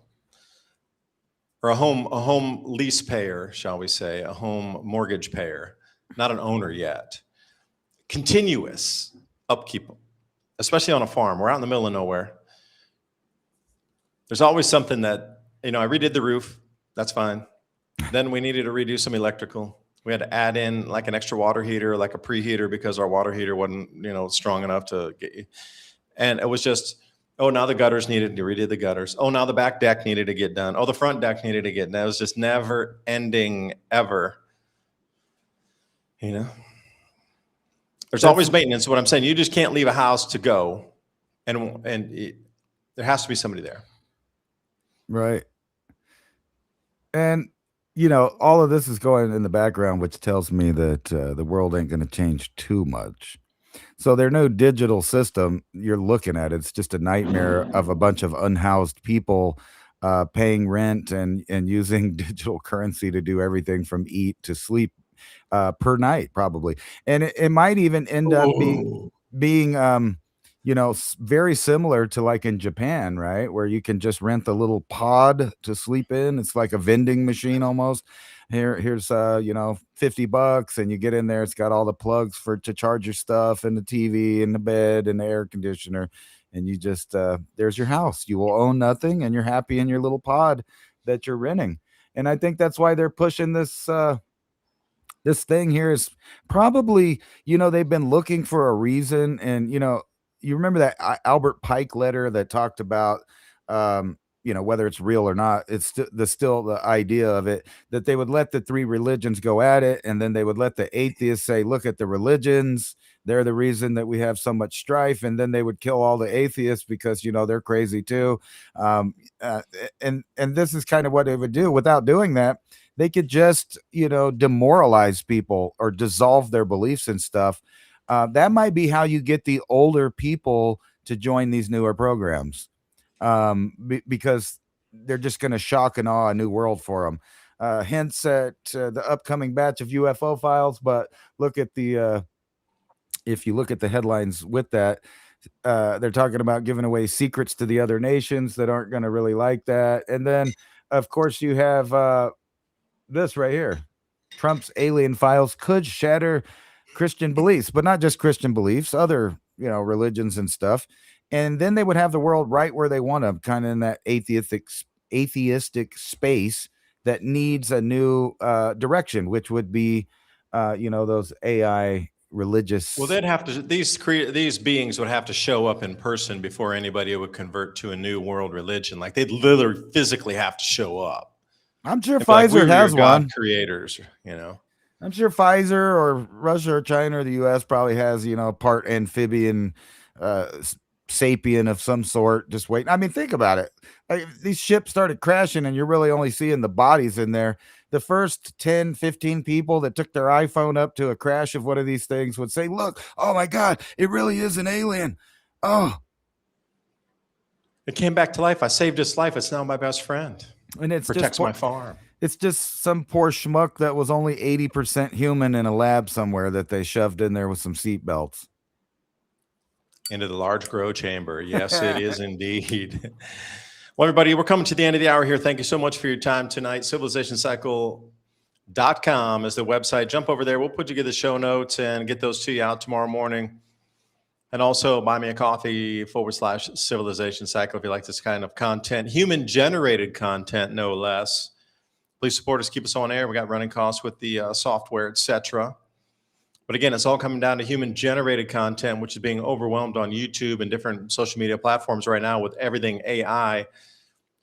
or a home lease payer, shall we say, a home mortgage payer, not an owner yet. Continuous upkeep, especially on a farm. We're out in the middle of nowhere. There's always something that, I redid the roof. That's fine. Then we needed to redo some electrical. We had to add in like an extra water heater, like a preheater, because our water heater wasn't, strong enough to get you. And it was just, now the gutters needed to redid the gutters. Now the back deck needed to get done. The front deck needed to get done. It was just never ending ever. There's always maintenance. What I'm saying, you just can't leave a house to go, and there has to be somebody there. Right. And all of this is going in the background, which tells me that the world ain't going to change too much. So their new digital system, you're looking at, it's just a nightmare of a bunch of unhoused people paying rent and using digital currency to do everything from eat to sleep per night, probably. And it might even end up being very similar to like in Japan, right? Where you can just rent the little pod to sleep in. It's like a vending machine almost. Here's $50 and you get in there. It's got all the plugs to charge your stuff and the TV and the bed and the air conditioner. And you just, there's your house. You will own nothing and you're happy in your little pod that you're renting. And I think that's why they're pushing this, this thing here is probably, they've been looking for a reason. And, you remember that Albert Pike letter that talked about, whether it's real or not, it's still the idea of it, that they would let the three religions go at it, and then they would let the atheists say, look at the religions, they're the reason that we have so much strife, and then they would kill all the atheists because they're crazy too. And this is kind of what they would do. Without doing that, they could just demoralize people or dissolve their beliefs and stuff. That might be how you get the older people to join these newer programs, because they're just going to shock and awe a new world for them. Hence at the upcoming batch of UFO files. But look at if you look at the headlines with that, they're talking about giving away secrets to the other nations that aren't going to really like that. And then, of course, you have this right here. Trump's alien files could shatter Christian beliefs, but not just Christian beliefs, other, religions and stuff. And then they would have the world right where they want them, kind of in that atheistic space that needs a new direction, which would be, those AI religious. Well, they'd have to, these beings would have to show up in person before anybody would convert to a new world religion. Like they'd literally physically have to show up. I'm sure If, like, Pfizer has God one. Creators, I'm sure Pfizer or Russia or China or the U.S. probably has, part amphibian, sapien of some sort. Just waiting. I mean, think about it. Like, these ships started crashing and you're really only seeing the bodies in there. The first 10, 15 people that took their iPhone up to a crash of one of these things would say, look, oh my God, it really is an alien. Oh. It came back to life. I saved its life. It's now my best friend. And it protects my farm. It's just some poor schmuck that was only 80% human in a lab somewhere that they shoved in there with some seatbelts. Into the large grow chamber. Yes, it is indeed. Well, everybody, we're coming to the end of the hour here. Thank you so much for your time tonight. CivilizationCycle.com is the website. Jump over there. We'll put together the show notes and get those to you out tomorrow morning. And also buy me a coffee /Civilization Cycle if you like this kind of content, human generated content, no less. Please support us, keep us on air. We got running costs with the software, etc. But again, it's all coming down to human generated content, which is being overwhelmed on YouTube and different social media platforms right now with everything AI.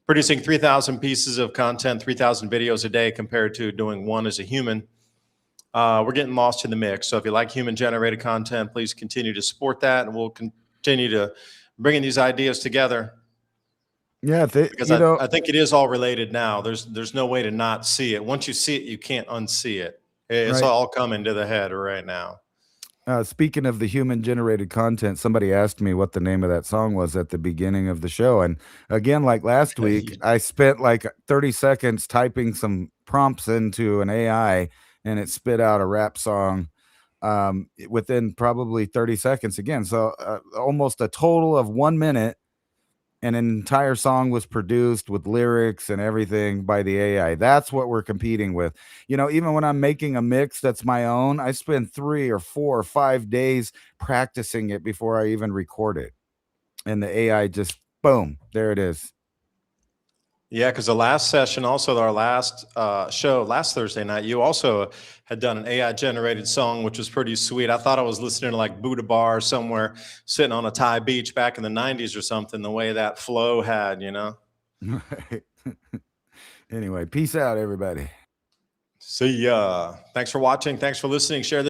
Producing 3,000 pieces of content, 3,000 videos a day compared to doing one as a human. We're getting lost in the mix. So if you like human generated content, please continue to support that. And we'll continue to bring in these ideas together. Yeah, because I think it is all related now. There's no way to not see it. Once you see it, you can't unsee it. It's all coming to the head right now. Speaking of the human generated content, somebody asked me what the name of that song was at the beginning of the show. And again, like last week, I spent like 30 seconds typing some prompts into an AI and it spit out a rap song within probably 30 seconds again. So almost a total of 1 minute. And an entire song was produced with lyrics and everything by the AI. That's what we're competing with. Even when I'm making a mix that's my own, I spend 3 or 4 or 5 days practicing it before I even record it. And the AI just, boom, there it is. Yeah, because the last session, also our last show, last Thursday night, you also had done an AI-generated song, which was pretty sweet. I thought I was listening to like Buddha Bar somewhere, sitting on a Thai beach back in the 90s or something, the way that flow had, Right. Anyway, peace out, everybody. See ya. Thanks for watching. Thanks for listening. Share this.